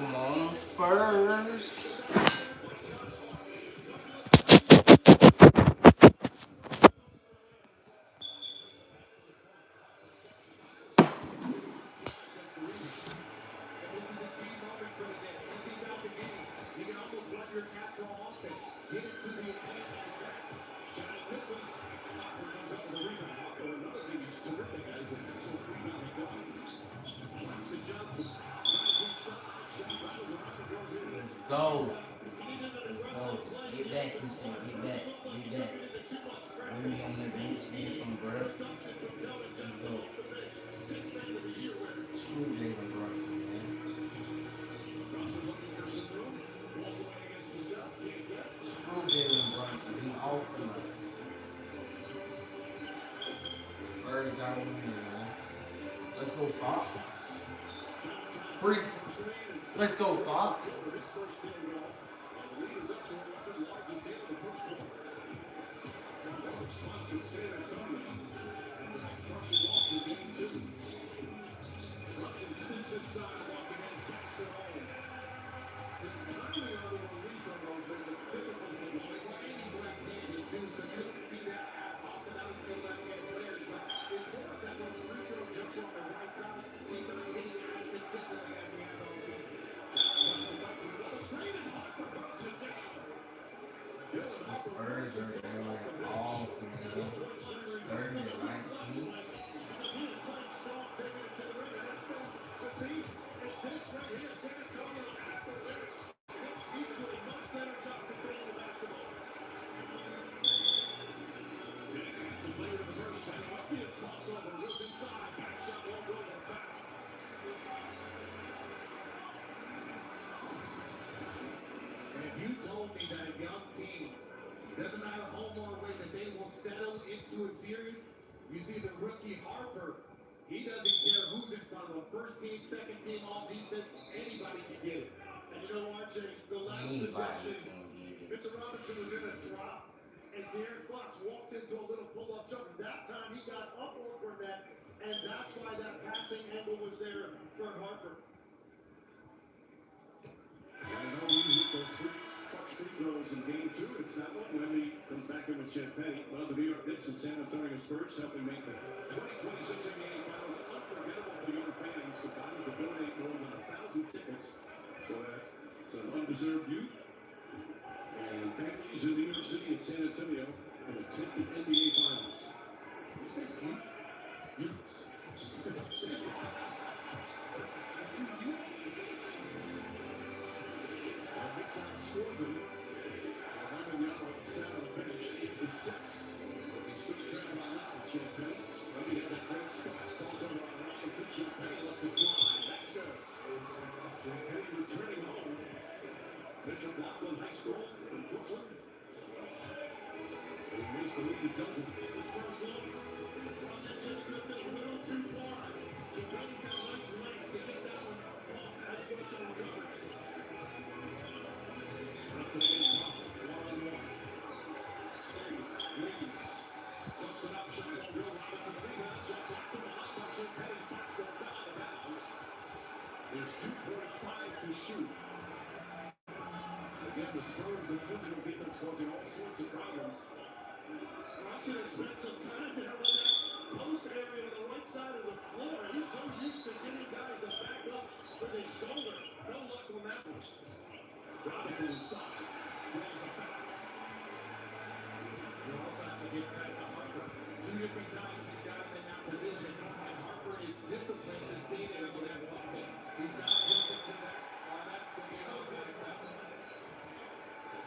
Come on, Spurs. Let's go. Let's go. Get back, he said. Get back. Get back. Bring me on the bench. Get some breath. Let's go. Screw Jalen Brunson, man. Screw Jalen Brunson. He off tonight. Spurs got to win, man. Let's go, Fox. Free. Let's go, Fox. The Spurs are like off, man. 30-19. Doesn't matter home or away that they will settle into a series. You see the rookie Harper, he doesn't care who's in front of him. First team, second team, all defense, anybody can get it. And you know, RJ, the last possession, Mr. Robinson was in a drop, and De'Aaron Fox walked into a little pull-up jump. That time he got up over that, and that's why that passing angle was there for Harper. I know he hit those free throws in game 2. It's not one. Wemby comes back in with Champagne. Well, the New York Knicks and San Antonio Spurs helping make the 2026 NBA Finals unforgettable for young fans. Combined to donate more than 1,000 tickets. So that's an undeserved youth. And families in New York City and San Antonio have attended the NBA Finals. You say youth? Youth. Knicks outscored them. Sat on the bench, 8 for 6. He stood trapped by that with Champagne. Wemby had a great spot. Falls over on Robinson. Champagne lets it fly. That's good. Champagne returning home. Bishop Lockland High School in Brooklyn. He makes the lead. He doesn't. His first look. Brunson just drifted a little too far. Champagne's got a nice length to get that one off. That's Brunson recovered. Brunson against Hopper. One-on-one. Space. Leads. Dumps it up. Shot on Will Robinson. Rebound. Shot blocked from behind. Champagne Fox and foul out of bounds. There's 2.5 to shoot. Again, the Spurs, the physical defense causing all sorts of problems. Watson has spent some time down in that post area on the right side of the floor. He's so used to getting guys to back up with his shoulders. No luck on that one. Robinson inside. Draws a foul. You also have to get back to Harper. 2 different times he's got him in that position. And Harper is disciplined to stay there with that pocket. He's not jumping to that. That could be an automatic foul.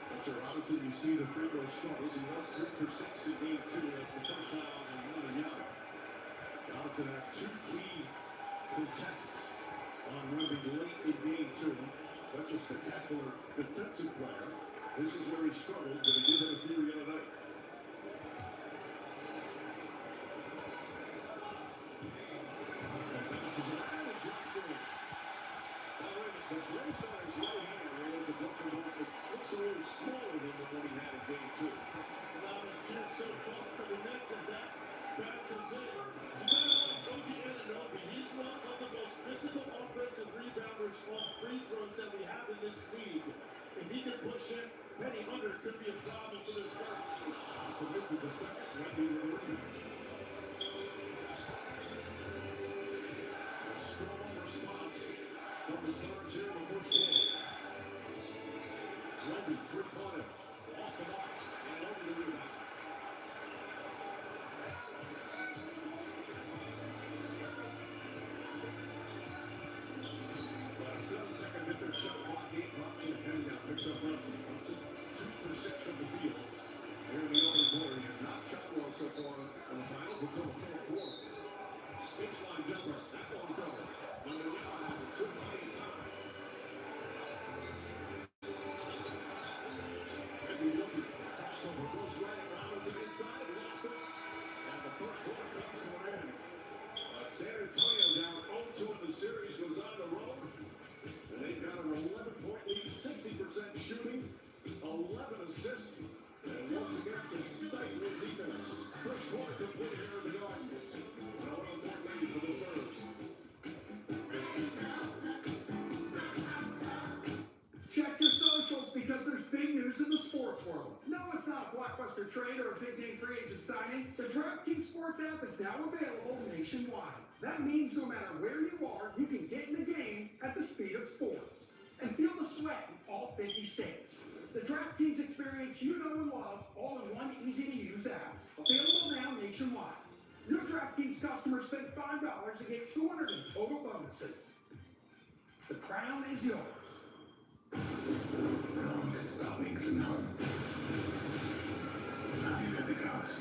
After Robinson, you see the free throw struggles. He was 3 for 6 in game 2. That's the first foul on Mona Young. Robinson had 2 key contests on Wemby late in game 2. Such a spectacular defensive player. This is where he struggled, but he did have a few the other night. And bounces it out and drops it in. The Gray Center's right hand was a broken ball. It looks a little smaller than the one he had in game 2. Now his chance so far for the Knicks as that bounces in. He's one of the most physical offensive rebounders on free throws that we have in this league. If he can push in, Penny under could be a problem for this guy. So this is the second. Wemby with the lead. A strong response from the Spurs here in the first quarter. Wemby, three-pointer, off the mark, and over the rebound. Shot clock, 8 clock, and Penny now picks up Brunson. 2% from the field. Here in the opening quarter, he has not shot well so far in the finals until the fourth quarter. Baseline jumper, that won't go. But it now has a good plenty of time. Wemby looking, crossover goes right around us and inside, lost it. And the first quarter comes to an end. San Antonio down 0-2 in the series, goes on the road. And they've got an 11-point lead, 60% shooting, 11 assists, and once again some stifling defense. First quarter complete here in the Garden. An 11-point lead for the Spurs. Check your socials because there's big news in the sports world. No, it's not a blockbuster trade or a big-name free agent signing. The DraftKings Sports app is now available nationwide. That means no matter where you are, you can get in the game at the speed of sports and feel the sweat in all 50 states. The DraftKings experience you know and love, all in one easy-to-use app. Available now nationwide. New DraftKings customers spend $5 and get $200 in total bonuses. The crown is yours. No one can stop me from home. Now you got the cards.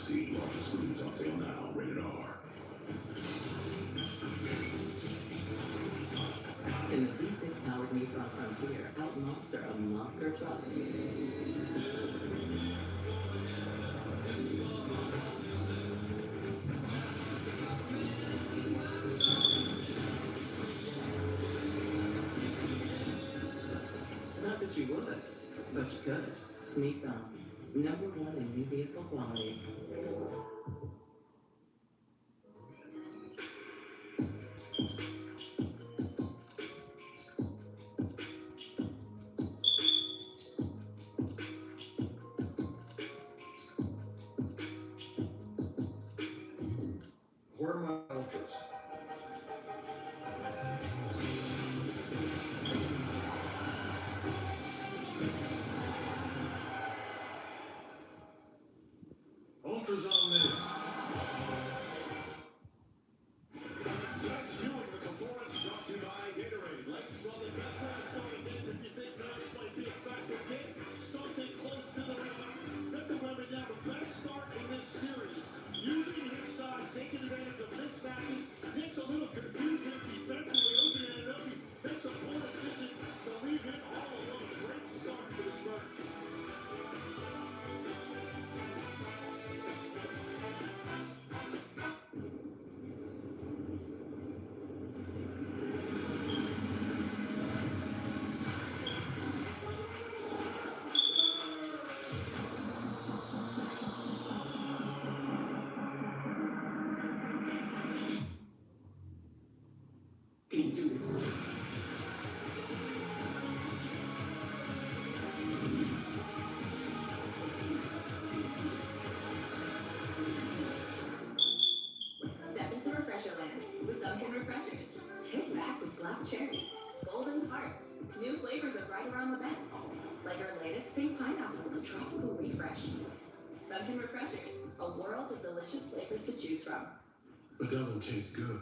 See, Walter Screens on sale now, rated R. In the V6 powered Nissan Frontier, out-monster a monster truck. Not that you would, but you could. Nissan, number one in new vehicle quality. Where are my ultras? Ultras on me. That's viewing the performance brought to you by Gatorade. Let's go the best way to start a game if you think Giants might be a factor game. Something close to the rim. Victor Wemby now the best start in this series. Using his size, taking advantage of mismatches. Knicks a little confusing defensively. Obi makes a poor decision to leave him all alone. Great start for the Spurs. Step into Refresher Land with Dunkin' Refreshers. Kick back with black cherry, golden tart. New flavors are right around the bend. Like our latest pink pineapple, a tropical refresh. Dunkin' Refreshers, a world of delicious flavors to choose from. Modelo tastes good.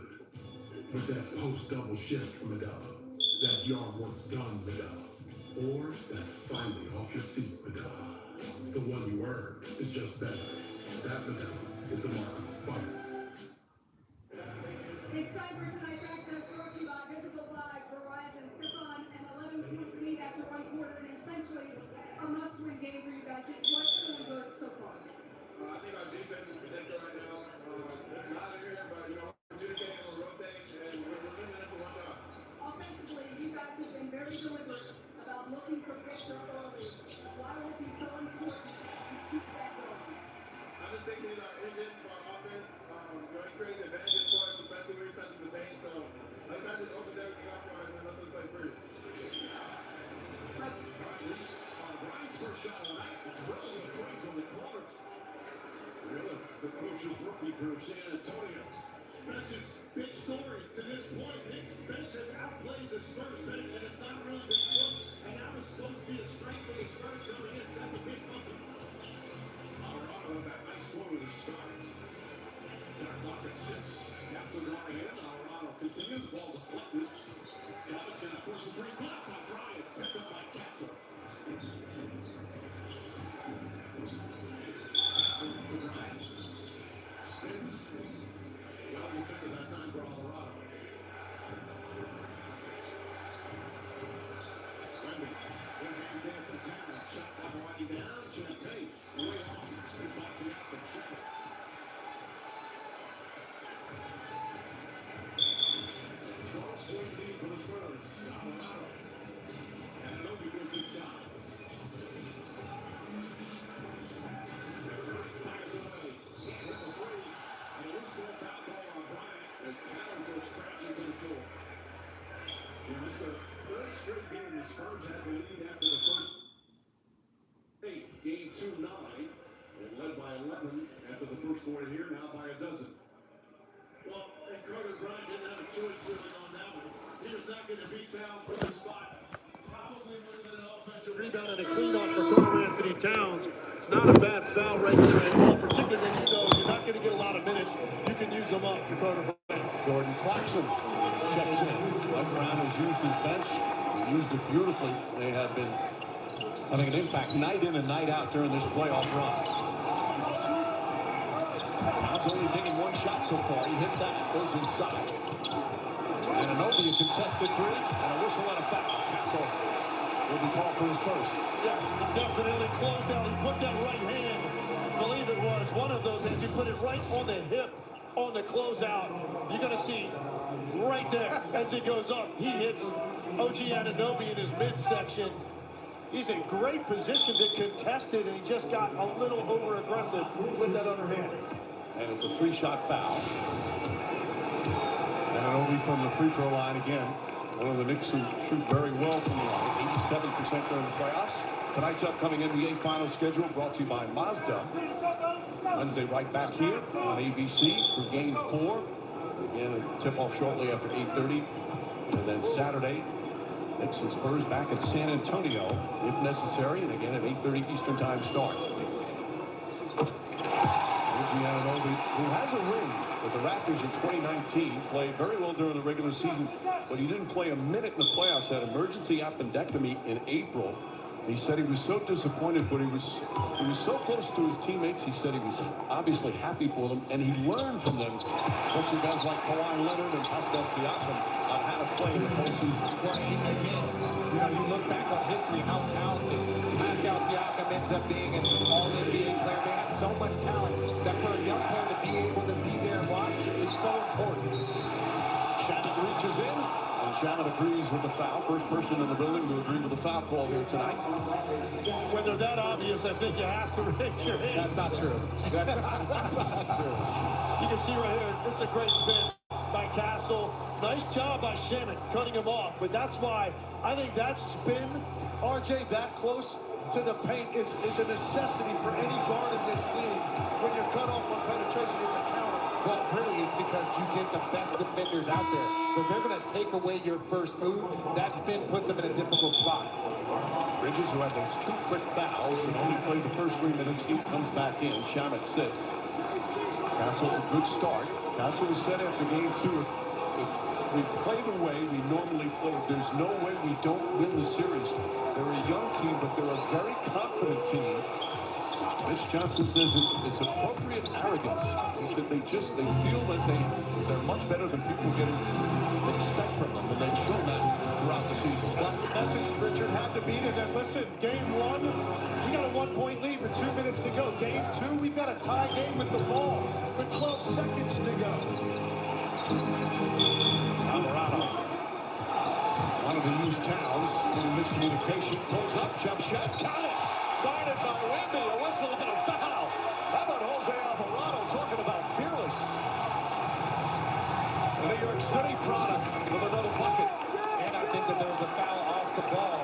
With that post-double shift from Modelo. That yard work's done Modelo. Or that finally off your feet Modelo. The one you earned is just better. That Modelo is the mark of a fighter. It's time for tonight's access brought to you by Visible by Verizon. Sip on an 11-point lead after one quarter and essentially a must-win game for you guys. Just what's going good so far? I think our defense is ridiculous right now. It's not here, but we're communicating, we're rotating, and we're limiting it for one job. Offensively, you guys have been very deliberate about looking for Victor early. Why won't be for San Antonio. Bench's big story to this point. Knicks bench has outplayed the Spurs bench, and it's not really been close. And that was supposed to be a strength of the Spurs coming in. That's a big company. Colorado with that nice forward to start. Got clock at 6. Castle going in. Colorado continues. Ball deflected. Calvin's going to push the three. Block by Bryant. Picked up by Castle. Castle to Bryant. Spins. Well, we figured that time for Colorado. Wemby. Good hands in for Towns. Shot clock winding down. Champagne. Way off. Good boxing out for Shepard. 12-point lead for the Spurs. Colorado. And Nobi goes inside. Fires away. Number 3. And a loose ball foul ball on Bryant as Towns goes crashing to the floor. Yeah, this is the third straight game the Spurs had the lead after the first 8. Game 2-9. And led by 11 after the first quarter here, now by a dozen. Well, and Carter Bryant didn't have a choice really on that one. He was not going to be fouled for the spot. Probably with an offensive rebound and a clean-off for Carl Anthony Towns. It's not a bad foul right there at all, particularly when you know you're not going to get a lot of minutes. You can use them up for Carter Bryant. Jordan Clarkson checks in. Mike Brown has used his bench. He used it beautifully. They have been having an impact night in and night out during this playoff run. Towns only taking one shot so far. He hit that. Goes inside. And an Nobi contested 3. And a whistle and a foul. Castle will be called for his first. Yeah, definitely closed out. He put that right hand, I believe it was one of those hands. He put it right on the hip on the closeout. You're going to see right there as it goes up. He hits OG Anunoby in his midsection. He's in great position to contest it, and he just got a little over-aggressive with that other hand. And it's a 3-shot foul. And Anunoby from the free throw line again. One of the Knicks who shoot very well from the line, 87% during the playoffs. Tonight's upcoming NBA Finals schedule brought to you by Mazda. Wednesday right back here on ABC for Game 4. Again, a tip-off shortly after 8:30. And then Saturday, Knicks and Spurs back at San Antonio, if necessary. And again, at 8:30 Eastern Time start. Anunoby, who has a ring with the Raptors in 2019, played very well during the regular season, but he didn't play a minute in the playoffs. Had emergency appendectomy in April. He said he was so disappointed, but he was so close to his teammates. He said he was obviously happy for them, and he learned from them, especially guys like Kawhi Leonard and Pascal Siakam, on how to play in the postseason. Well, again, you know, you look back on history, how talented Pascal Siakam ends up being an all-NBA player. They had so much talent that for a young player to be able to be there and watch is so important. Shannon reaches in, and Shannon agrees with the foul. First person in the building to agree with the foul call here tonight. When they're that obvious, I think you have to raise your hand. That's not true. That's not true. You can see right here, this is a great spin by Castle. Nice job by Shannon cutting him off, but that's why I think that spin, RJ, that close to the paint is a necessity for any guard in this league. When you're cut off on penetration, it's a counter. Well, really, it's because you get the best defenders out there. So if they're going to take away your first move, that spin puts them in a difficult spot. Bridges, who had those 2 quick fouls and only played the first 3 minutes, he comes back in. Shamet sits. Castle, a good start. Castle was said after game 2, if we play the way we normally play, there's no way we don't win the series. They're a young team, but they're a very confident team. Mitch Johnson says it's appropriate arrogance. He said they feel that they're much better than people can expect from them, and they've shown that throughout the season. Well, the message Richard had to be to them. Listen, game 1, we got a 1-point lead with 2 minutes to go. Game 2, we've got a tie game with the ball with 12 seconds to go. Colorado wanted to use Towns in miscommunication. Pulls up, jump shot, got it! Guarded by Wemby, a whistle and a foul. How about Jose Alvarado talking about fearless? The New York City product with another bucket. And I think that there was a foul off the ball.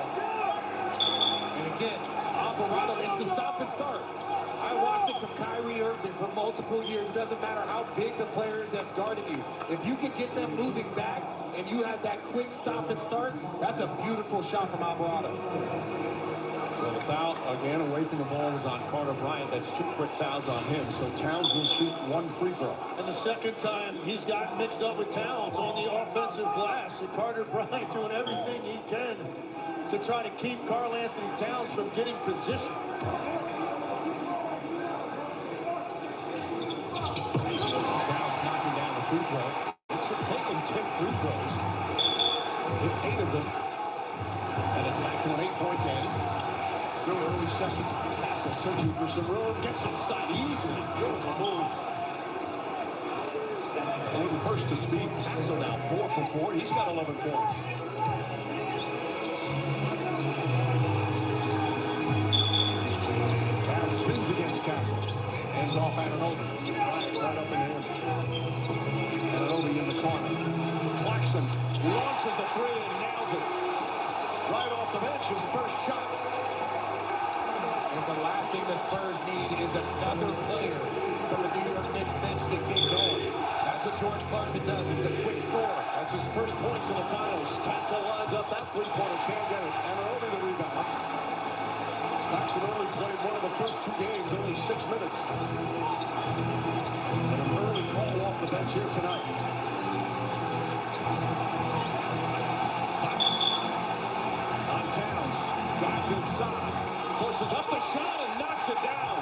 And again, Alvarado, it's the stop and start. I watched it from Kyrie Irving for multiple years. It doesn't matter how big the player is that's guarding you. If you can get them moving back and you have that quick stop and start, that's a beautiful shot from Alvarado. So the foul again away from the ball was on Carter Bryant. That's 2 quick fouls on him. So Towns will shoot 1 free throw. And the second time he's gotten mixed up with Towns on the offensive glass. And Carter Bryant doing everything he can to try to keep Karl Anthony Towns from getting position. Towns knocking down the free throw. It's taken 10 free throws. Hit 8 of them. And it's back to an 8-point game. Still early session. Castle searching for some room. Gets inside easily. Beautiful move. With a burst of speed. Castle now 4 for 4. He's got 11 points. Towns spins against Castle. Hands off Anunoby. Right up in the end. Anunoby in the corner. Clarkson launches a 3 and nails it. Right off the bench, his first shot. And the last thing the Spurs need is another player from the New York Knicks bench to get going. That's what George Clarkson does. He's a quick scorer. That's his first points in the finals. Castle lines up that 3-pointer. Can't get it. Anunoby the rebound. Clarkson only played one of the first 2 games, only 6 minutes. And an early call off the bench here tonight. Fox on Towns. Drives inside. Forces up the shot and knocks it down.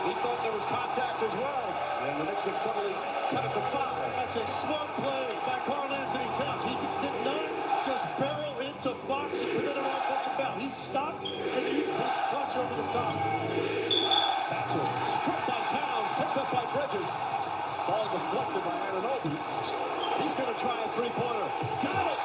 He thought there was contact as well. And the Knicks have suddenly cut it to 5. That's a smart play by Karl Anthony Towns. He did not just barrel into Fox and commit an offensive foul. He stopped and used his touch over the top. Castle stripped by Towns, picked up by Bridges. Ball deflected by Anunoby. He's going to try a 3-pointer. Got it!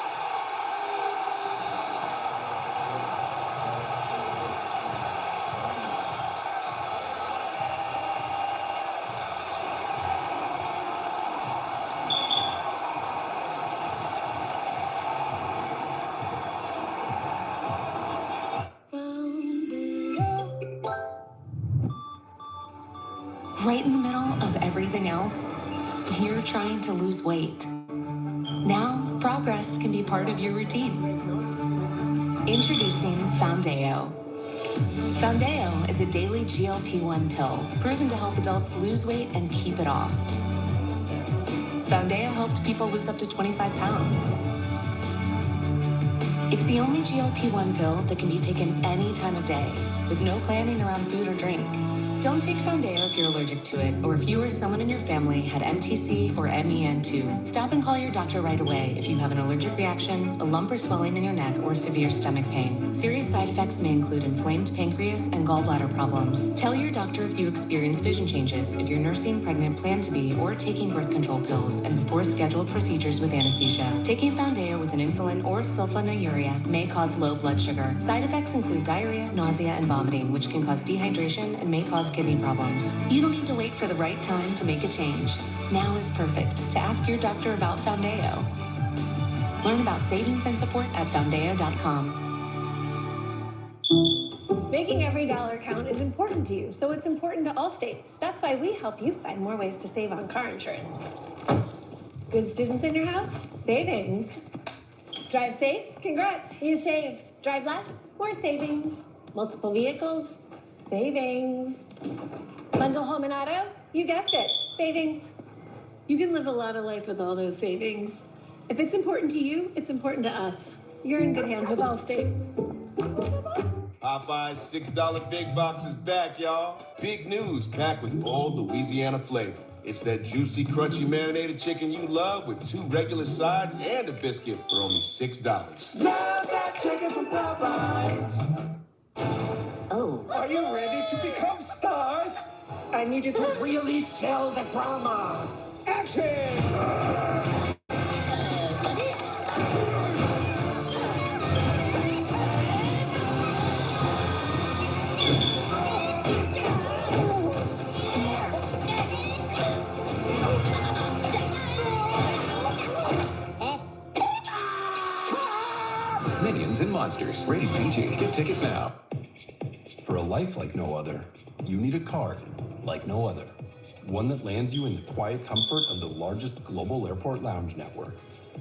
Right in the middle of everything else, you're trying to lose weight. Now, progress can be part of your routine. Introducing Foundeo. Foundeo is a daily GLP-1 pill proven to help adults lose weight and keep it off. Foundeo helped people lose up to 25 pounds. It's the only GLP-1 pill that can be taken any time of day, with no planning around food or drink. Don't take Foundeo if you're allergic to it, or if you or someone in your family had MTC or MEN2. Stop and call your doctor right away if you have an allergic reaction, a lump or swelling in your neck, or severe stomach pain. Serious side effects may include inflamed pancreas and gallbladder problems. Tell your doctor if you experience vision changes, if you're nursing, pregnant, plan to be, or taking birth control pills, and before scheduled procedures with anesthesia. Taking Foundeo with an insulin or sulfonylurea may cause low blood sugar. Side effects include diarrhea, nausea, and vomiting, which can cause dehydration and may cause kidney problems. You don't need to wait for the right time to make a change. Now is perfect to ask your doctor about Foundeo. Learn about savings and support at Foundeo.com. Making every dollar count is important to you, so it's important to Allstate. That's why we help you find more ways to save on car insurance. Good students in your house? Savings. Drive safe? Congrats, you save. Drive less? More savings. Multiple vehicles? Savings. Bundle home and auto? You guessed it. Savings. You can live a lot of life with all those savings. If it's important to you, it's important to us. You're in good hands with Allstate. Popeye's $6 Big Box is back, y'all. Big news, packed with bold Louisiana flavor. It's that juicy, crunchy, marinated chicken you love with 2 regular sides and a biscuit for only $6. Love that chicken from Popeyes. Oh. Are you ready to become stars? I need you to really sell the drama. Action! Minions and Monsters. Rated PG. Get tickets now. For a life like no other, you need a card. like no other. One that lands you in the quiet comfort of the largest global airport lounge network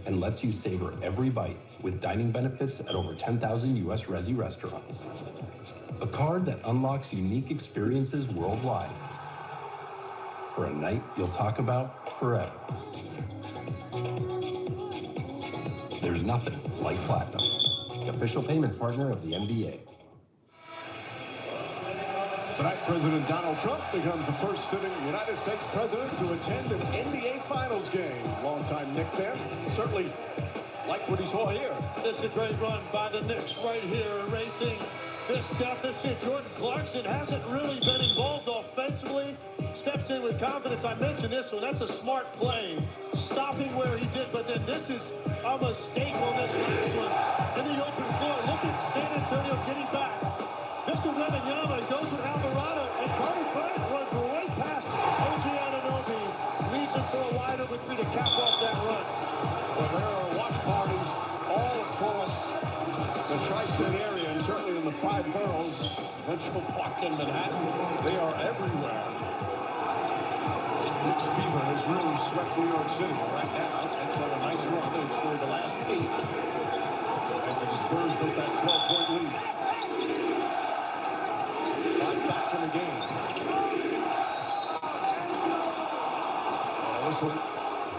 and lets you savor every bite with dining benefits at over 10,000 U.S. Resi restaurants. A card that unlocks unique experiences worldwide for a night you'll talk about forever. There's nothing like Platinum, official payments partner of the NBA. Tonight, President Donald Trump becomes the first sitting United States president to attend an NBA Finals game. Longtime Knicks fan, certainly liked what he saw here. This is a great run by the Knicks right here, erasing this deficit. Jordan Clarkson hasn't really been involved offensively. Steps in with confidence. I mentioned this one. That's a smart play. Stopping where he did, but then this is a mistake on this last one. In the open floor, look at San Antonio getting back. Victor Wembanyama goes with Alvarado, and Carter Bryant runs right past OG Anunoby. Leaves him for a wide open three to cap off that run. Well, there are watch parties all across the tri-state area, and certainly in the 5 boroughs, Central Park and Manhattan. They are everywhere. Knicks fever has really swept New York City right now. It's on a nice run. They've scored the last 8. And the Spurs with that 12-point lead. Right back in the game. And a whistle.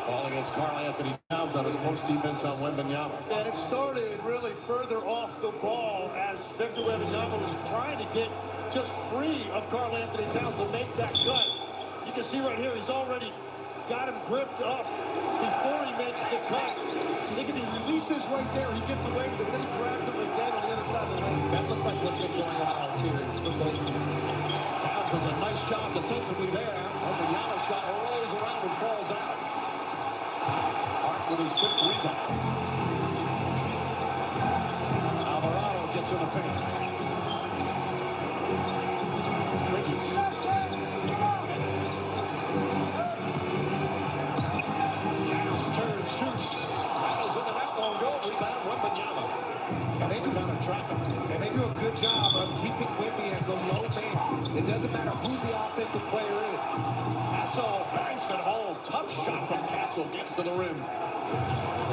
Ball against Karl Anthony Towns on his post defense on Wembanyama. And it started really further off the ball as Victor Wembanyama was trying to get just free of Karl Anthony Towns to make that cut. You can see right here, he's already got him gripped up before he makes the cut. I think if he releases right there, he gets away with it. Then he grabbed him again on the other side of the lane. That looks like what's been going on all series for both teams. Towns does a nice job defensively there. Wembanyama shot rolls around and falls out. Hart with his 5th rebound. Alvarado gets in the paint. Bridges. Towns turns, shoots. Rattles in and out, won't go. Rebound, Wembanyama. And they do out of traffic. And they do a good job of keeping Wemby as the low man. It doesn't matter who the offensive player is. Castle banks it home. Tough shot from Castle. Gets to the rim.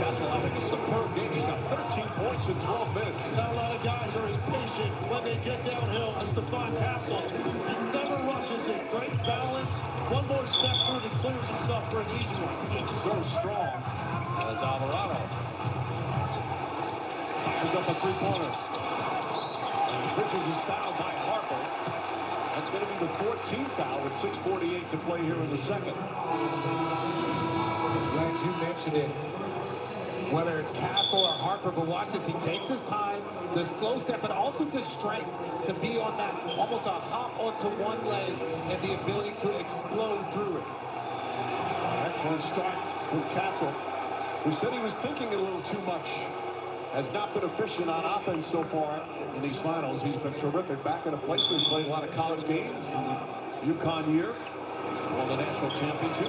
Castle having a superb game. He's got 13 points in 12 minutes. Not a lot of guys are as patient when they get downhill as Stephon Castle. He never rushes it. Great balance. One more step through and he clears himself for an easy one. He's so strong as Alvarado fires up a three-pointer. And Bridges is fouled by Harper. That's going to be the 14th foul with 6:48 to play here in the second. Glad you mentioned it. Whether it's Castle or Harper, but watch this. He takes his time, the slow step, but also the strength to be on that, almost a hop onto one leg, and the ability to explode through it. Excellent start from Castle, who said he was thinking a little too much. Has not been efficient on offense so far in these finals. He's been terrific. Back in a place where he played a lot of college games in the UConn year. Won the national championship.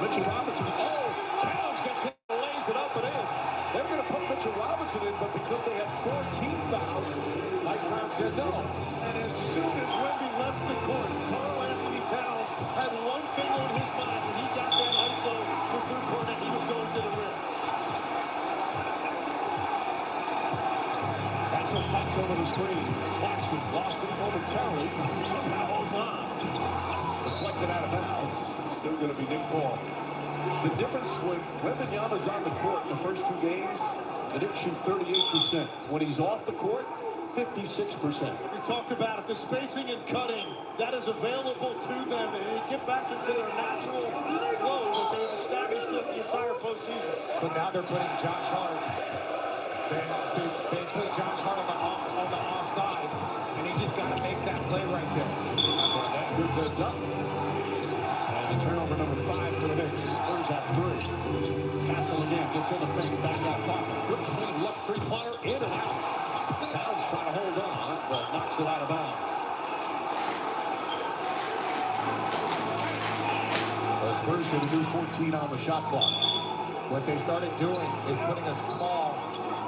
Mitchell Robinson. Oh, Towns gets it, lays it up and in. They were going to put Mitchell Robinson in, but because they had 14 fouls, Mike Brown said no. And as soon as Wemby left the court, Karl Anthony Towns had one thing on his mind when he got that ISO for Drew Cornet. He was going to the rim. Castle fights over the screen. Clarkson lost it momentarily. Somehow holds on. Deflected out of bounds. Still going to be Nick Ball. The difference when Wembanyama's on the court in the first 2 games, the Knicks shoot 38%. When he's off the court, 56%. We talked about it, the spacing and cutting that is available to them, and they get back into their natural flow that they've established throughout the entire postseason. So now they're putting Josh Hart. They put Josh Hart on the offside, and he's just got to make that play right there. That group heads up. And turnover number 5 for the Knicks. Spurs have 3. Castle again gets in the paint. Back out Parker. Good clean left three-pointer. In and out. Towns trying to hold on, but knocks it out of bounds. The Spurs get a new 14 on the shot clock. What they started doing is putting a small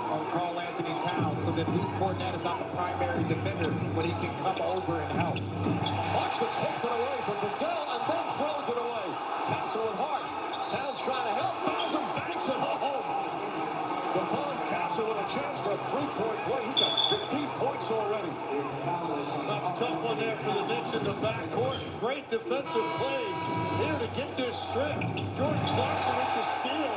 on Karl Anthony marketing Towns so that Luke Cornett is not the primary defender when he can come over and help. Clarkson takes it away from Vassell and then throws it away. Castle and Hart. Towns trying to help. Fouls and banks it home. Stephon Castle with a chance for a three-point play. He's got 15 points already. That's a tough one there for the Knicks in the backcourt. Great defensive play here to get this strip. Jordan Clarkson with the steal,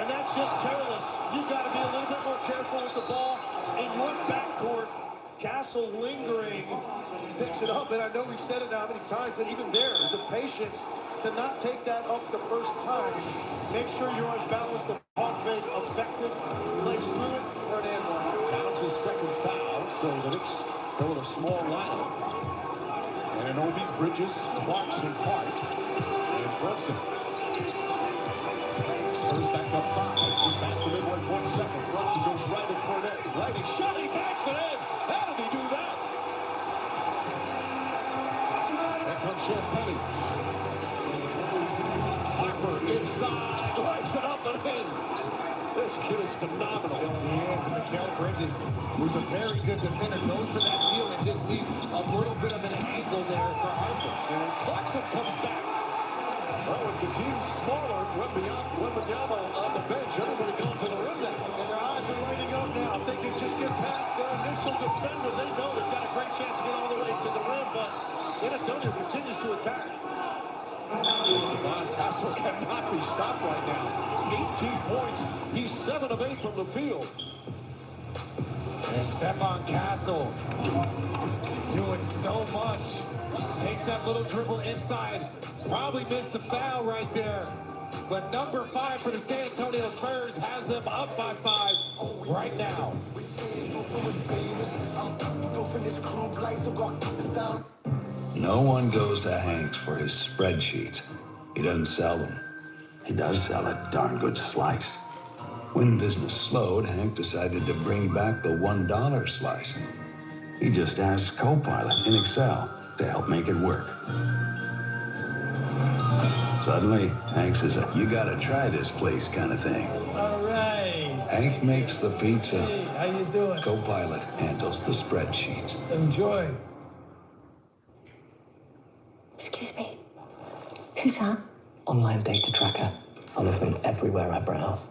and that's just careless. You've got to be a little bit more careful with the ball in your backcourt. Castle lingering, picks it up, and I know we've said it now many times, but even there, the patience to not take that up the first time. Make sure you're on balance. The pump fake effective. Plays through it for an end one. Towns' second foul, so the Knicks go with a small lineup. And an Obi, Bridges, Clarkson, Hart, and Brunson. Spurs back up 5. Just past the midway point second. Brunson goes right at Cornett. Righty shot, he backs it in. How did he do that? There comes Champagne. Harper inside, wipes it up and in. This kid is phenomenal. He is, and Mikal Bridges, who's a very good defender, goes for that steal and just leaves a little bit of an angle there for Harper. And Clarkson comes back. Well, with the team smaller, Wembanyama on the bench, everybody going to the rim now. And their eyes are lighting up now. If they can just get past their initial defender, they know they've got a great chance to get all the way to the rim, but San Antonio continues to attack. Stephon Castle cannot be stopped right now. 18 points. He's 7 of 8 from the field. And Stephon Castle doing so much. Takes that little dribble inside. Probably missed the foul right there. But number 5 for the San Antonio Spurs has them up by 5 right now. No one goes to Hank's for his spreadsheets. He doesn't sell them. He does sell a darn good slice. When business slowed, Hank decided to bring back the $1 slice. He just asked Copilot in Excel to help make it work. Suddenly, Hank says, "You gotta try this place," kind of thing. All right. Hank makes the pizza. Hey, how you doing? Copilot handles the spreadsheets. Enjoy. Excuse me. Who's that? Online data tracker. Follows me everywhere I browse.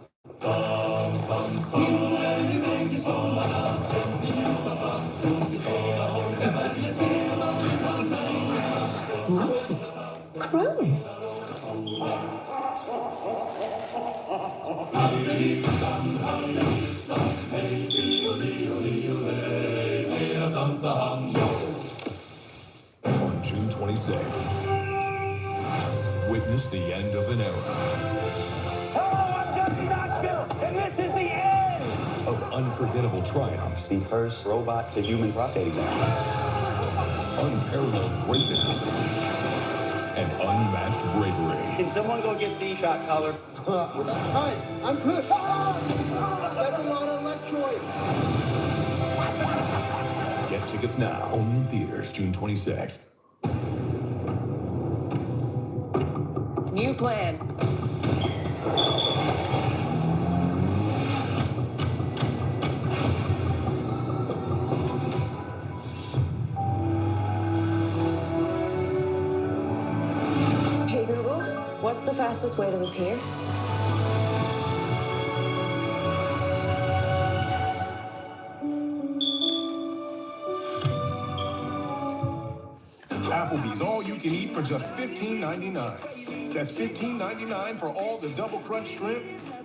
Chrome. On June 26th, witness the end of an era. Hello, I'm Jesse Knoxville, and this is the end Of unforgettable triumphs. The first robot to human prostate exam. Unparalleled greatness. And unmatched bravery. Can someone go get the shot collar? Hi, I'm Chris. That's a lot of electrodes. Get tickets now. Only in theaters June 26th. New plan. Hey Google, what's the fastest way to the pier? Applebee's all you can eat for just $15.99. That's $15.99 for all the double crunch shrimp,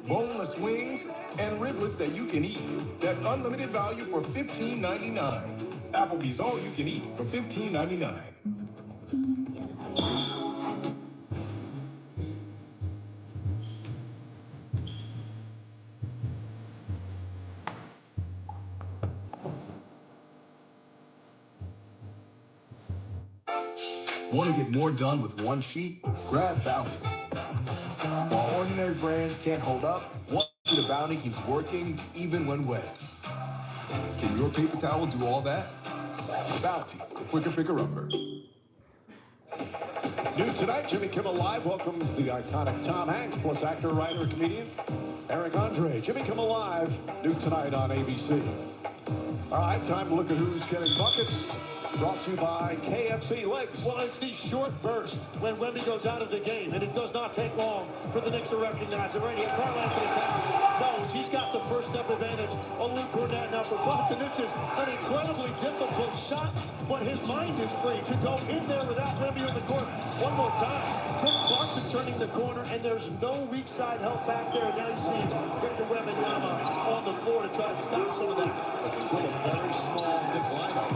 boneless wings, and riblets that you can eat. That's unlimited value for $15.99. Applebee's all you can eat for $15.99. Want to get more done with one sheet? Grab Bounty. While ordinary brands can't hold up, one sheet of Bounty keeps working even when wet. Can your paper towel do all that? Bounty, the quicker picker-upper. New tonight, Jimmy Kimmel Live welcomes the iconic Tom Hanks, plus actor, writer, and comedian Eric Andre. Jimmy Kimmel Live, new tonight on ABC. All right, time to look at who's getting buckets. Brought to you by KFC Legs. Well, it's the short burst when Wemby goes out of the game, and it does not take long for the Knicks to recognize it. Right here, Carl Anthony Towns knows he's got the first step advantage on Luke Cornett now for Bucks, and this is an incredibly difficult shot, but his mind is free to go in there without Wemby on the court. One more time, Jordan Clarkson turning the corner, and there's no weak side help back there. Now you see Victor Wembanyama on the floor to try to stop some of that. It's still a very small Knick lineup.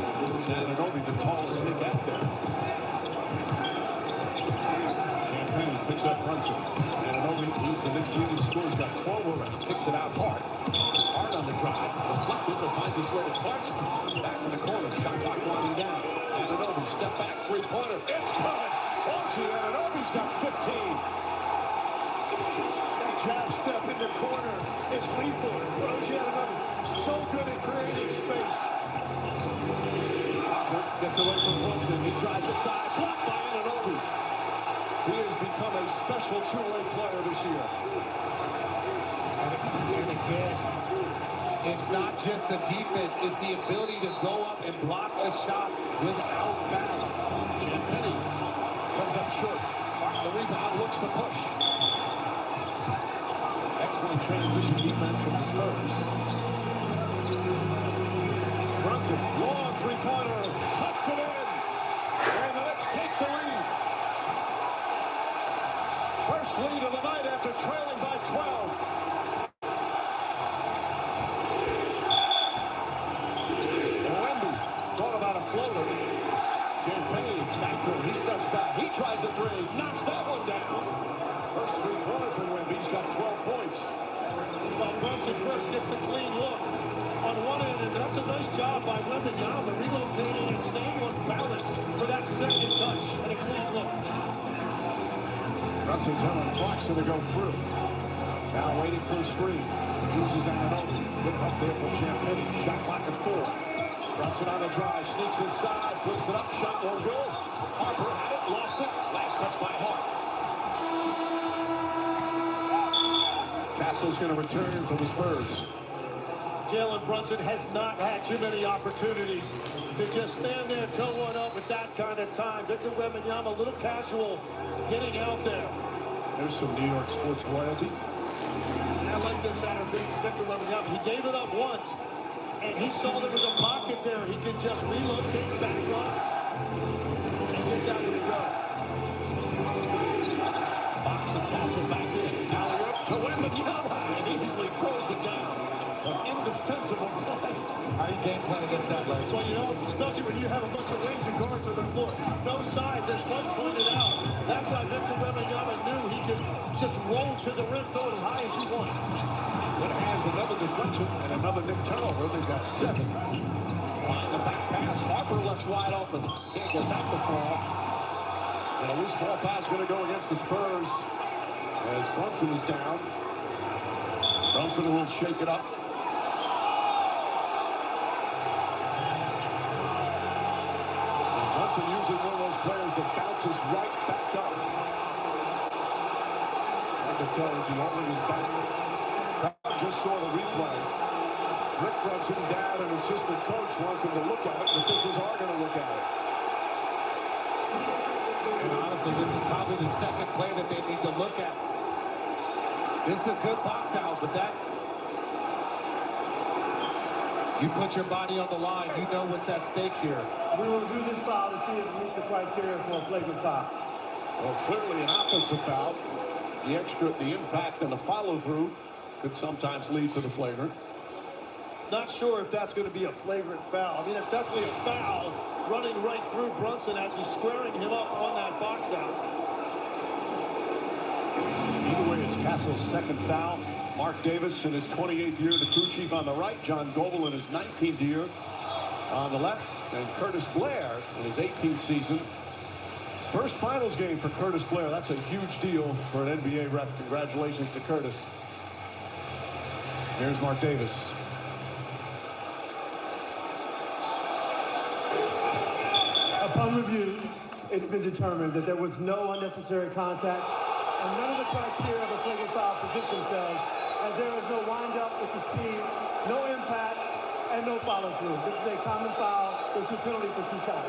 And Anobi, the tallest Knick out there. Champagne picks up Brunson. And Anobi, he's the Knicks' leading scorer. He's got 12 already. Kicks it out hard. Hard on the drive. Deflected, but finds his way to Clarkson. Back in the corner. Shot clock winding down. And Anobi, step back, three-pointer. It's coming. OG Anunoby's got 15. That jab step in the corner is lethal. But OG Anunoby, so good at creating space. Gets away from Brunson. He drives inside. Blocked by Anunoby. He has become a special two-way player this year. And again, it's not just the defense. It's the ability to go up and block a shot without foul. Champagne comes up short. The rebound looks to push. Excellent transition defense from the Spurs. Brunson, long three-pointer, puts it in, and the Knicks take the lead. First lead of the night after trailing by 12. Wemby thought about a floater. Champagne back to him, he steps back, he tries a three, knocks that one down. First three-pointer from Wemby, he's got 12 points. Well, Brunson first gets the clean look on one end, and that's a nice job by Wembanyama relocating and staying on balance for that second touch and a clean look. Brunson telling Clarkson to go through. Now waiting for the screen. Uses Anunoby. Good help there from Champagne. Shot clock at 4. Brunson on the drive. Sneaks inside. Puts it up. Shot won't go. Harper had it. Lost it. Last touch by Hart. Castle's going to return for the Spurs. Jalen Brunson has not had too many opportunities to just stand there, toe one up with that kind of time. Victor Wembanyama, a little casual, getting out there. There's some New York sports royalty. I like this out of Victor Wembanyama. He gave it up once, and he saw there was a pocket there. He could just relocate back up and get down to go. Box and Castle back in. Alley-up to Wembanyama, and he easily throws it down. An indefensible play. How do you game plan against that, Larry? Well, you know, especially when you have a bunch of range and guards on the floor. No size, as Mike pointed out. That's why Victor Wembanyama knew he could just roll to the rim, throw it as high as you want. Good hands, another deflection, and another Knick turnover. They've got 7. Find the back pass. Harper left wide open. Can't get back to fall. And a loose ball foul's going to go against the Spurs as Brunson is down. Brunson will shake it up. Brunson usually one of those players that bounces right back up. I can tell as he holding his back. Crowd just saw the replay. Rick Brunson, dad and assistant coach, wants him to look at it, and officials are going to look at it. And honestly, this is probably the second play that they need to look at. This is a good box out, but that... You put your body on the line, you know what's at stake here. We will review this foul to see if it meets the criteria for a flagrant foul. Well, clearly an offensive foul. The impact and the follow-through could sometimes lead to the flagrant. Not sure if that's going to be a flagrant foul. I mean, it's definitely a foul running right through Brunson as he's squaring him up on that box out. Either way, it's Castle's second foul. Mark Davis in his 28th year, the crew chief on the right. John Goebel in his 19th year on the left. And Curtis Blair in his 18th season. First finals game for Curtis Blair. That's a huge deal for an NBA rep. Congratulations to Curtis. Here's Mark Davis. Upon review, it's been determined that there was no unnecessary contact and none of the criteria of a flagrant foul present themselves, as there is no wind-up with the speed, no impact, and no follow-through. This is a common foul. There's a penalty for 2 shots.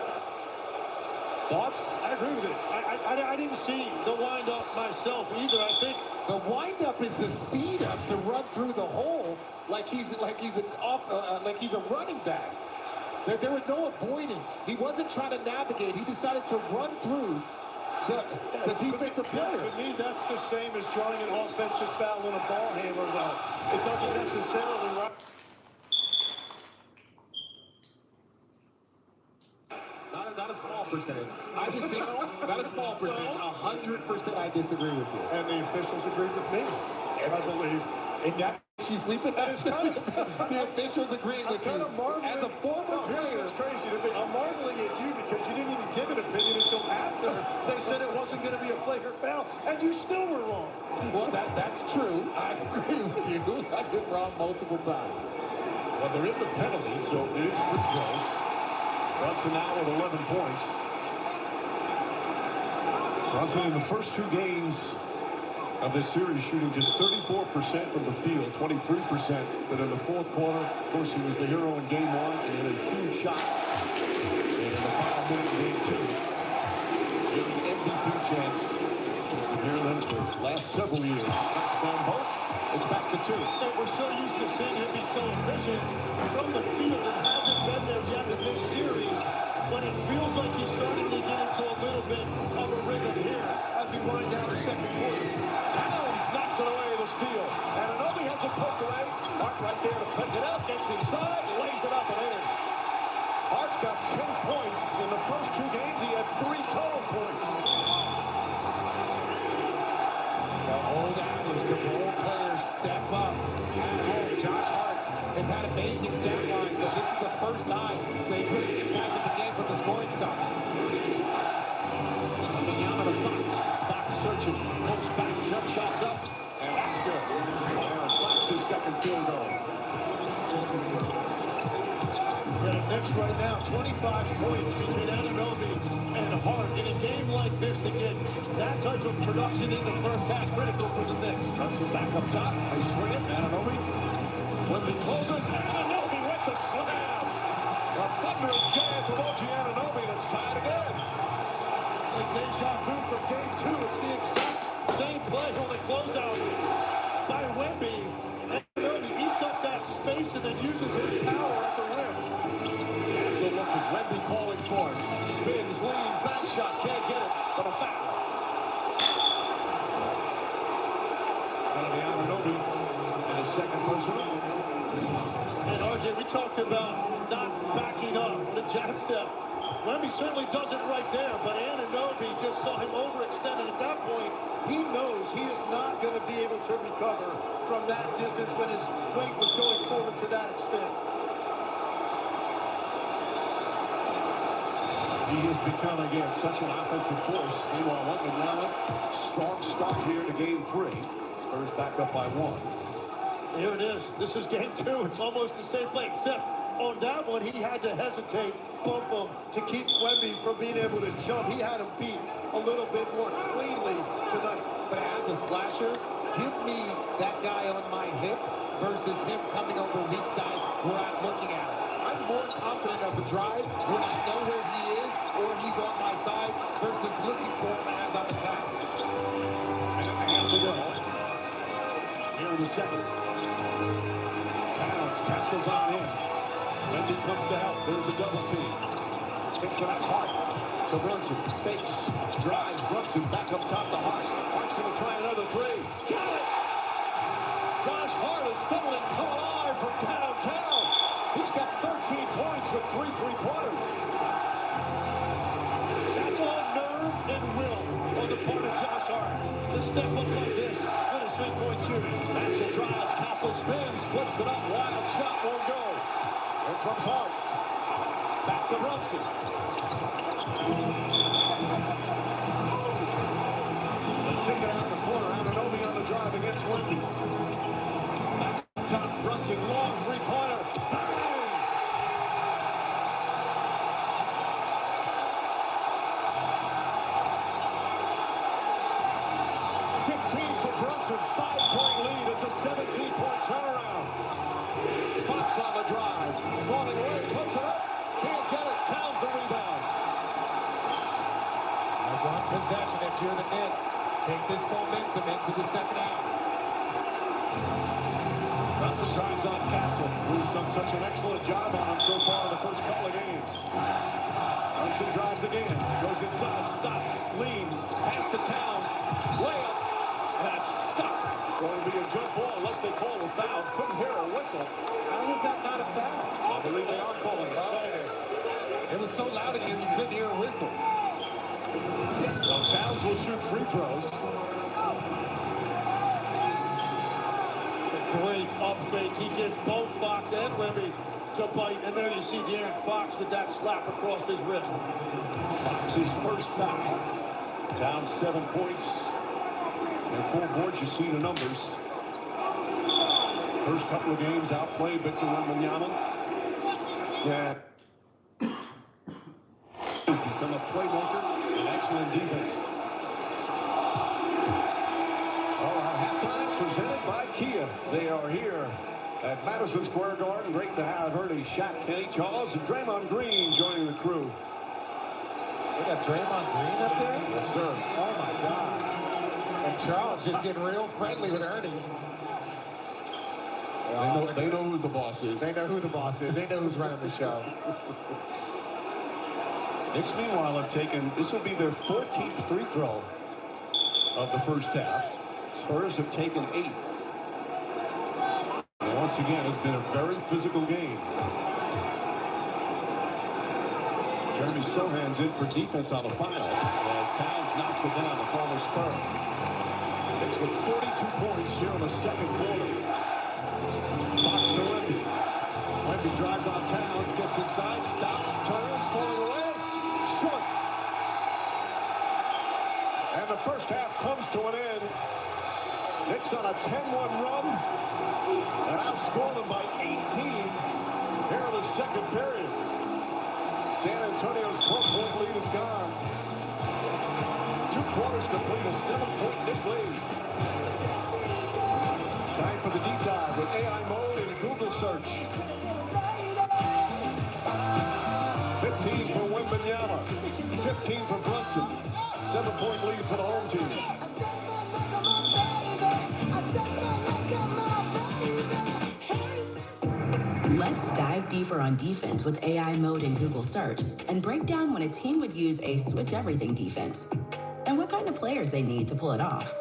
Thoughts? I agree with it. I didn't see the wind-up myself either. I think the wind-up is the speed up to run through the hole like he's a running back. There was no avoiding. He wasn't trying to navigate. He decided to run through the defensive player. To me, that's the same as drawing an offensive foul on a ball handler, though. It doesn't necessarily run. Not a small percentage. I just think, not a small percentage. 100% I disagree with you. And the officials agreed with me, I believe. And that she's sleeping. That is kind of the officials agreeing with you. As a former player, it's crazy to me. I'm marveling at you because you didn't even give an opinion until after they said it wasn't going to be a flagrant foul, and you still were wrong. Well, that's true. I agree with you. I've been wrong multiple times. Well, they're in the penalty, so it is free throws. Brunson now with 11 points. Brunson in the first 2 games of this series shooting just 34% from the field, 23%. But in the fourth quarter, of course, he was the hero in game 1 and hit a huge shot in the final minute of game 2. Getting MVP chance. Been hearing them for the last several years. Knocks down both. It's back to 2. We're so used to seeing him be so efficient from the field. It hasn't been there yet in this series, but it feels like he's starting to get into a little bit of a rhythm here as we wind down the second quarter. Towns knocks it away, the steal. And Anobi has it poked away. Hart right there to pick it up, gets inside, lays it up and in. Hart's got 10 points. In the first 2 games, he had 3 total points. The old adage, the role players step up at home. Josh Hart has had amazing stat lines, but this is the first time they've really impacted the game from the scoring side. Coming out of the Fox. Fox searching. Goes back, jump shots up. And that's good. Aaron Fox's second field goal. Yeah, the Knicks right now, 25 points between Anunoby and Hart. In a game like this, to get that type of production in the first half, critical for the Knicks. Brunson back up top. They swing it. Anunoby. Wemby closes. Anunoby with the slam. A thunderous jam from OG Anunoby, and it's tied again. Like deja vu from game 2. It's the exact same play on the closeout by Wemby. Anunoby eats up that space and then uses his power at the rim. So look at Wemby calling for it. Spins, leans, back shot, can't get it, but a foul. That'll be Anunoby and his second personal. And RJ, we talked about not backing up the jab step. Wemby certainly does it right there, but Anunoby just saw him overextend, and at that point, he knows he is not going to be able to recover from that distance when his weight was going forward to that extent. He has become, again, such an offensive force. Meanwhile, London now, strong start here to game 3. Spurs back up by 1. Here it is. This is game 2. It's almost the same play, except on that one, he had to hesitate, bump him to keep Wemby from being able to jump. He had him beat a little bit more cleanly tonight. But as a slasher, give me that guy on my hip versus him coming over weak side where I'm looking at him. I'm more confident of the drive when I know where he is or he's on my side versus looking for him as I'm attacking. And to go. Here in the second. Towns passes on in. Wemby comes to help. There's a double team. Kicks it out Hart to Brunson. Fakes. Drives. Brunson back up top to Hart. Hart's going to try another 3. Got it! Josh Hart is suddenly come alive from downtown. He's got 13 points with 3 3-pointers. That's all nerve and will on the part of Josh Hart to step up like this with a 3-point shooter. Castle drives. Castle spins. Flips it up. Wild shot. Won't go. Here comes Hart. Back to Brunson. They kick it out in the corner. Anunoby on the drive against Wemby. Back top. Brunson. Long 3-pointer. 6-point lead. It's a 17-point turnaround. Fox on the drive. Falling away. Puts it up. Can't get it. Towns the rebound. One possession if you're the Knicks. Take this momentum into the second half. Brunson drives off Castle, who's done such an excellent job on him so far in the first couple of games. Brunson drives again, goes inside, stops, leaves, pass to Towns, layup, and that's stopped. Going to be a jump ball unless they call a foul. Couldn't hear a whistle. How is that not a foul? I believe they are calling it. It was so loud in here you couldn't hear a whistle. So Towns will shoot free throws. Great up fake. He gets both Fox and Wemby to bite. And there you see De'Aaron Fox with that slap across his wrist. Fox's first foul. Towns 7 points. And 4 boards, you see the numbers. First couple of games outplayed Victor Wembanyama. Yeah. He's become a playmaker and excellent defense. Halftime presented by Kia. They are here at Madison Square Garden. Great to have Ernie, Shaq, Kenny, Charles, and Draymond Green joining the crew. They got Draymond Green up there? Yes, sir. Oh, my God. And Charles just getting real friendly with Ernie. They know who the boss is. They know who the boss is. They know who's running the show. Knicks, meanwhile, have taken, this will be their 14th free throw of the first half. Spurs have taken 8. And once again, it's been a very physical game. Jeremy Sohan's in for defense on the final as Towns knocks it down, the former Spur. Knicks with 42 points here in the second quarter. Fox to Wemby. Wemby drives on Towns, gets inside, stops, turns, falling away. Short. And the first half comes to an end. Knicks on a 10-1 run and outscore them by 18 here in the second period. San Antonio's 12-point lead is gone. 2 quarters complete, a 7-point Knick lead. Time for the deep dive with AI mode and Google search. 15 for Wembanyama, 15 for Brunson. 7-point lead for the home team. Let's dive deeper on defense with AI mode in Google search and break down when a team would use a switch everything defense and what kind of players they need to pull it off.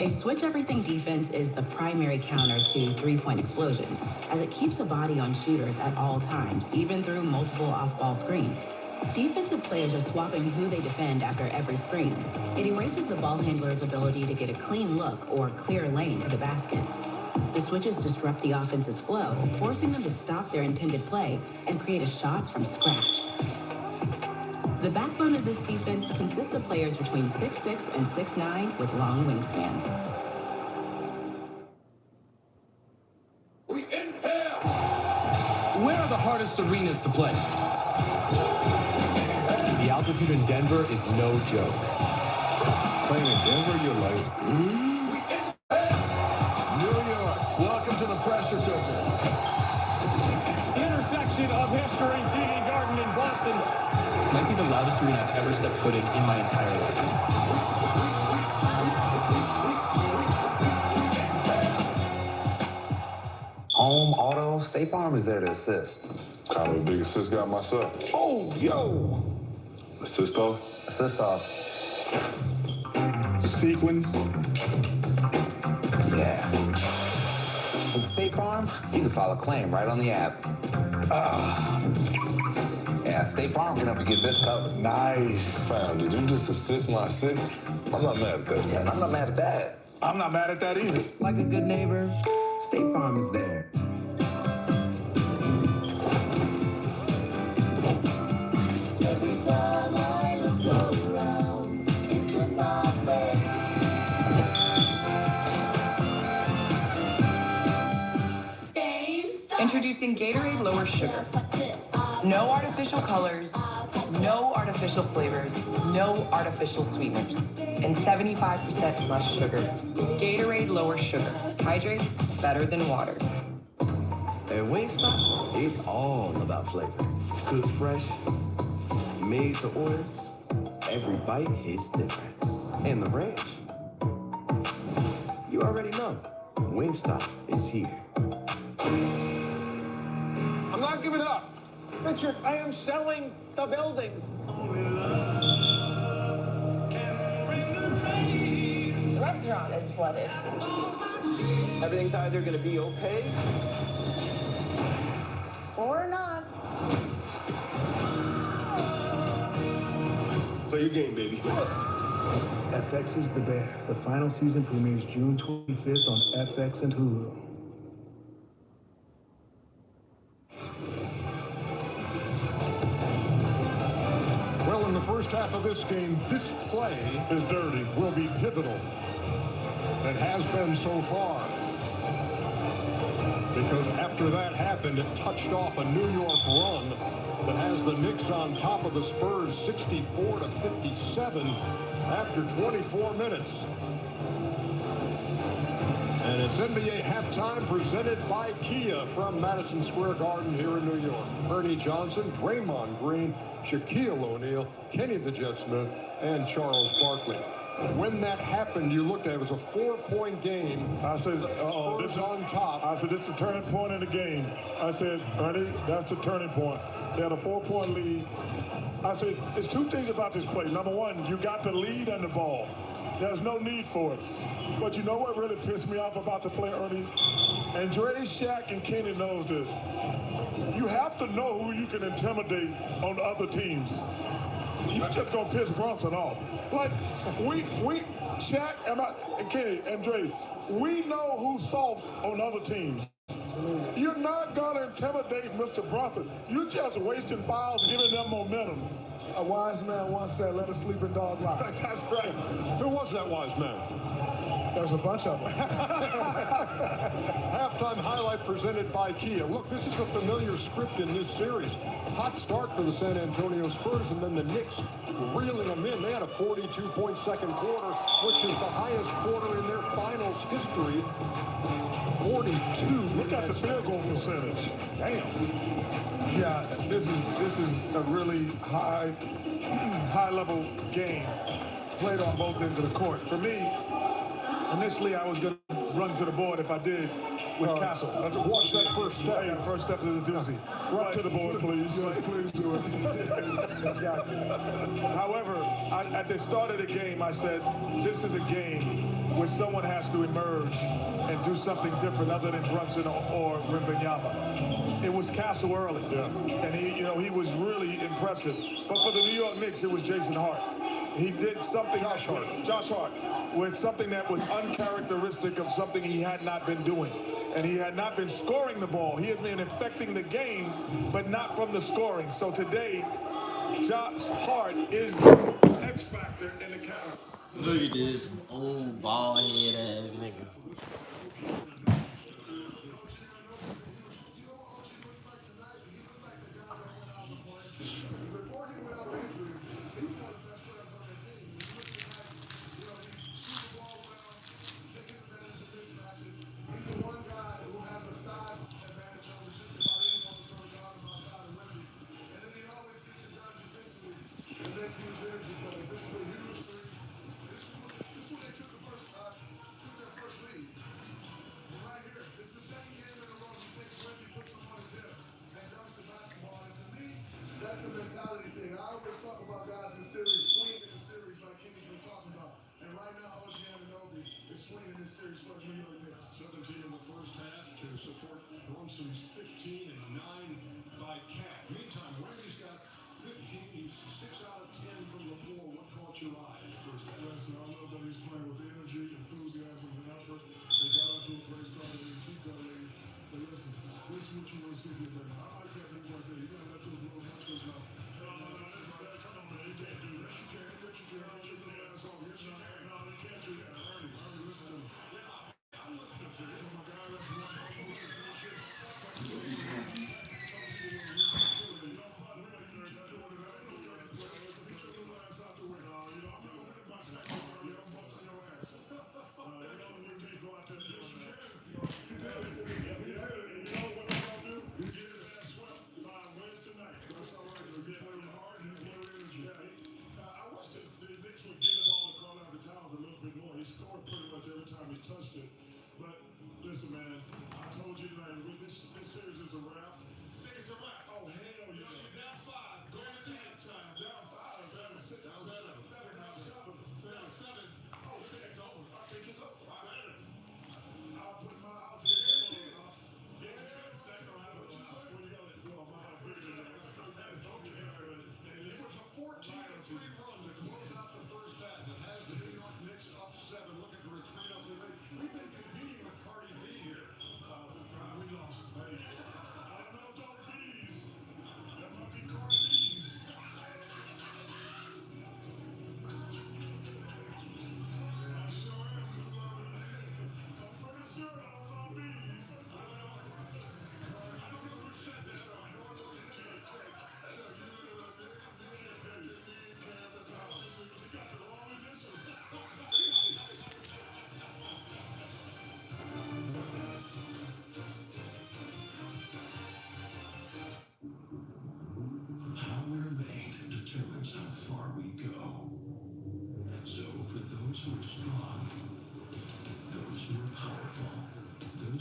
A switch everything defense is the primary counter to three-point explosions, as it keeps a body on shooters at all times, even through multiple off-ball screens. Defensive players are swapping who they defend after every screen. It erases the ball handler's ability to get a clean look or clear lane to the basket. The switches disrupt the offense's flow, forcing them to stop their intended play and create a shot from scratch. The backbone of this defense consists of players between 6'6" and 6'9" with long wingspans. Where are the hardest arenas to play? The altitude in Denver is no joke. Playing in Denver, you're like, New York, welcome to the pressure cooker. Intersection of history, TD Garden in Boston. Might be the loudest arena I've ever stepped foot in my entire life. Home, auto, State Farm is there to assist. Kind of a big assist guy myself. Oh, yo! Assist off? Assist off. Sequence? Yeah. With State Farm, you can file a claim right on the app. Yeah, State Farm can help you get this covered. Nice. Fam, did you just assist my assist? I'm not mad at that. Yeah, I'm not mad at that. I'm not mad at that either. Like a good neighbor, State Farm is there. Every time I look around, it's in my face. Introducing Gatorade Lower Sugar. No artificial colors, No artificial flavors, no artificial sweeteners, and 75% less sugar. Gatorade lowers sugar, hydrates better than water. At Wingstop, it's all about flavor. Cooked fresh, made to order. Every bite hits different. And the ranch, you already know, Wingstop is here. I'm not giving up. Richard, I am selling the building. The restaurant is flooded. Everything's either going to be okay Or not. Play your game, baby. FX is the Bear. The final season premieres June 25th on FX and Hulu. Well, in the first half of this game, this play is dirty, will be pivotal. It has been so far. Because after that happened, it touched off a New York run that has the Knicks on top of the Spurs 64-57 after 24 minutes. And it's NBA halftime presented by Kia from Madison Square Garden here in New York. Ernie Johnson, Draymond Green, Shaquille O'Neal, Kenny the Jet Smith, and Charles Barkley. When that happened, you looked at it, it was a 4-point game. I said, this is on top. I said, this is the turning point in the game. I said, Ernie, that's the turning point. They had a 4-point lead. I said, there's two things about this play. Number one, you got the lead and the ball. There's no need for it. But you know what really pissed me off about the play, Ernie? And Dre, Shaq, and Kenny knows this. You have to know who you can intimidate on other teams. You're just gonna piss Brunson off. Like, Shaq and Kenny and Dre, we know who's soft on other teams. You're not gonna intimidate Mr. Brunson. You're just wasting fouls, giving them momentum. A wise man once said, let a sleeping dog lie. That's right. Who was that wise man? There's a bunch of them. Halftime highlight presented by Kia. Look, this is a familiar script in this series. Hot start for the San Antonio Spurs, and then the Knicks reeling them in. They had a 42-point second quarter, which is the highest quarter in their finals history. 42. Look at the field goal percentage. Damn. Yeah, this is a really high level game played on both ends of the court. For me, initially I was going to run to the board if I did with Castle. Let's watch that first step. Yeah, first step is a doozy. Run to the board, please. Yes, please do it. Exactly. However, at the start of the game, I said, this is a game where someone has to emerge and do something different other than Brunson or Wembanyama. It was Castle early, and he was really impressive. But for the New York Knicks, it was Jason Hart. He did something, Josh Hart, with something that was uncharacteristic of something he had not been doing. And he had not been scoring the ball. He had been affecting the game, but not from the scoring. So today, Josh Hart is the X factor in the Cavs. Look at this old bald head ass nigga.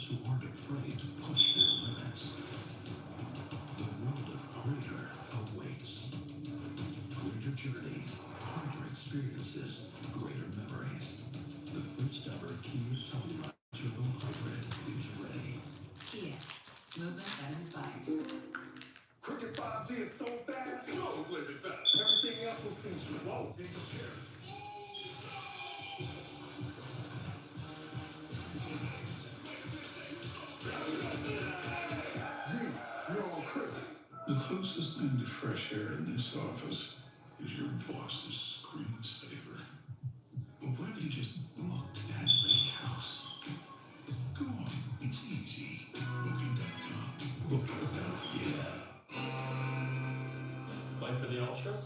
those who aren't afraid to push their limits. The world of greater awaits. Greater journeys, greater experiences, greater memories. The first ever Kia Telluride Turbo Hybrid is ready. Kia, movement that inspires. Cricket 5G is so fast. So blazing fast. Everything else will seem slow in comparison. Yeats, you're on cricket. The closest thing to fresh air in this office is your boss's screensaver. But what if you just booked that lake house? Go on, it's easy. Booking.com. Booking.com. Yeah. Play for the Ultras?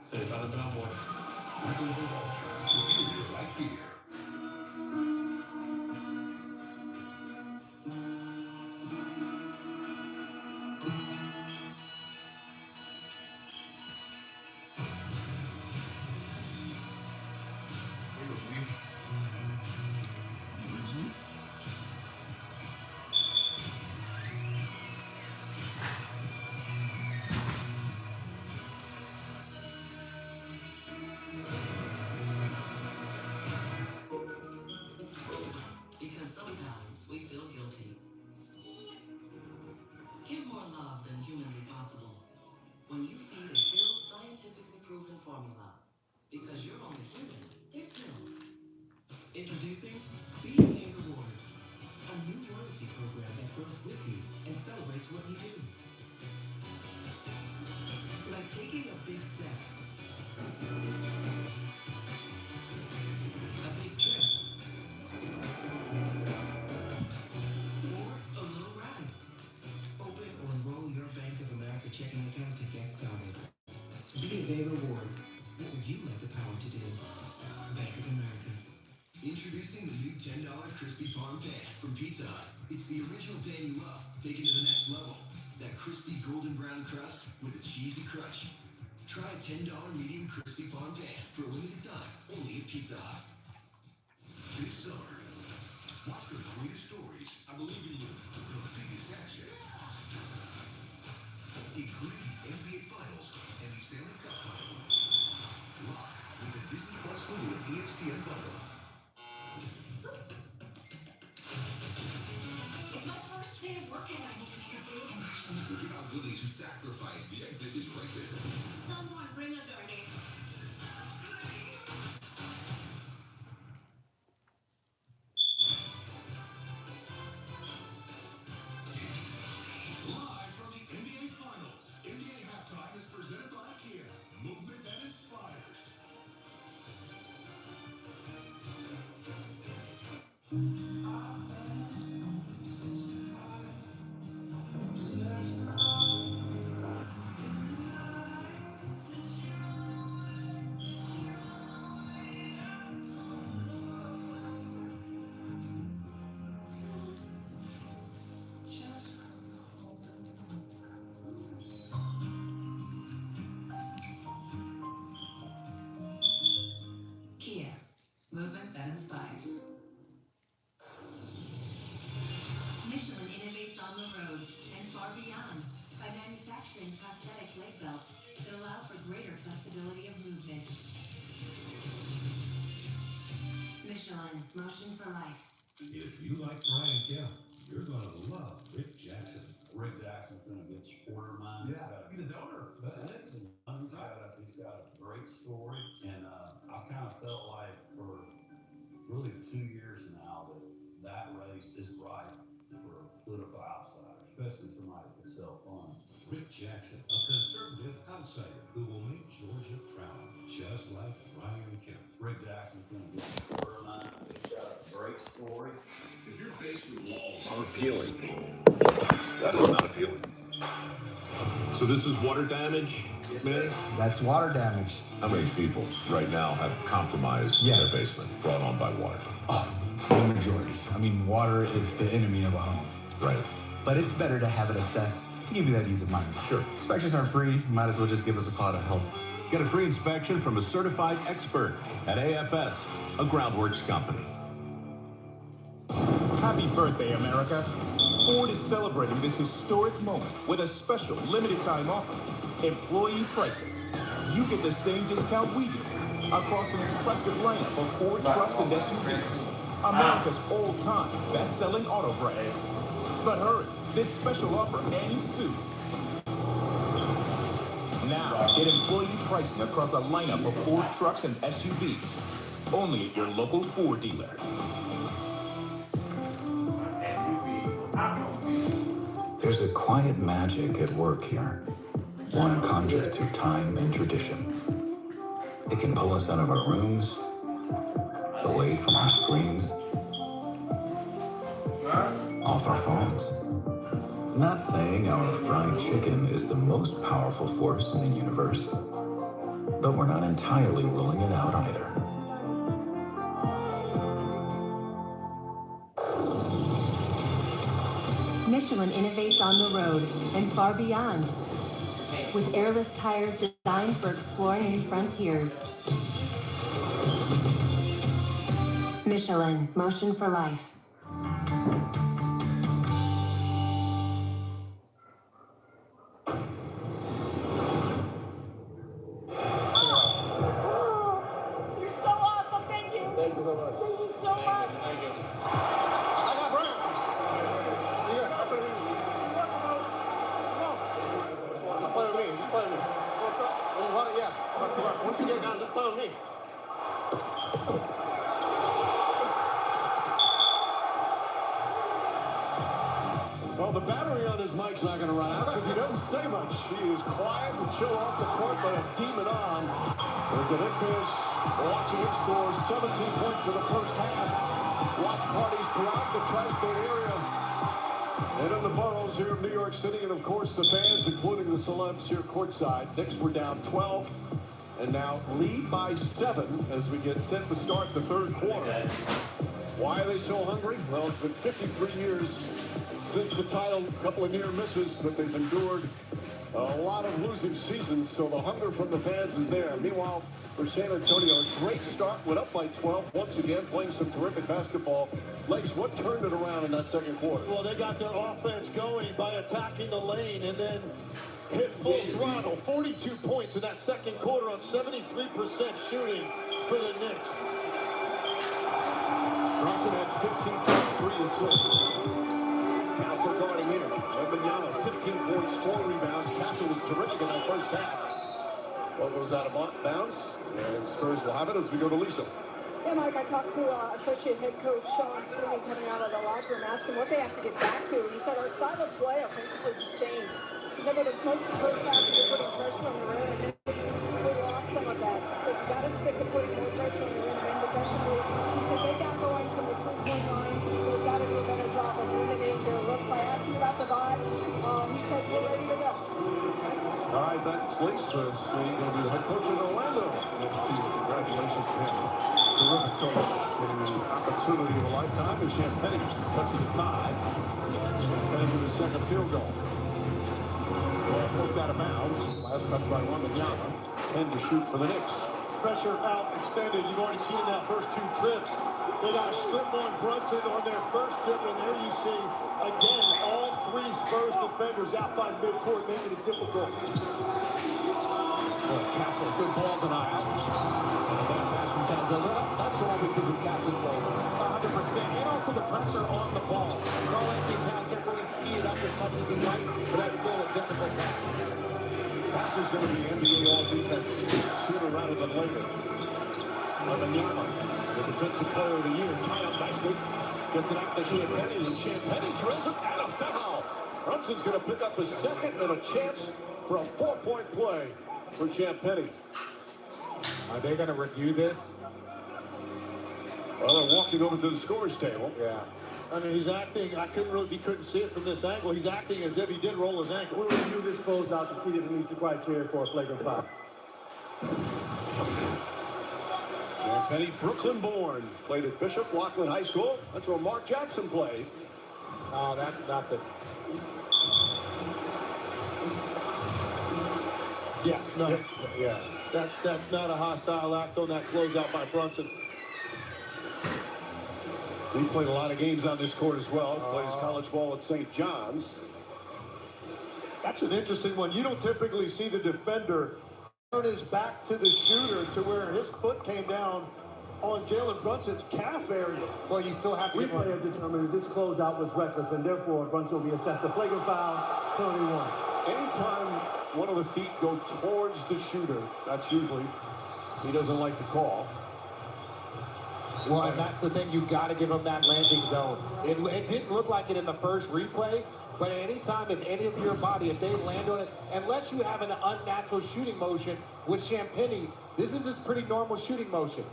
Say about a bellboy. Michael Ultra, superior like beer. Because sometimes we feel guilty. Give more love than humanly possible when you feed a Hill's scientifically proven formula. Because you're only human, there's Hill's. Introducing BK Rewards, a new loyalty program that grows with you and celebrates what you do. Like taking a big step, a big trip, or a little ride. Open or enroll your Bank of America checking account to get started. BK Rewards. What would you like the power to do? Bank of America. Introducing the new $10 Crispy Parm Pan from Pizza Hut. It's the original pan you love, taken to the next level. That crispy golden brown crust with a cheesy crunch. Try a $10 medium crispy parm pan for a limited time, only at Pizza Hut. This summer, watch the greatest stories. I believe in you. The biggest action. Including the NBA Finals and the Stanley Cup Final. Live with the Disney Plus Hulu and ESPN bundle. It's my first day of work and I need to make a big impression. If you're not willing to sacrifice, the exit is right there. Someone bring a gurney. Live from the NBA Finals, NBA Halftime is presented by Kia. Movement that inspires. Kia, movement that inspires. Michelin innovates on the road and far beyond by manufacturing prosthetic leg belts that allow for greater flexibility of movement. Michelin, motion for life. If you like Brian Kemp, you're gonna love Rick Jackson. Rick Jackson's been a good supporter of mine. He's a donor. But he's got a great story, and I've kind of felt like for really 2 years now that race is right for a political outsider, especially somebody that can sell fun. Rick Jackson, a conservative outsider who will make Georgia proud, just like Brian Kemp. Rick Jackson's been a good supporter of mine. He's got a great story. If you're faced with walls, Appealing. That is not appealing. So this is water damage, man? That's water damage. How many people right now have compromised their basement brought on by water? Oh, the majority. I mean, water is the enemy of a home. Right. But it's better to have it assessed to give you that ease of mind. Sure. Inspections are free. Might as well just give us a call to help. Get a free inspection from a certified expert at AFS, a Groundworks company. Happy birthday, America. Ford is celebrating this historic moment with a special limited-time offer. Employee pricing. You get the same discount we do across an impressive lineup of Ford trucks and SUVs. America's all-time best-selling auto brand. But hurry, this special offer ends soon. Now, get employee pricing across a lineup of Ford trucks and SUVs. Only at your local Ford dealer. There's a quiet magic at work here, one conjured through time and tradition. It can pull us out of our rooms, away from our screens, off our phones. Not saying our fried chicken is the most powerful force in the universe, but we're not entirely ruling it out either. Michelin innovates on the road and far beyond, with airless tires designed for exploring new frontiers. Michelin, motion for life. You're so awesome, thank you. Thank you so much. Thank you so much. Thank you. I got Brian. Just play with me. Just play with me. What's up? Yeah. Once you get down, just play with me. Well, the battery on his mic's not going to run out because he doesn't say much. He is quiet and chill off the court, but a demon on. There's the Knicks fans watching him score 17 points in the first half. Watch parties throughout the tri-state area. And in the boroughs here of New York City, and of course the fans, including the celebs here courtside. Knicks were down 12 and now lead by 7 as we get set to start the third quarter. Why are they so hungry? Well, it's been 53 years since the title, a couple of near misses, but they've endured a lot of losing seasons, so the hunger from the fans is there. Meanwhile, for San Antonio, a great start, went up by 12, once again playing some terrific basketball. Legs, what turned it around in that second quarter? Well, they got their offense going by attacking the lane and then hit full throttle. 42 points in that second quarter on 73% shooting for the Knicks. Brunson had 15 points, 3 assists. Castle guarding in. Wembanyama, 15 points, 4 rebounds. Castle was terrific in that first half. Ball goes out of bounds, and Spurs will have it as we go to Lisa. Yeah, Mike, I talked to associate head coach Sean Sweeney coming out of the locker room, asking what they have to get back to. He said our style of play offensively just changed. He said that most of the first half we were putting pressure on the rim, and then we lost some of that. But we got to stick to putting more pressure on the rim, and defensively, he said they got going from the three-point line, so we've got to do a better job of eliminating their looks. I asked him about the vibe. He said we're ready to go. All right, Zach Slate's going to be the head coach in Orlando next year. Congratulations to him. Terrific coach, getting the opportunity of a lifetime. And Champagne cuts it at 5. Champagne with his second field goal. Poked out of bounds. Last cut by Wembanyama. 10 to shoot for the Knicks. Pressure out extended. You've already seen that first 2 trips. They got a strip on Brunson on their first trip, and there you see, again, all 3 Spurs defenders out by midcourt, making it difficult. Castle, good ball denial. And a bad pass from Taldoza. That's all because of Castle's ball. 100%. And also the pressure on the ball. Carl Anthony Towns can't really tee it up as much as he might, but that's still a difficult pass. Castle's going to be NBA All-Defense sooner rather than later. Wembanyama, the defensive player of the year, tied up nicely. Gets it out to Champagne, and Champagne drills it, and a foul. Brunson's going to pick up his second and a chance for a 4-point play for Champagne. Are they going to review this? Well, they're walking over to the scorer's table. Yeah. I mean, he's acting, we couldn't see it from this angle. He's acting as if he did roll his ankle. We'll review this closeout to see if it meets the criteria for a flagrant foul. Champagne, Brooklyn-born, played at Bishop Loughlin High School. That's where Mark Jackson played. Oh, that's nothing. Yeah, no. Yeah. That's not a hostile act on that closeout by Brunson. He played a lot of games on this court as well. Plays college ball at St. John's. That's an interesting one. You don't typically see the defender turn his back to the shooter to where his foot came down on Jalen Brunson's calf area. Well, you still have to replay have determined that this closeout was reckless, and therefore Brunson will be assessed a flagrant foul, penalty one. Anytime one of the feet go towards the shooter, that's usually he doesn't like the call. Well, and that's the thing. You got to give him that landing zone. It didn't look like it in the first replay, but anytime, if any of your body, if they land on it, unless you have an unnatural shooting motion with Champagnie, this is his pretty normal shooting motion.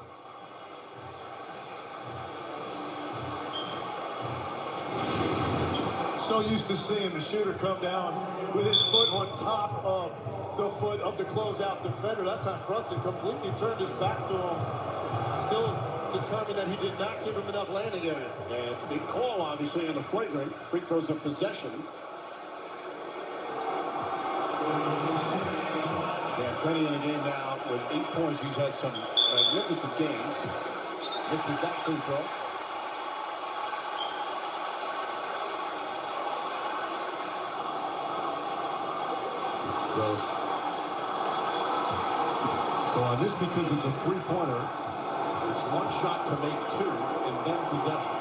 So used to seeing the shooter come down with his foot on top of the foot of the closeout defender. That time Brunson completely turned his back to him. Still determined that he did not give him enough landing area. And it's a big call, obviously, in the flagrant. Free throws of possession. Yeah, Penny in the game now with 8 points. He's had some magnificent games. Misses that free throw. So on this, because it's a three-pointer, it's one shot to make two, and then possession.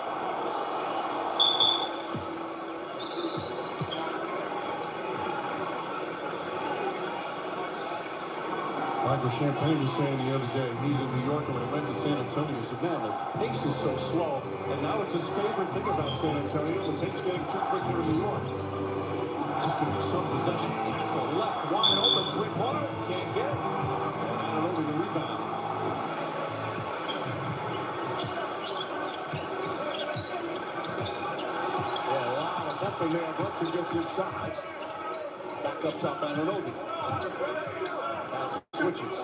Michael Champagnie was saying the other day, he's in New York, and when he went to San Antonio, he said, man, the pace is so slow, and now it's his favorite thing about San Antonio, the pace getting too quick here in New York. Just give you some possession. Castle left, wide open, three-pointer, can't get it. And over the rebound. Yeah, a lot of bumping there. Brunson gets inside. Back up top, Ananobi. Castle switches.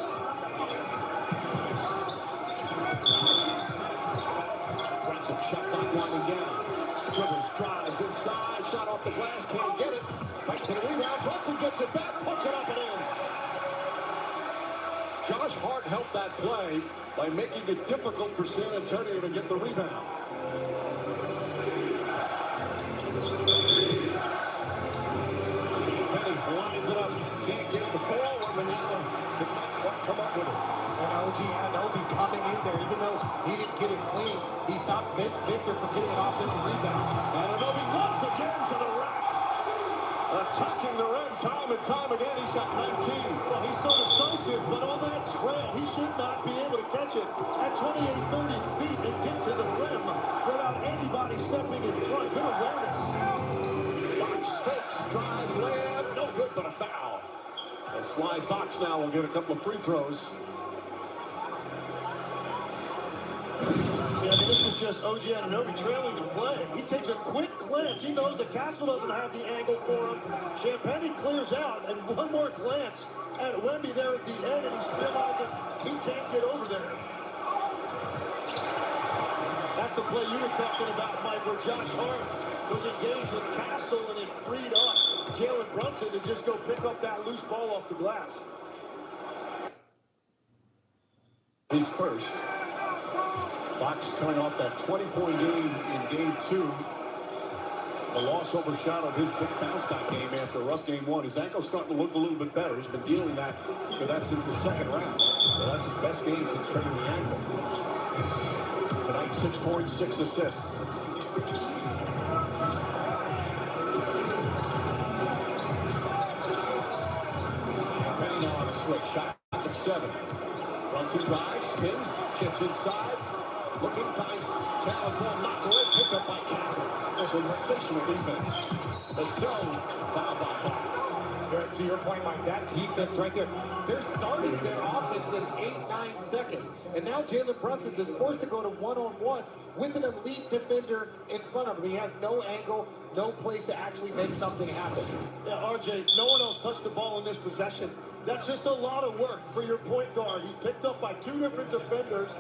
Brunson shot clock winding down. Dribbles, drives inside, shot off the glass, can't get it. Fights to the rebound, Brunson gets it back, puts it up and in. Josh Hart helped that play by making it difficult for San Antonio to get the rebound. Penny lines it up, can't get the forward, and now cannot come up with it. And OG Anunoby coming in there, even though he didn't get it clean, he stopped Victor from getting an offensive rebound. Anunoby once again to the rack. Attacking the rim time and time again. He's got 19. Well, he's so decisive, but on that trail, he should not be able to catch it at 28, 30 feet and get to the rim without anybody stepping in front. Good awareness. Fox fakes, drives, layup, no good, but a foul. Sly Fox now will get a couple of free throws. Yeah, this is just OG Anunoby trailing the play. He takes a quick glance. He knows that Castle doesn't have the angle for him. Champagnie clears out, and one more glance at Wemby there at the end, and he realizes he can't get over there. That's the play you were talking about, Mike, where Josh Hart was engaged with Castle, and it freed up Jalen Brunson to just go pick up that loose ball off the glass. He's first. Fox coming off that 20-point game in game 2. The loss overshadowed his big bounce back game after a rough game 1. His ankle's starting to look a little bit better. He's been dealing with that since the second round. So that's his best game since training the ankle. Tonight, 6 points, 6 assists. Penny now on a switch. Shot at 7. Brunson drives, spins, gets inside. Looking, finds challenge one, knocked away, picked up by Castle. Sensational defense. The zone fouled by Hart. To your point, Mike, that defense right there, they're starting their offense with 8-9 seconds. And now Jalen Brunson's is forced to go to one-on-one with an elite defender in front of him. He has no angle, no place to actually make something happen. Yeah, RJ, no one else touched the ball in this possession. That's just a lot of work for your point guard. He's picked up by 2 different defenders.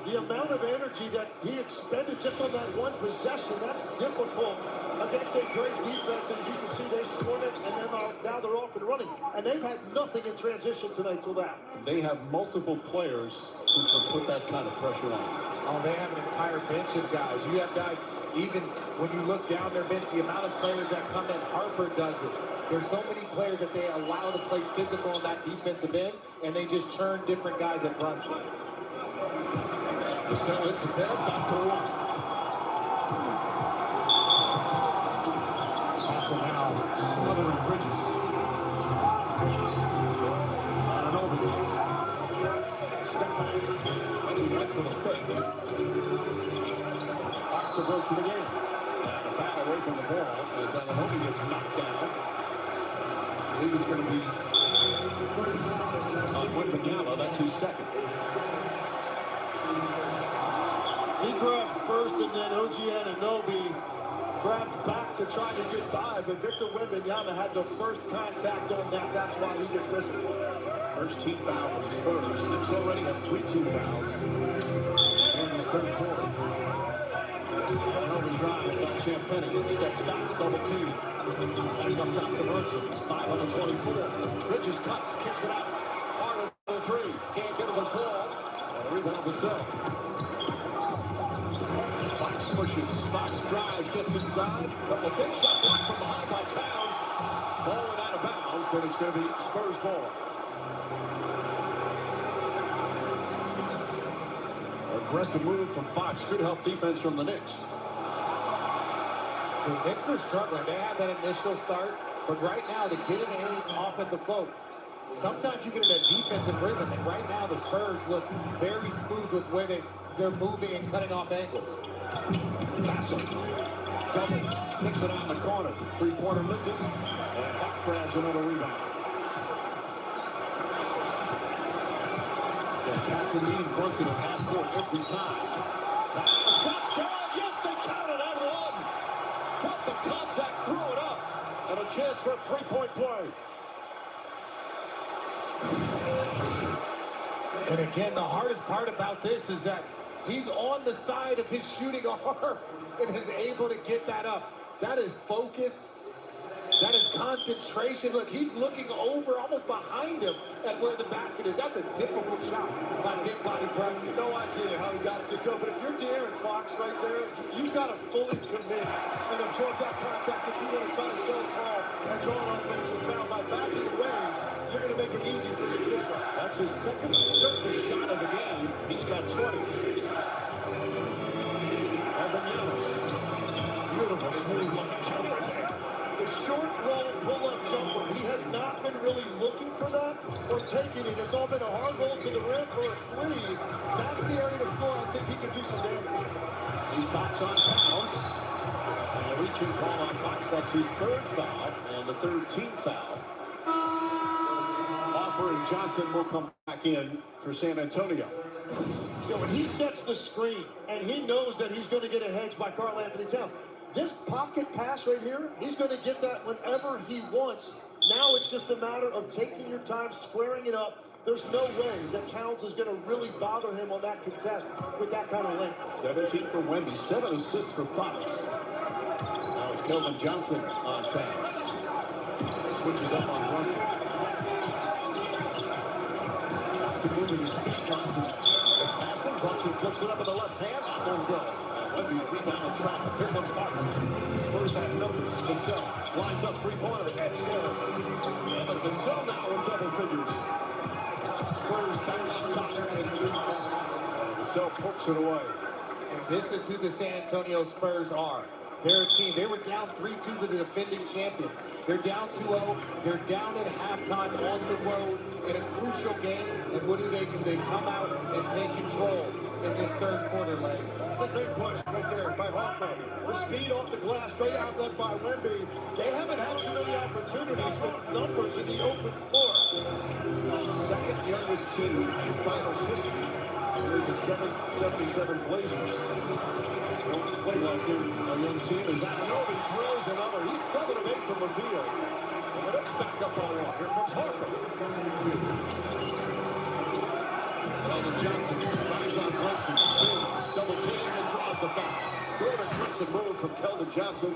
The amount of energy that he expended just on that one possession, that's difficult against a great defense. And you can see they swung it, and then now they're off and running. And they've had nothing in transition tonight till that. They have multiple players who can put that kind of pressure on. Oh, they have an entire bench of guys. You have guys, even when you look down their bench, the amount of players that come in, Harper does it. There's so many players that they allow to play physical on that defensive end, and they just churn different guys at Brunson. The cell hits a bed, back to one. Also now, smothering Bridges. Ananobi. Step back. And he went for the fake. Back to Brunson again. And a foul away from the ball as Ananobi gets knocked down. I believe it's going to be on Wembanyama. That's his second. He grabbed first, and then OG Anunoby grabbed back to try to get by, but Victor Wembanyama had the first contact on that. That's why he gets whistled. First team foul for the Spurs. Knicks already have 3 team fouls in this third quarter. Anunoby drives on Champagnie, steps back, double team. Back up top to Brunson, 5 on the 24. Bridges cuts, kicks it out. Hard on the 3, can't get it to fall. And a rebound to Sell. Fox pushes, Fox drives, gets inside. Couple of fake shot blocked from behind by Towns. Ball went out of bounds, and it's going to be Spurs ball. Aggressive move from Fox. Good help defense from the Knicks. The Knicks are struggling. They had that initial start, but right now to get in any offensive flow, sometimes you get in a defensive rhythm, and right now the Spurs look very smooth with where they're moving and cutting off angles. Castle. Double. Picks it out in the corner. 3-pointer misses. And Hawk grabs another rebound. And Castle leading Brunson at half court every time. Shots down. Yes, they counted at one. Got the contact, threw it up. And a chance for a 3-point play. And again, the hardest part about this is that he's on the side of his shooting arm and is able to get that up. That is focus. That is concentration. Look, he's looking over, almost behind him at where the basket is. That's a difficult shot by big body Brunson. No idea how he got it to go, but if you're De'Aaron Fox right there, you've got to fully commit and absorb that contact if you want to try to sell the ball and draw an offensive foul. By backing away, you're going to make it easy for the official. That's his second circus shot of the game. He's got 20. Beautiful smooth line jumper. The short roll pull-up jumper, he has not been really looking for that or taking it. It's all been a hard roll to the rim for a 3. That's the area of the floor I think he can do some damage. See Fox on Towns. And a reaching call on Fox. That's his 3rd foul and the 3rd team foul. Harper and Johnson will come back in for San Antonio. You know, when he sets the screen and he knows that he's going to get a hedge by Karl Anthony Towns, this pocket pass right here, he's going to get that whenever he wants. Now it's just a matter of taking your time, squaring it up. There's no way that Towns is going to really bother him on that contest with that kind of length. 17 for Wemby, 7 assists for Fox. Now it's Keldon Johnson on Towns. Switches up on Brunson. Johnson moving his feet. Johnson gets past him. Brunson flips it up with the left hand. Not going to go. Wemby rebound on traffic. Here comes Harper. Spurs have numbers. Vassell lines up 3-pointer. That's good. And Vassell now in double figures. Spurs back on top. Vassell pokes it away. And this is who the San Antonio Spurs are. They're a team. They were down 3-2 to the defending champion. They're down 2-0. They're down at halftime on the road in a crucial game. And what do? They come out and take control in this third quarter, legs. A big push right there by Harper. The speed off the glass, great outlet by Wemby. They haven't had too many opportunities with numbers in the open floor. Second youngest team in finals history. With the 77 Blazers. Don't play like a young team. As Anunoby drills another. He's 7 of 8 from the field. And the Knicks back up on 1. Here comes Harper. Keldon Johnson drives on Brunson. the foul. Good aggressive move from Keldon Johnson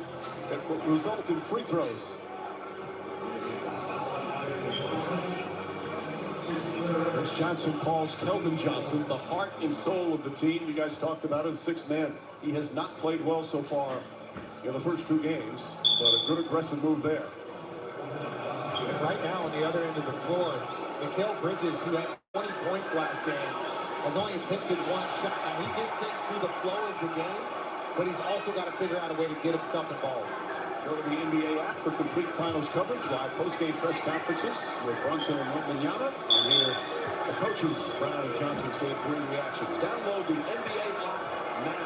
that will result in free throws. Rich Johnson calls Keldon Johnson the heart and soul of the team. You guys talked about it, 6th man. He has not played well so far in the first 2 games, but a good aggressive move there. And right now on the other end of the floor, Mikal Bridges, who had 20 points last game, has only attempted 1 shot. And he just thinks through the flow of the game, but he's also got to figure out a way to get himself involved. Go to the NBA app for complete finals coverage, live post-game press conferences with Brunson and Wembanyama. And here, the coaches, Brown and Johnson's going through reactions. Download the NBA app now.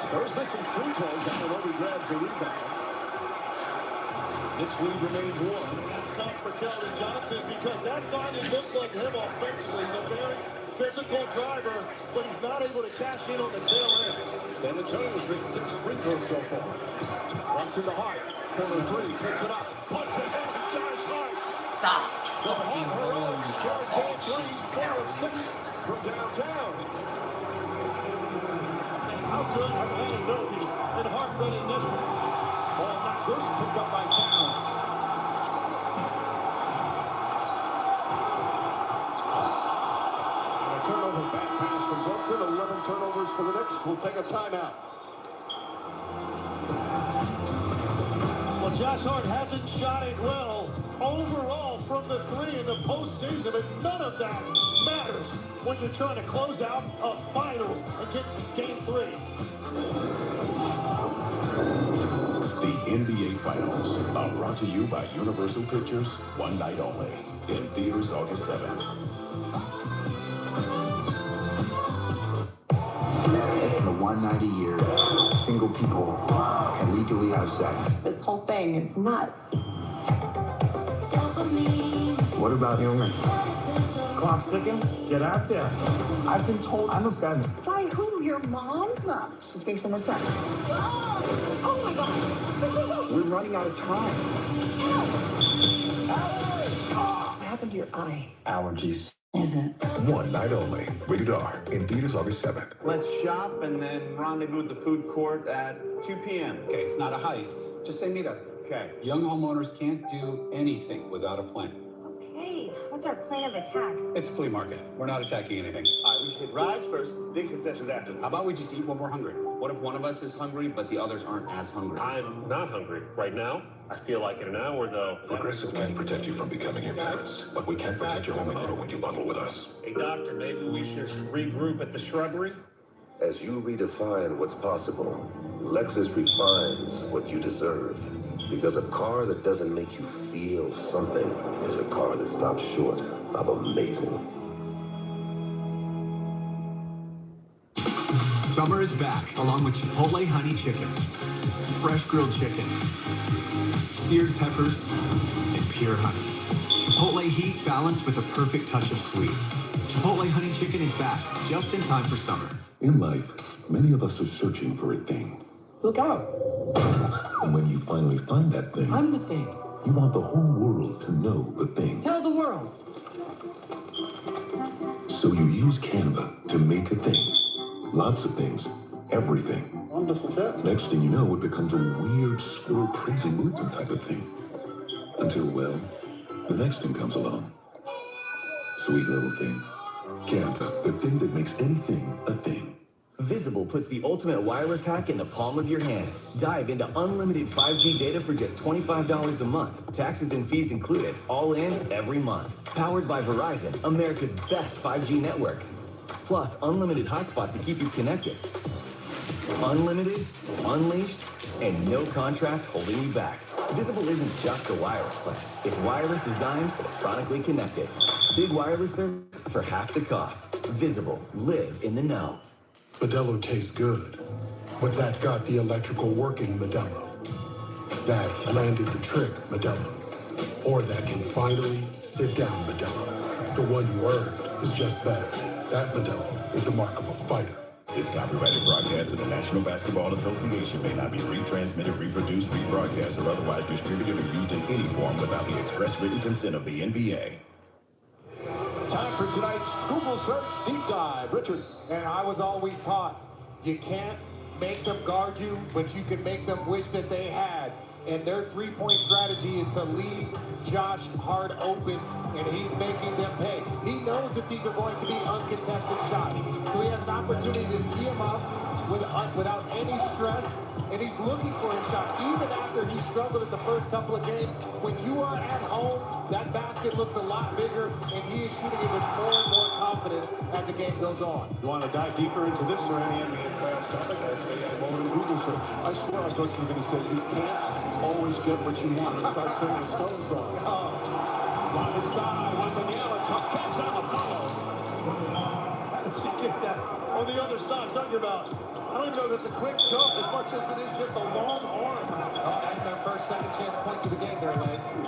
Spurs missing free throws after Obi grabs the rebound. Knicks lead remains 1. That's tough for Keldon Johnson because that guy didn't look like him offensively. He's a very physical driver, but he's not able to cash in on the tail end. San Antonio's missed 6 free throws so far. Once in the heart. Corner 3, picks it up. Puts it in. Josh Hart. Stop. The Hawk Hurls. Short game 3, 4 of 6 from downtown. How good are Anunoby and Hart running this one? Ball not first picked up by Towns. And a turnover back pass from Brunson. 11 turnovers for the Knicks. We'll take a timeout. Well, Josh Hart hasn't shot it well overall from the 3 in the postseason, but none of that matters when you're trying to close out a finals and get game 3. The NBA Finals are brought to you by Universal Pictures, one night only, in theaters August 7th. It's the one night a year single people can legally have sex. This whole thing, it's nuts. What about human? Clock's ticking. Get out there. I've been told I'm a 7. By who? Your mom? Nah, she thinks I'm a 10. Oh my God. We're running out of time. What happened to your eye? Allergies. Is it? One night only. Rated R. In theaters August 7th. Let's shop and then rendezvous at the food court at 2 p.m. Okay, it's not a heist. Just say meet up. Okay. Young homeowners can't do anything without a plan. Hey, what's our plan of attack? It's a flea market. We're not attacking anything. All right, we should hit rides first, then concessions after. How about we just eat when we're hungry? What if one of us is hungry, but the others aren't as hungry? I'm not hungry right now. I feel like in an hour, though. Progressive can protect you from becoming embarrassed, but we can't protect your home and auto when you bundle with us. Hey, doctor, maybe we should regroup at the shrubbery? As you redefine what's possible, Lexus refines what you deserve. Because a car that doesn't make you feel something is a car that stops short of amazing. Summer is back, along with Chipotle honey chicken, fresh grilled chicken, seared peppers, and pure honey. Chipotle heat balanced with a perfect touch of sweet. Chipotle honey chicken is back, just in time for summer. In life, many of us are searching for a thing. Look out. And when you finally find that thing, I'm the thing. you want the whole world to know the thing. Tell the world. So you use Canva to make a thing. Lots of things. Everything. Wonderful chat. Next thing you know, it becomes a weird squirrel praising movement type of thing. Until, well, the next thing comes along. Sweet little thing. Canva, the thing that makes anything a thing. Visible puts the ultimate wireless hack in the palm of your hand. Dive into unlimited 5G data for just $25 a month. Taxes and fees included, all in, every month. Powered by Verizon, America's best 5G network. Plus, unlimited hotspot to keep you connected. Unlimited, unleashed, and no contract holding you back. Visible isn't just a wireless plan. It's wireless designed for the chronically connected. Big wireless service for half the cost. Visible. Live in the know. Modelo tastes good, but that got the electrical working Modelo. That landed the trick Modelo. Or that can finally sit down Modelo. The one you earned is just better. That Modelo is the mark of a fighter. This copyrighted broadcast of the National Basketball Association may not be retransmitted, reproduced, rebroadcast, or otherwise distributed or used in any form without the express written consent of the NBA. Time for tonight's Google Search Deep Dive. Richard. And I was always taught You can't make them guard you, but you can make them wish that they had. And their three-point strategy is to leave Josh Hart open, and he's making them pay. He knows that these are going to be uncontested shots, so he has an opportunity to tee him up without any stress, and he's looking for a shot. Even after he struggled in the first couple of games, when you are at home, that basket looks a lot bigger, and he is shooting it with more and more confidence as the game goes on. You want to dive deeper into this or any NBA playoffs topic? As a moment of Google search. I swear I thought you were going to say you can't always get what you want. Start singing the Stone song. One inside, one Daniela, tough catch on the follow. How did she get that on the other side? Talking about, I don't even know if it's a quick jump as much as it is just a long arm. And their first second chance points of the game there, Legs. 7,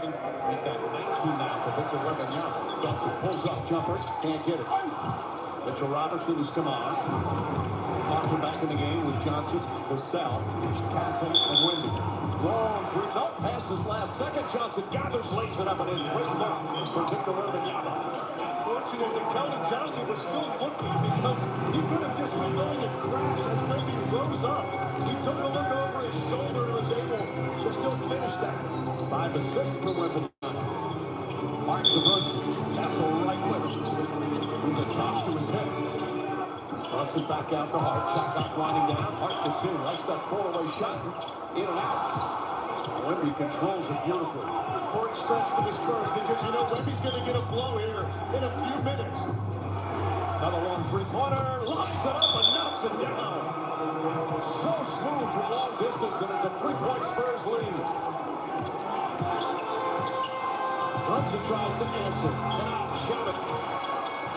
we've got 19 now for Victor Wembanyama. Johnson pulls up, jumper, can't get it. Mitchell Robertson has come on. Parker back in the game with Johnson, Purcell, Castle, and Wemby. Long three, no, passes last second. Johnson gathers, lays it up, and in great look for Victor Wembanyama. Fortunate that Keldon Johnson was still looking because he could have just been going and crashed as Wemby rose up. He took a look over his shoulder and was able to still finish that. 5 assists for Wembanyama. Mark to Brunson. Castle right wing. He's a toss to his head. Brunson back out to Hart. Shot clock winding down. Hart gets in. Likes that fall-away shot. In and out. Wemby controls it beautifully. Important stretch for the Spurs because you know Wemby's going to get a blow here in a few minutes. Another long three-pointer. Lines it up and knocks it down. So smooth from long distance, and it's a 3-point Spurs lead. Brunson tries to answer. Now, Shamit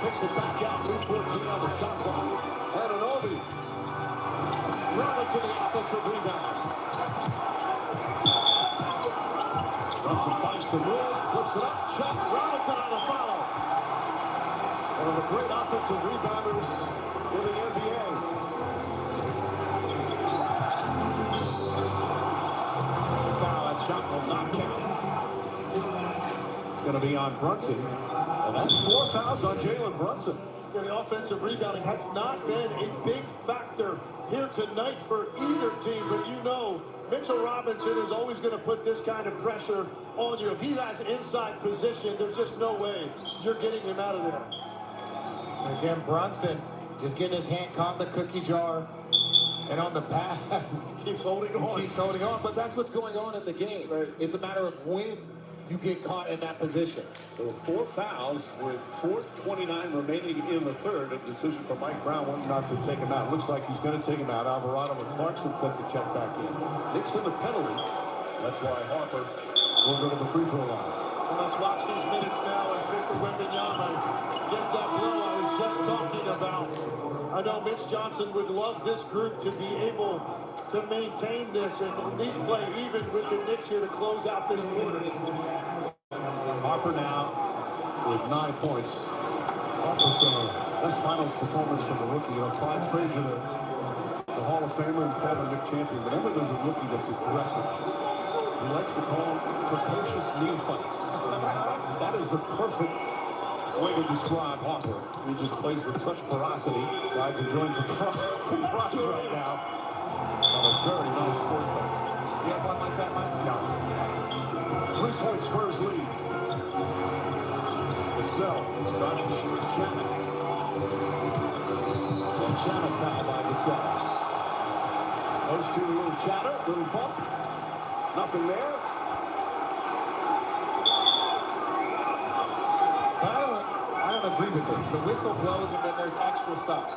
picks it back out. 2:14 on the shot clock. And an Obi. Robinson the offensive rebound. Brunson finds the room, flips it up. Chuck Robinson on the follow. One of the great offensive rebounders in the NBA. Foul, that shot will not count. It's going to be on Brunson. And that's 4 fouls on Jalen Brunson. Yeah, the offensive rebounding has not been a big factor here tonight for either team, but you know Mitchell Robinson is always going to put this kind of pressure on you. If he has inside position, there's just no way you're getting him out of there. Again, Brunson just getting his hand caught in the cookie jar, and on the pass, keeps holding on. Keeps holding on, but that's what's going on in the game. Right. It's a matter of when you get caught in that position. So 4 fouls with 4:29 remaining in the third. A decision for Mike Brown not to take him out. Looks like he's going to take him out. Alvarado and Clarkson set to check back in. Knicks in the penalty. That's why Harper will go to the free throw line. And let's watch these minutes now as Victor Wembanyama gets that blow I was just talking about. I know Mitch Johnson would love this group to be able to maintain this and at least play even with the Knicks here to close out this quarter. Harper now with 9 points. Harper's best finals performance from the rookie. You know, Clyde Frazier, the Hall of Famer and former Knicks champion. Whenever there's a rookie that's aggressive, he likes to call them precocious knee fights. That is the perfect way to describe Harper. He just plays with such ferocity. Guys enjoying some fries right now. On a very nice sport play. You have one like that, Mike? No. 3-point Spurs lead. Vassell, Shamit. And Shamit fouled by Vassell. Those two, a little chatter, little bump. Nothing there. I don't agree with this. The whistle blows and then there's extra stuff.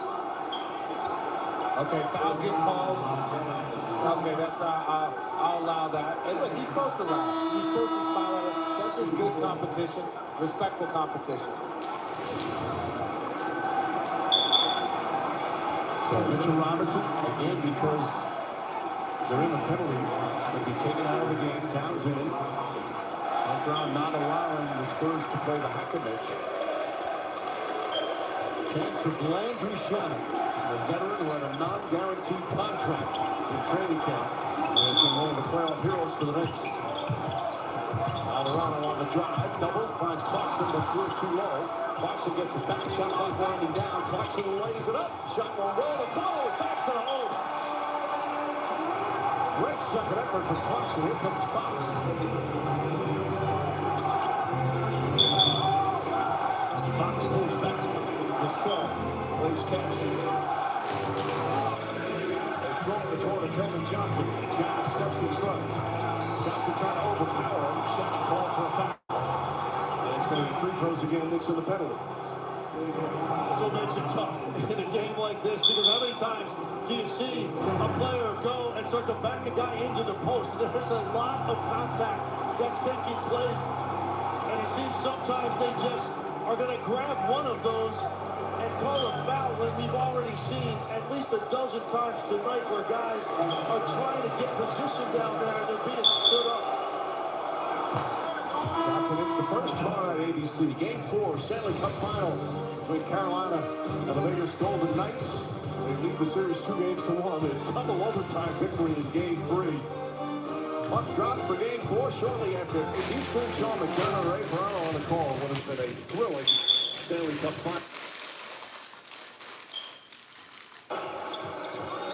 Okay, foul gets called. Okay, that's I'll allow that. And look, he's supposed to laugh. He's supposed to smile at it. That's just good competition, respectful competition. So Mitchell Robertson, again, because they're in the penalty, will be taken out of the game. Towns in. On ground not allowing the Spurs to play the Hackett. Chance of Landry Shamit, the veteran who had a non-guaranteed contract in training camp, and has been one of the playoff heroes for the Knicks. Alvarado on the drive, double, finds Clarkson, but threw it too low. Clarkson gets it back, shot clock winding down. Clarkson lays it up, shot won't go, the follow, backs it home. Great second effort from Clarkson. Here comes Fox. Fox pulls back. The cell plays catch. They throw it to Kelvin Johnson. Shack steps in front. Johnson trying to overpower him. Shack called for a foul. And it's going to be free throws again. Knicks in the penalty. So it makes it tough in a game like this, because how many times do you see a player go and start to back a guy into the post? There's a lot of contact that's taking place, and it seems sometimes they just are going to grab one of those and call a foul, when we've already seen at least a dozen times tonight where guys are trying to get position down there and they're being stood up. Johnson hits the first tomorrow at ABC. Game 4, Stanley Cup Final between Carolina and the Vegas Golden Knights. They lead the series 2-1. A double overtime victory in Game 3. Puck dropped for Game 4 shortly after Eastern Sean McDonough and Ray Ferraro on the call. What has been a thrilling Stanley Cup Final.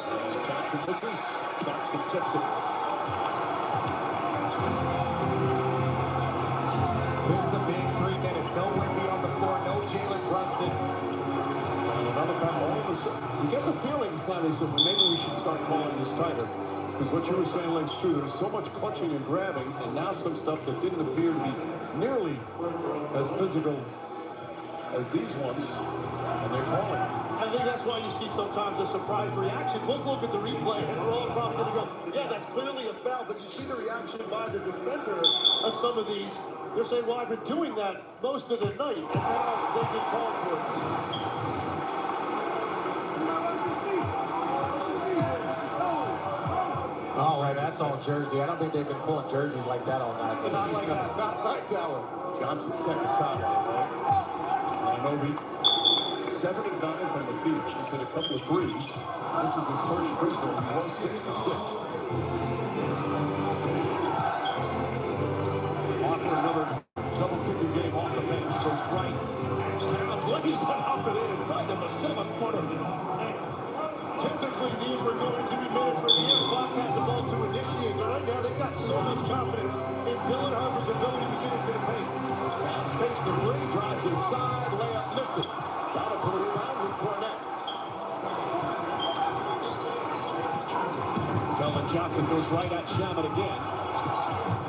And Johnson misses. Clarkson tips it. This is a big 3 minutes. No Wemby on the floor. No Jalen Brunson. And another time, all of a sudden, you get the feeling, finally, that maybe we should start calling this tighter. Because what you were saying, Lake's true. There's so much clutching and grabbing, and now some stuff that didn't appear to be nearly as physical as these ones. And they're calling. I think that's why you see sometimes a surprised reaction. We'll look at the replay and we're all probably going to go, yeah, that's clearly a foul. But you see the reaction by the defender on some of these. They're saying, well, I've been doing that most of the night, and now they get called for it. All right, that's all Jersey. I don't think they've been pulling jerseys like that all night. Not like that. Not like that one. Johnson's second foul, right? Novi, 79 from the field. He's hit a couple of threes. This is his first free throw. He was 6 for 6. On for another double-figure game off the bench. Goes right. Towns lays it up and in. Right of a 7-footer. Typically, these were going to be minutes where the Air Fox has the ball to initiate. But right now, they've got so much confidence in Dylan Harper's ability to get into the paint. Towns takes the three, drives inside, layup missed it. Got it for the rebound with Cornette. Kelvin Johnson goes right at Shaman again.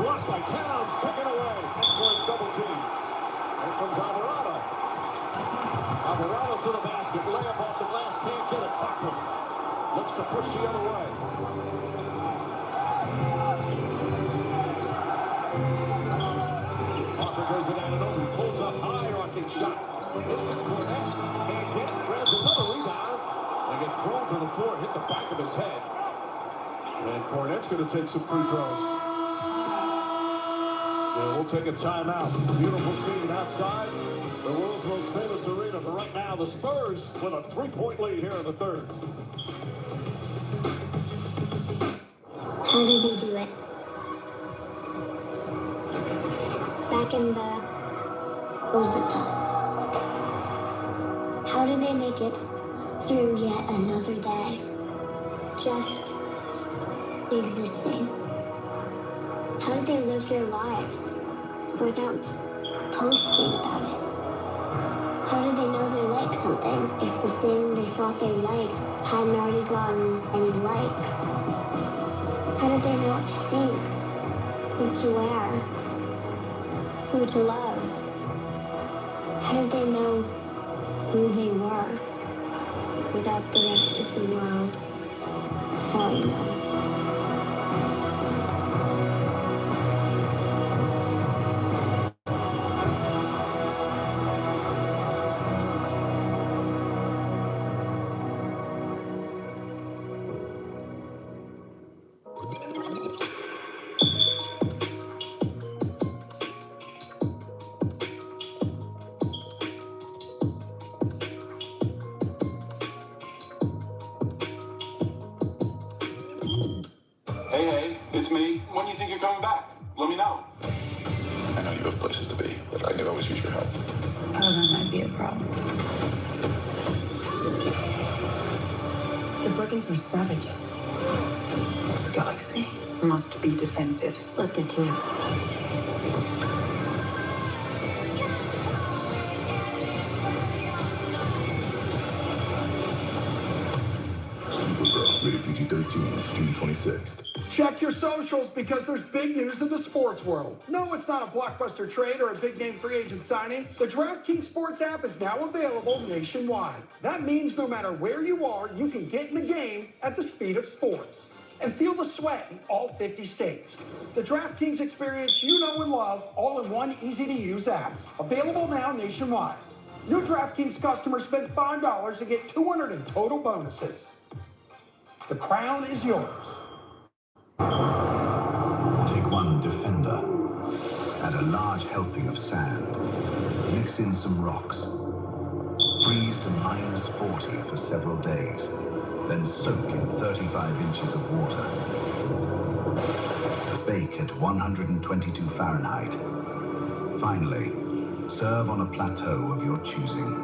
Blocked by Towns, taken away. Excellent double team. Here comes Alvarado. Alvarado to the basket, layup off the glass, can't get it. Parker looks to push the other way. Parker goes it out and over, pulls up high, rocking shot. Missed it, Cornette. Can't get it, grabs another rebound. And gets thrown to the floor, hit the back of his head. And Cornette's going to take some free throws. Yeah, we'll take a timeout. Beautiful scene outside the world's most famous arena. But right now, the Spurs with a 3-point lead here in the third. How did they do it? Back in the olden times. How did they make it through yet another day? Just existing. How did they live their lives without posting about it? How did they know they liked something if the thing they thought they liked hadn't already gotten any likes? How did they know what to think, what to wear, who to love? How did they know who they were without the rest of the world telling them? Hey, it's me. When do you think you're coming back? Let me know. I know you have places to I could always use your help. Oh, that might be a problem. The Brigands are savages. The galaxy must be defended. Let's get to it. Supergirl, rated PG-13, June 26th. Check your socials because there's big news in the sports world. No, it's not a blockbuster trade or a big-name free agent signing. The DraftKings Sports app is now available nationwide. That means no matter where you are, you can get in the game at the speed of sports and feel the sweat in all 50 states. The DraftKings experience you know and love, all in one easy-to-use app. Available now nationwide. New DraftKings customers spend $5 and get $200 in total bonuses. The crown is yours. Take one defender. Add a large helping of sand. Mix in some rocks. Freeze to -40 for several days. Then soak in 35 inches of water. Bake at 122 Fahrenheit. Finally, serve on a plateau of your choosing.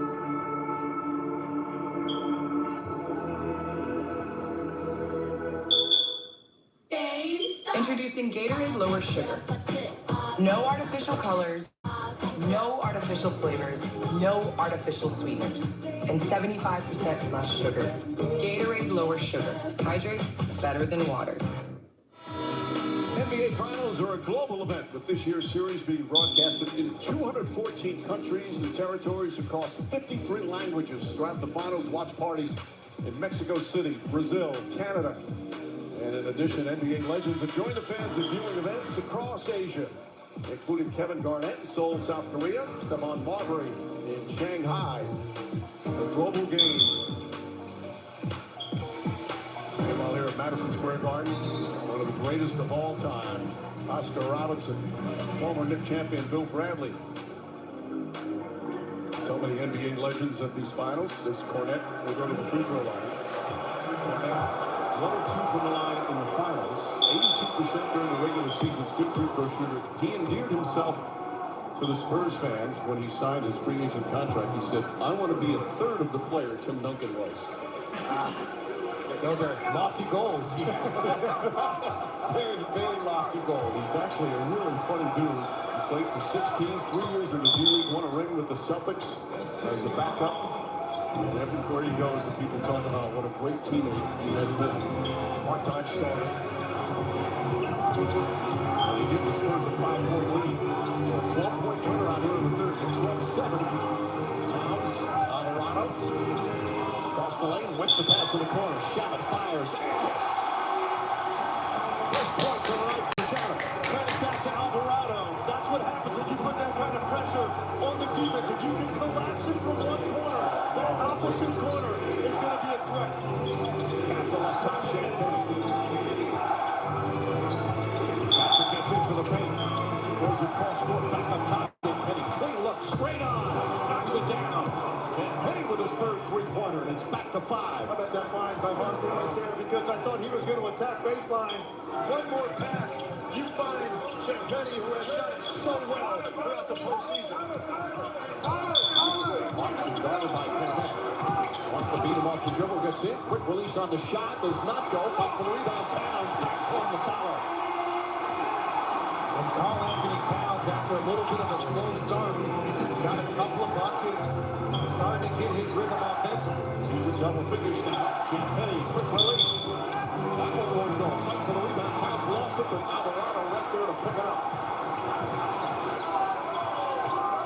Introducing Gatorade Lower Sugar. No artificial colors, no artificial flavors, no artificial sweeteners, and 75% less sugar. Gatorade Lower Sugar. Hydrates better than water. NBA Finals are a global event, with this year's series being broadcasted in 214 countries and territories across 53 languages. Throughout the Finals, watch parties in Mexico City, Brazil, Canada. And in addition, NBA legends have joined the fans at viewing events across Asia, including Kevin Garnett in Seoul, South Korea, Stephon Marbury in Shanghai. The global game. And while here at Madison Square Garden, one of the greatest of all time, Oscar Robertson, former Knicks champion Bill Bradley. So many NBA legends at these finals. As Cornette will go to the free throw line. 1 or 2 from the line in the finals. 82% during the regular season's good free throw shooter. He endeared himself to the Spurs fans when he signed his free agent contract. He said, I want to be a third of the player Tim Duncan was. Those are lofty goals. Very, very lofty goals. He's actually a really funny dude. He's played for 6 teams, 3 years in the G League, won a ring with the Celtics as a backup. And everywhere he goes, the people talk about what a great teammate he has been. Part-time starter. And he gives the Spurs a 5-point lead. A 12-point turnaround here in the third. It's 12-7. Towns, Alvarado. Across the lane, whips the pass in the corner. Shabbat fires. First points on the right for Shabbat. Credit that to Alvarado. That's what happens when you put that kind of pressure on the defense. If you can collapse it from one corner, that opposite corner is going to be a threat. Castle left top, Champagne. Castle gets into the paint. Goes across court, back up top. Penny, clean look, straight on. Knocks it down. And Penny with his third three-pointer, and it's back to 5. How about that find by Harper right there? Because I thought he was going to attack baseline. One more pass. You find Champagne, who has shot it so well throughout the postseason. Clarkson guarded by Penny. Wants to beat him off the dribble, gets in. Quick release on the shot. Does not go. Fight for the rebound. Towns. That's one to follow. And Carl Anthony Towns, after a little bit of a slow start, got a couple of buckets, starting to get his rhythm offensively. He's in double figures now. Champagne, quick release. That one won't go. Fight for the rebound. Towns lost it, but Alvarado right there to pick it up.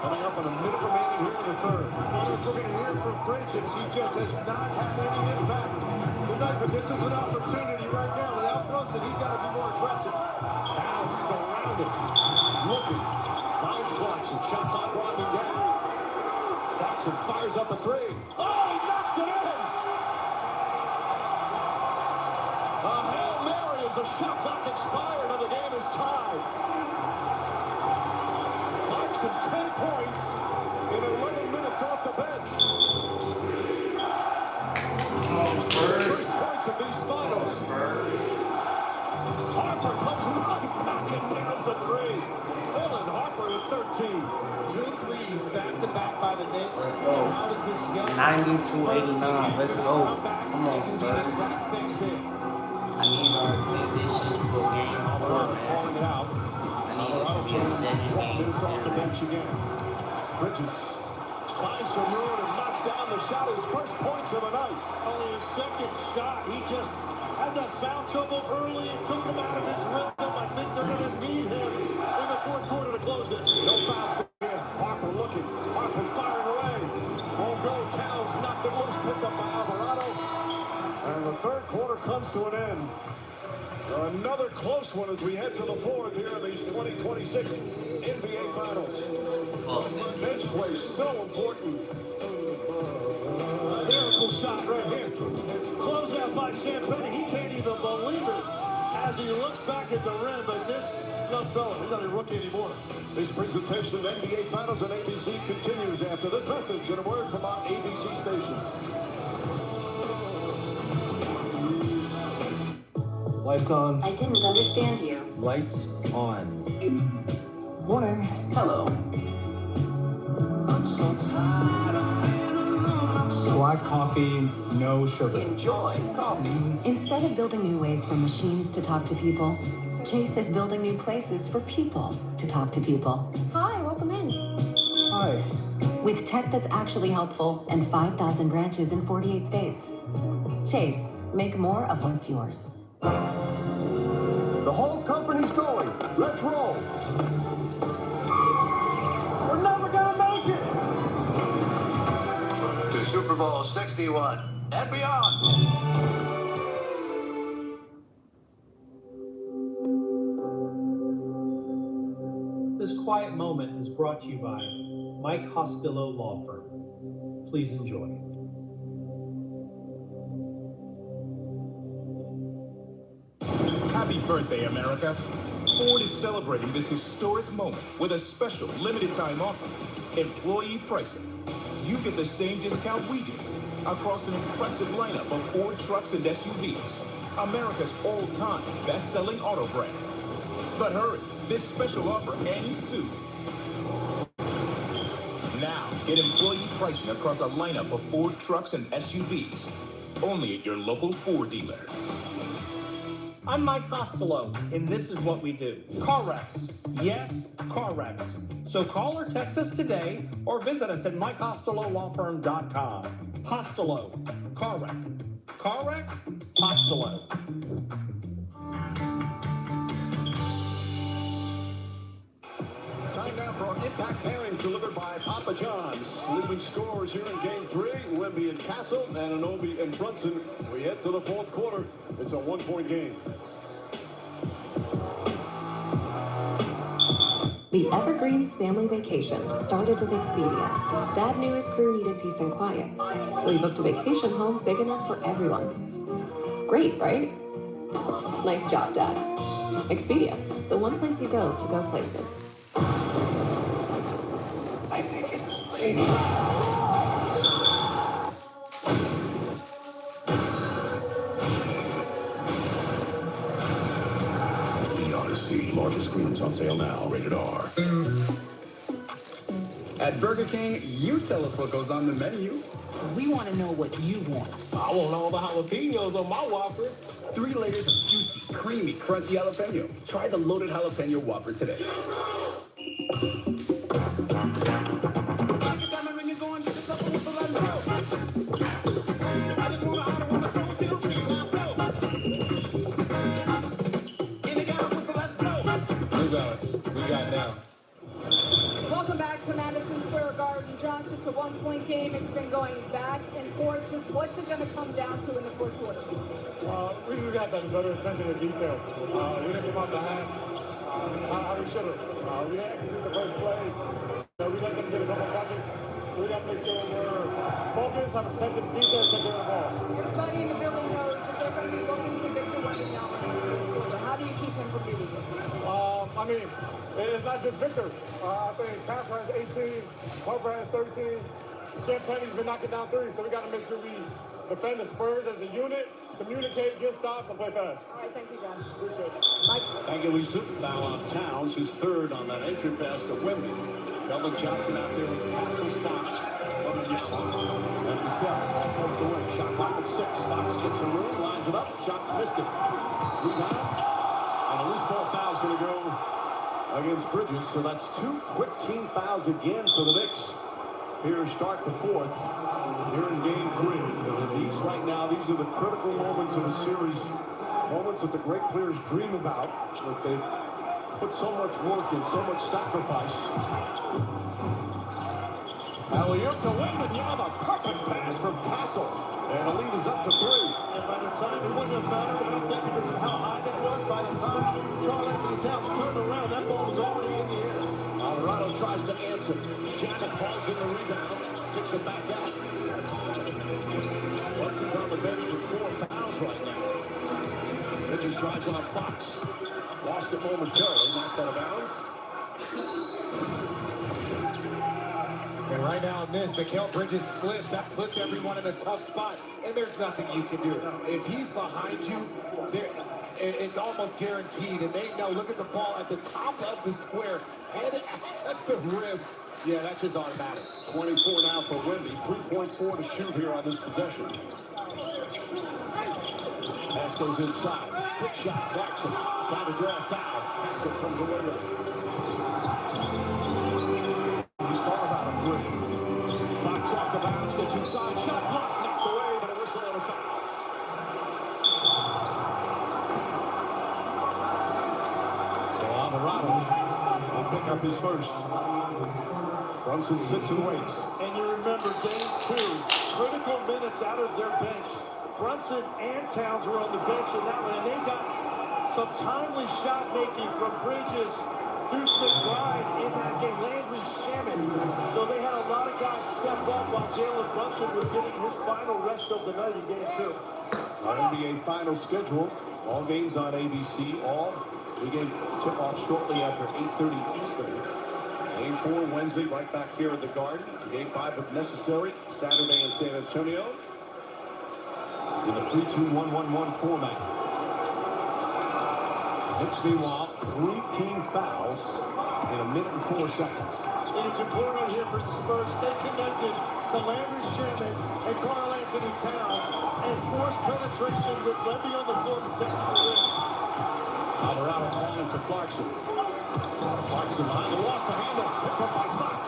Coming up in a minute remaining here in the third. Well, if we're going to hear from Bridges, he just has not had any impact tonight, but this is an opportunity right now. Without Brunson, he's got to be more aggressive. Towns surrounded. Looking. Finds Clarkson. Shot clock winding down. Clarkson fires up a 3. Oh, he knocks it in! A Hail Mary as the shot clock expired and the game is tied. Clarkson 10 points in 11 minutes off the bench. First points of these finals. Harper comes right back and nails the three. Dylan Harper with 13. 2 threes back-to-back by the Knicks. Let's go. How does this young 92-89. Let's go. Come on, do the Spurs. exact same thing? I need our transition to a game 4, man. Calling it out. I need this to be a 7-game Minutes off the bench series. again. Bridges finds some room and knocks down the shot. His first points of the night. Only his second shot. He just had that foul trouble early and took him out of his rhythm. I think they're going to need him in the fourth quarter to close this. No fouls again. Harper looking. Harper firing away. Won't go. Towns knocked it loose. Picked up by Alvarado. And the third quarter comes to an end. Another close one as we head to the fourth here in these 2026 NBA Finals. Bench play so important. Miracle shot right here. Closeout by Champagne. He can't even believe it as he looks back at the rim. But this young fella, he's not a rookie anymore. This presentation of NBA Finals on ABC continues after this message and a word from our ABC stations. Lights on. I didn't understand you. Lights on. Morning. Hello. Black coffee, no sugar. Enjoy coffee. Instead of building new ways for machines to talk to people, Chase is building new places for people to talk to people. Hi, welcome in. Hi. With tech that's actually helpful and 5,000 branches in 48 states. Chase, make more of what's yours. The whole company's going. Let's roll. We're never gonna make it. To Super Bowl 61 and beyond. This quiet moment is brought to you by Mike Costello Law Firm. Please enjoy. Happy birthday, America. Ford is celebrating this historic moment with a special limited-time offer. Employee pricing. You get the same discount we do across an impressive lineup of Ford trucks and SUVs. America's all-time best-selling auto brand. But hurry, this special offer ends soon. Now, get employee pricing across a lineup of Ford trucks and SUVs. Only at your local Ford dealer. I'm Mike Costello, and this is what we do. Car wrecks. Yes, car wrecks. So call or text us today or visit us at MikeCostelloLawFirm.com. Costello. Car wreck. Car wreck? Costello. Time now for our impact pairings delivered by Papa John's. Leading scorers here in Game 3, Wemby and Castle, and Anunoby and Brunson. We head to the fourth quarter. It's a one-point game. The Evergreens family vacation started with Expedia. Dad knew his crew needed peace and quiet, so he booked a vacation home big enough for everyone. Great, right? Nice job, Dad. Expedia, the one place you go to go places. I think it's a slave. Largest screens on sale now, rated R. At Burger King, you tell us what goes on the menu. We want to know what you want. I want all the jalapenos on my Whopper. 3 layers of juicy, creamy, crunchy jalapeno. Try the loaded jalapeno Whopper today. We got now. Welcome back to Madison Square Garden. Josh, it's a one-point game. It's been going back and forth. Just what's it going to come down to in the fourth quarter? We just got that better attention to detail. We didn't come out the half how we should have. We didn't execute the first play. We let them get a couple buckets. So we got to make sure we're focused, have attention to detail, and take care of the ball. Everybody in the building knows that they're going to be looking to Victor Wembanyama in the fourth quarter. How do you keep him from beating you? I mean, it's not just Victor. I think Castle has 18, Harper has 13. Champagne's been knocking down threes, so we got to make sure we defend the Spurs as a unit, communicate, get stops, and play fast. All right, thank you, Josh. Appreciate it. Mike? Thank you, Lisa. Now on Towns, his third on that entry pass to Wemby. Kelvin Johnson out there with Castle Fox. And the 7, all poked away. Shot clock at 6. Fox gets some room, lines it up. Shot missed it. Rebound. And a loose ball foul is going to go against Bridges. So that's 2 quick team fouls again for the Knicks. Here start the 4th. Here in game 3. And these right now, these are the critical moments of a series. Moments that the great players dream about. That they put so much work in, so much sacrifice. Alley-oop to Wembanyama, a perfect pass from Castle. And the lead is up to 3. And by the time it wouldn't have mattered, I don't think, because of how high it was. By the time Karl-Anthony Towns turned around, that ball was already in the air. Colorado tries to answer. Shannon hauls in the rebound. Kicks it back out. Brunson's on the bench with 4 fouls right now. Bridges drives on Fox. Lost it momentarily. Knocked out of bounds. And right now in this, Mikal Bridges slips. That puts everyone in a tough spot. And there's nothing you can do. If he's behind you, it's almost guaranteed. And they know, look at the ball at the top of the square. Head at the rim. Yeah, that's just automatic. 24 now for Wemby. 3.4 to shoot here on this possession. Pass goes inside. Quick shot. Clarkson trying to draw a foul. Castle comes away with it. He thought about a 3. Fox off the bounce. Gets inside. Shot blocked. Knocked away, but a whistle and a foul. So Alvarado will pick up his first. Brunson sits and waits. And you remember game 2, critical minutes out of their bench. Brunson and Towns were on the bench in that one, and they got some timely shot making from Bridges, Deuce McBride in that game, Landry Shaman. So they had a lot of guys step up while Jalen Brunson was getting his final rest of the night in game 2. Our NBA final schedule, all games on ABC, all begin tip off shortly after 8:30 Eastern. Game 4 Wednesday, right back here at the Garden. Game 5, if necessary, Saturday in San Antonio. In the 3-2-1-1-1 format. Knicks, meanwhile, 3 team fouls in a minute and 4 seconds. And it's important here for the Spurs stay connected to Landry Shaman and Karl-Anthony Towns and force penetration with Wemby on the floor to take the win. Alvarado calling for Clarkson. Clarkson behind the lost the handle. Picked up by Fox.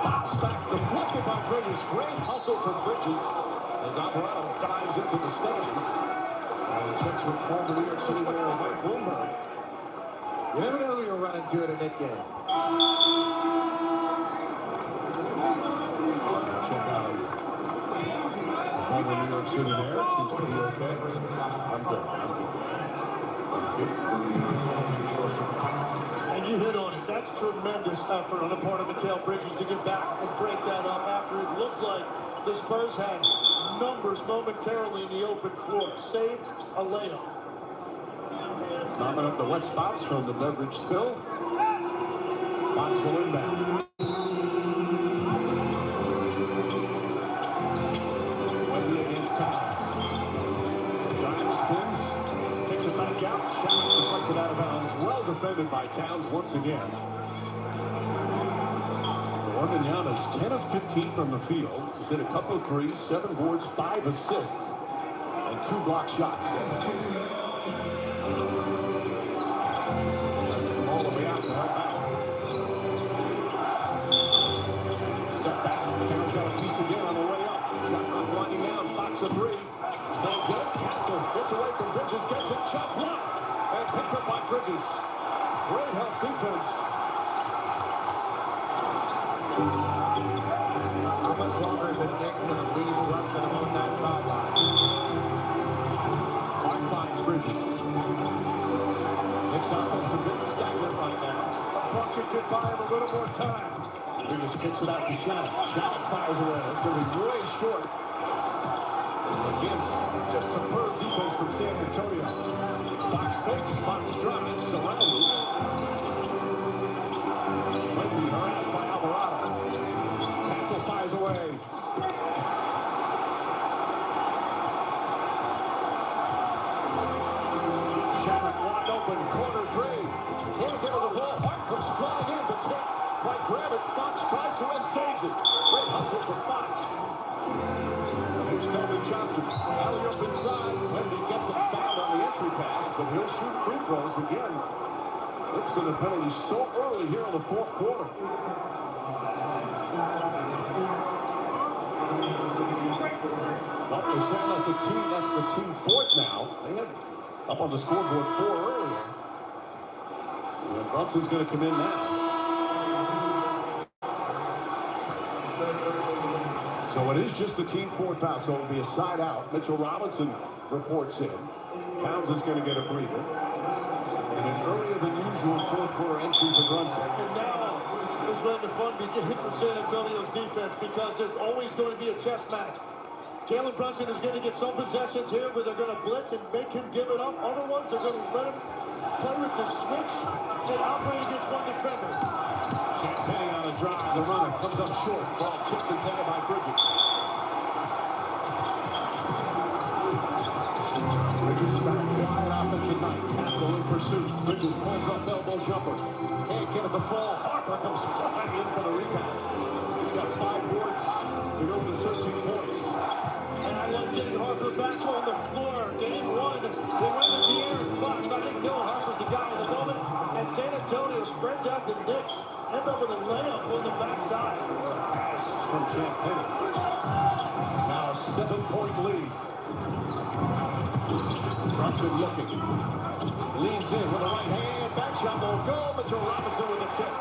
Fox back deflected by Bridges. Great hustle from Bridges as Alvarado dives into the stands. And checks with former New York City Mayor Mike Bloomberg. You never know who you'll run into at a Knicks game. Check out former New York City Mayor. Seems to be okay. I'm good. And you hit on it. That's tremendous effort on the part of Mikal Bridges to get back and break that up after it looked like the Spurs had numbers momentarily in the open floor. Saved a layup. Mopping up the wet spots from the beverage spill. Fox will inbound. Wemby against Towns. Giant spins. Kicks it back out. Shot deflected out of bounds. Well defended by Towns once again. Wembanyama's 10 of 15 from the field. He's hit a couple of threes, 7 boards, 5 assists, and 2 block shots. All the way out to help out. Step back. Towns got a piece again on the way up. Shot clock winding down. Fox a 3. Can't get it. Castle gets away from Bridges. Gets it. Shot blocked. And picked up by Bridges. Great help defense. How much longer is the Knicks going to leave Brunson on that sideline? Mark finds Bridges. Knicks offense a bit stagnant right now. A bucket could buy him a little more time. Bridges kicks it out to Shannon. Shannon fires away. It's going to be way short. Against just superb defense from San Antonio. Fox fakes. Fox drives. Surrounded. Wemby harassed by Alvarado. Castle fires away. Robinson. Alley up inside. Wemby gets it fouled on the entry pass, but he'll shoot free throws again. Knicks in the penalty so early here in the fourth quarter. Up the set at the team. That's the team fourth now. They had up on the scoreboard 4 earlier. And Brunson's going to come in now. So it is just the team fourth foul, so it'll be a side out. Mitchell Robinson reports in. Towns is going to get a breather. And an earlier than usual fourth quarter entry for Brunson. And now is when the fun begins for San Antonio's defense, because it's always going to be a chess match. Jalen Brunson is going to get some possessions here where they're going to blitz and make him give it up. Other ones, they're going to let him play with the switch and operate against one defender. Champagne on a drive. The runner comes up short. Ball tipped and taken by Bridges. Bridges is on a quiet offensive night. Castle in pursuit. Bridges pulls up elbow jumper. Can't get it to fall. Harper comes flying in for the rebound. He's got 5 boards to go with 13 points. And I love getting Harper back on the floor. Game 1, they went with De'Aaron Fox. I think Dylan Harper's the guy in the moment. And San Antonio spreads out the Knicks. End up with a layup on the backside. Pass from Champagne. Now a 7-point lead. Brunson looking. Leans in with a right hand. Back shot won't go. Mitchell Robinson with a tip.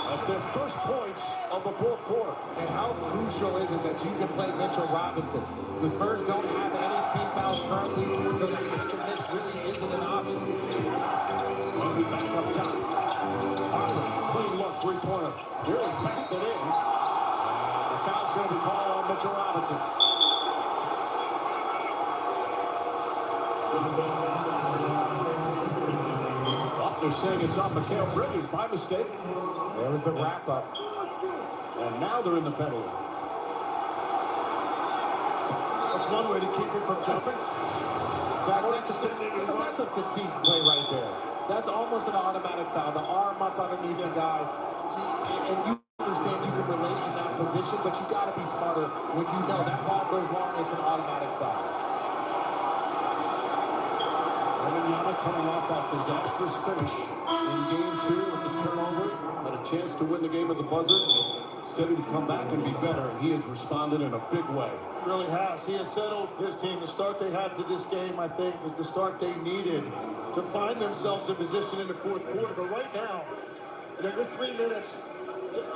That's their first points of the fourth quarter. And how crucial is it that you can play Mitchell Robinson? The Spurs don't have any team fouls currently, so the Knicks really isn't an option. Wemby back up top. Harper, clean look, three-pointer. Really backed it in. The foul's going to be called on Mitchell Robinson. They're saying it's on Mikal Bridges. My mistake. There was the wrap-up. And now they're in the penalty. That's one way to keep him from jumping. That's a fatigue play right there. That's almost an automatic foul. The arm up underneath the guy. And you understand you can relate in that position, but you got to be smarter when you know that ball goes long, it's an automatic foul. Wembanyama coming off that disastrous finish in game 2 with the turnover. Had a chance to win the game at the buzzer. Said he'd come back and be better, and he has responded in a big way. Really has. He has settled his team. The start they had to this game, I think, was the start they needed to find themselves in position in the fourth quarter. But right now, you're 3 minutes,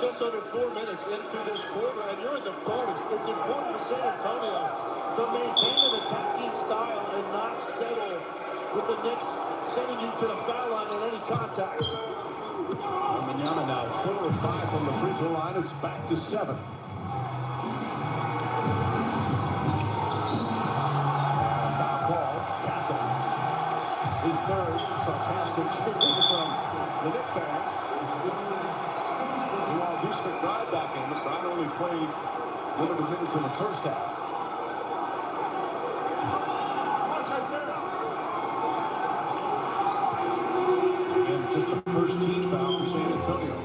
just under 4 minutes into this quarter, and you're in the bonus. It's important for San Antonio to maintain an attacking style and not settle with the Knicks sending you to the foul line on any contact. Wembanyama now 4 or 5 from the free throw line. It's back to 7. Foul call. Castle. His third. Sarcastic cheering from the Knicks fans. Meanwhile, Deuce McBride back in. McBride only played limited minutes in the first half. Just the first team foul for San Antonio.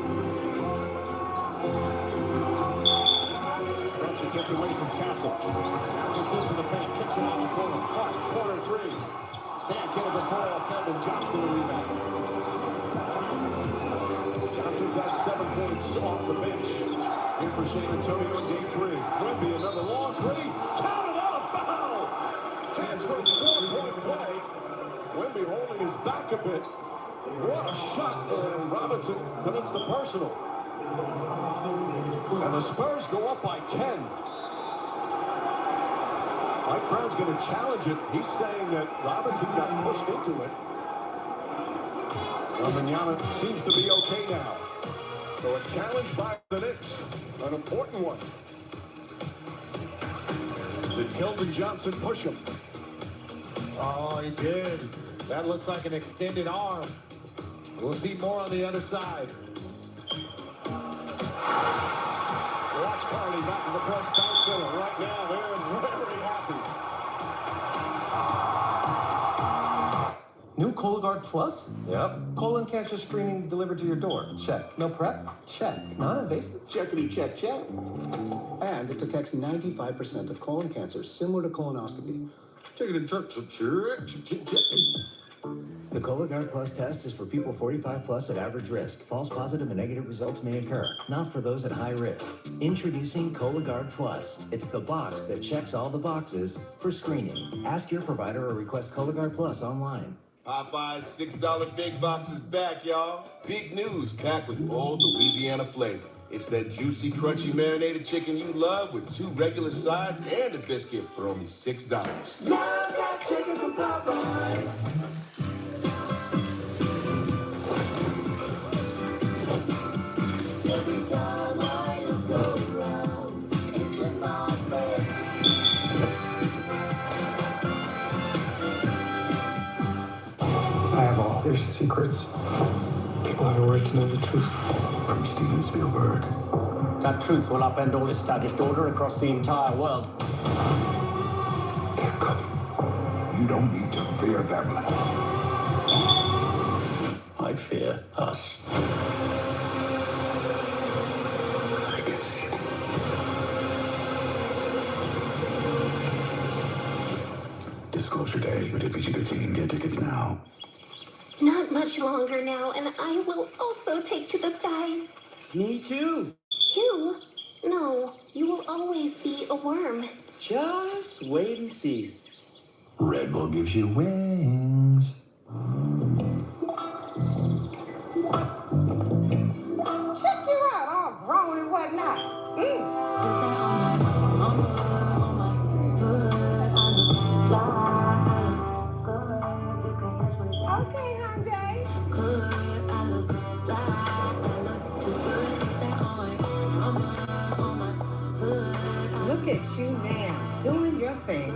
Brunson gets away from Castle. Gets into the paint, kicks it out the corner. Corner 3. Can't get it before Kevin Johnson the rebound. Johnson's at 7 points off the bench. Here for San Antonio in game 3. Wemby another long 3. Counted out a foul. Chance for a 4-point play. Wemby holding his back a bit. What a shot, and Robinson commits the personal. And the Spurs go up by 10. Mike Brown's going to challenge it. He's saying that Robinson got pushed into it. Wembanyama seems to be okay now. So a challenge by the Knicks, an important one. Did Keldon Johnson push him? Oh, he did. That looks like an extended arm. We'll see more on the other side. Watch Carney back to the press bounce center. Right now, they're very happy. New Cologuard Plus? Yep. Colon cancer screening delivered to your door. Check. No prep? Check. Non-invasive? Checkity check check. And it detects 95% of colon cancers, similar to colonoscopy. Checkity check check check. The Cologuard Plus test is for people 45 plus at average risk. False positive and negative results may occur, not for those at high risk. Introducing Cologuard Plus. It's the box that checks all the boxes for screening. Ask your provider or request Cologuard Plus online. Popeye's $6 big box is back, y'all. Big news packed with bold Louisiana flavor. It's that juicy, crunchy, marinated chicken you love with 2 regular sides and a biscuit for only $6. Love that chicken from Popeyes. Every time I look around, it's in my bed. I have all their secrets. People have a right to know the truth. From Steven Spielberg. That truth will upend all established order across the entire world. They're coming. You don't need to fear them. I'd fear us. I can see it. Disclosure Day. Rated PG-13. Get tickets now. Not much longer now, and I will also take to the skies. Me too. You? No, you will always be a worm. Just wait and see. Red Bull gives you wings. Check you out, all grown and whatnot. Okay, Hyundai. Look at you now, doing your thing.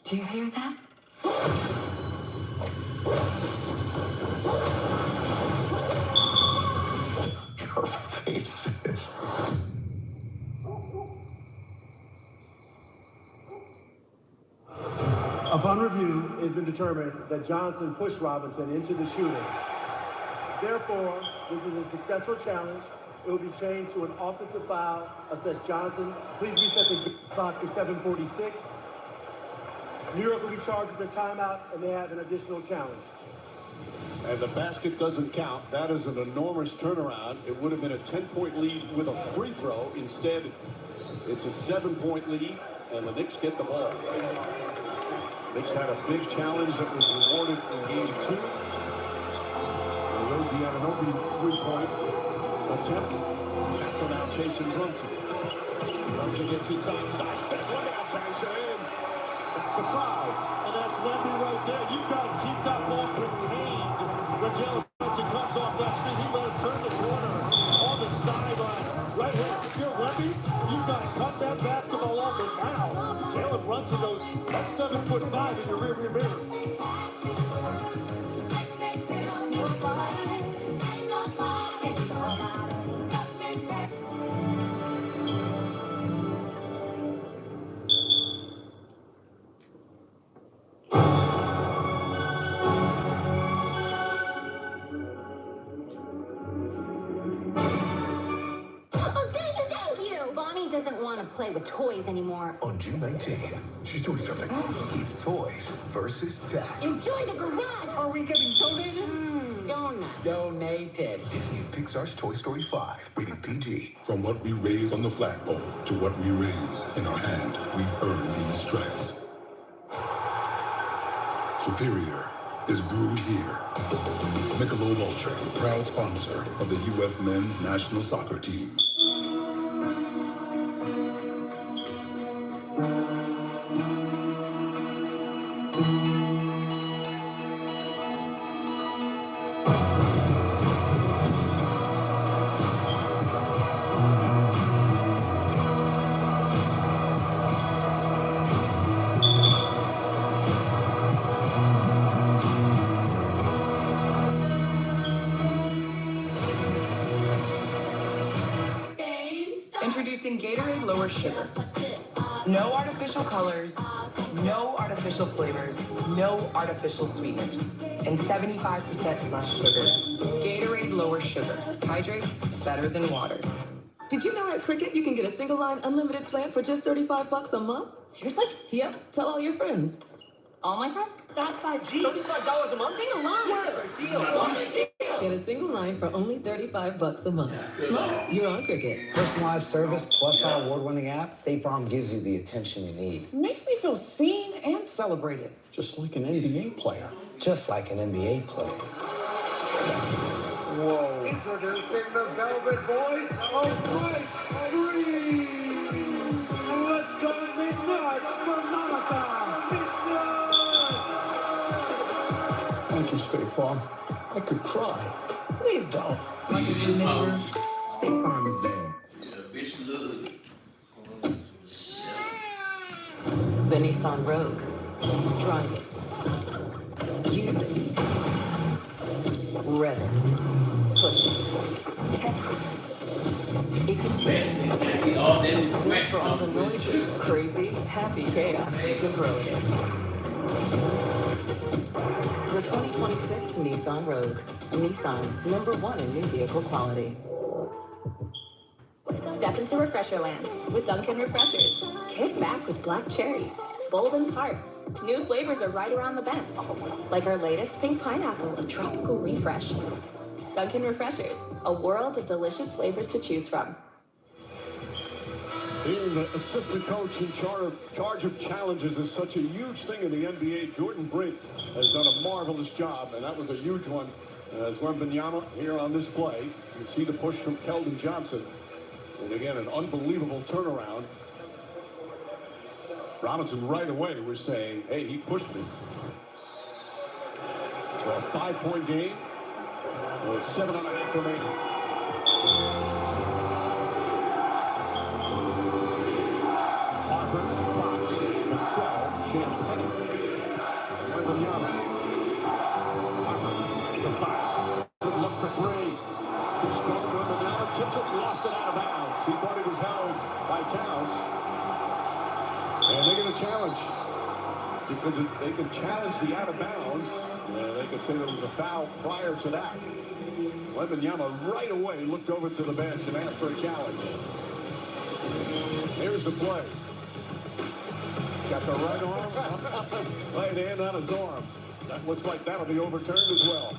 Do you hear that? Your faces. Upon review, it has been determined that Johnson pushed Robinson into the shooting. Therefore, this is a successful challenge. It will be changed to an offensive foul. Assess Johnson. Please reset the clock to 7:46. New York will be charged with a timeout, and they have an additional challenge. And the basket doesn't count. That is an enormous turnaround. It would have been a 10-point lead with a free throw. Instead, it's a 7-point lead, and the Knicks get the ball. Knicks had a big challenge that was rewarded in game 2. Rogie had an opening 3-point attempt. So now chasing Brunson. Brunson gets inside, sidestep, bangs it in. The foul. And that's Wemby right there. You've got to keep that ball contained. When Jalen Brunson comes off that screen, he let him turn the corner on the sideline. Right here, if you're Wemby, you've got to cut that basketball off it now. Jalen Brunson goes, that's 7'5" in your rearview mirror. Doesn't want to play with toys anymore. On June 19th, she's doing something. It's toys versus tech. Enjoy the garage. Are we getting donated? Donut. Donated. Disney and Pixar's Toy Story 5, rated PG. From what we raise on the flagpole to what we raise in our hand, we've earned these stripes. Superior is brewed here. Michelob Ultra, proud sponsor of the U.S. men's national soccer team. Introducing Gatorade Lower Sugar. No artificial colors, no artificial flavors, no artificial sweeteners, and 75% less sugar. Gatorade Lower Sugar. Hydrates better than water. Did you know at Cricket you can get a single line unlimited plan for just $35 a month? Seriously? Yep. Tell all your friends. All my friends? Fast 5G. $35 a month? Single line. Where? Deal. Get a single line for only $35 a month. Smart. You're on Cricket. Personalized service plus our award-winning app, State Farm gives you the attention you need. Makes me feel seen and celebrated. Just like an NBA player. Just like an NBA player. Whoa. Introducing the Velvet Boys of Break 3. Let's go Midnights to Monica. Thank you, State Farm. I could cry. Please don't. Like it in there. State Farm is there. The Nissan Rogue. Drive it. Use it. Rev it. Push it. Test it. It can take it for all the noisy, crazy, happy chaos you can throw it in. The 2026 Nissan Rogue. Nissan, #1 in new vehicle quality. Step into Refresher Land with Dunkin' Refreshers. Kick back with Black Cherry. Bold and tart. New flavors are right around the bend. Like our latest Pink Pineapple, a tropical refresh. Dunkin' Refreshers, a world of delicious flavors to choose from. Being the assistant coach in charge of challenges is such a huge thing in the NBA. Jordan Brink has done a marvelous job, and that was a huge one. As Wembanyama here on this play, you can see the push from Keldon Johnson. And again, an unbelievable turnaround. Robinson right away was saying, hey, he pushed me. So a 5-point game with 7.5 remaining. Harper, Fox, Vassell, Champagne, Wembanyama. Harper to Fox. Good look for three. Good strong Wembanyama. Tips it, lost it out of bounds. He thought he was held by Towns. And they're going to challenge. Because they can challenge the out of bounds. They can say there was a foul prior to that. Wembanyama right away looked over to the bench and asked for a challenge. Here's the play. Got the right arm, right hand on his arm. That looks like that'll be overturned as well.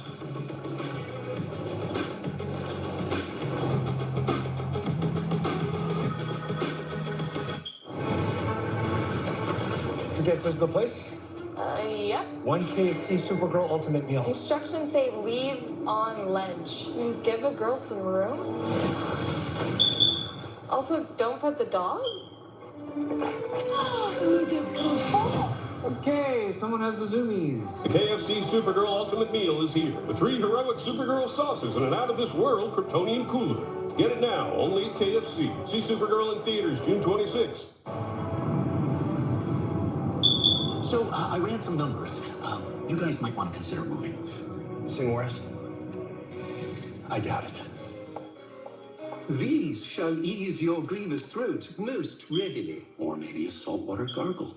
I guess this is the place? Yep. One KFC Supergirl Ultimate Meal. Instructions say leave on ledge. Give a girl some room. Also, don't pet the dog. Okay, someone has the zoomies. The KFC Supergirl Ultimate Meal is here with 3 heroic Supergirl sauces and an out-of-this-world Kryptonian cooler. Get it now, only at KFC. See Supergirl in theaters June 26th. So, I ran some numbers. You guys might want to consider moving. Somewhere else? I doubt it. These shall ease your grievous throat most readily. Or maybe a saltwater gargle.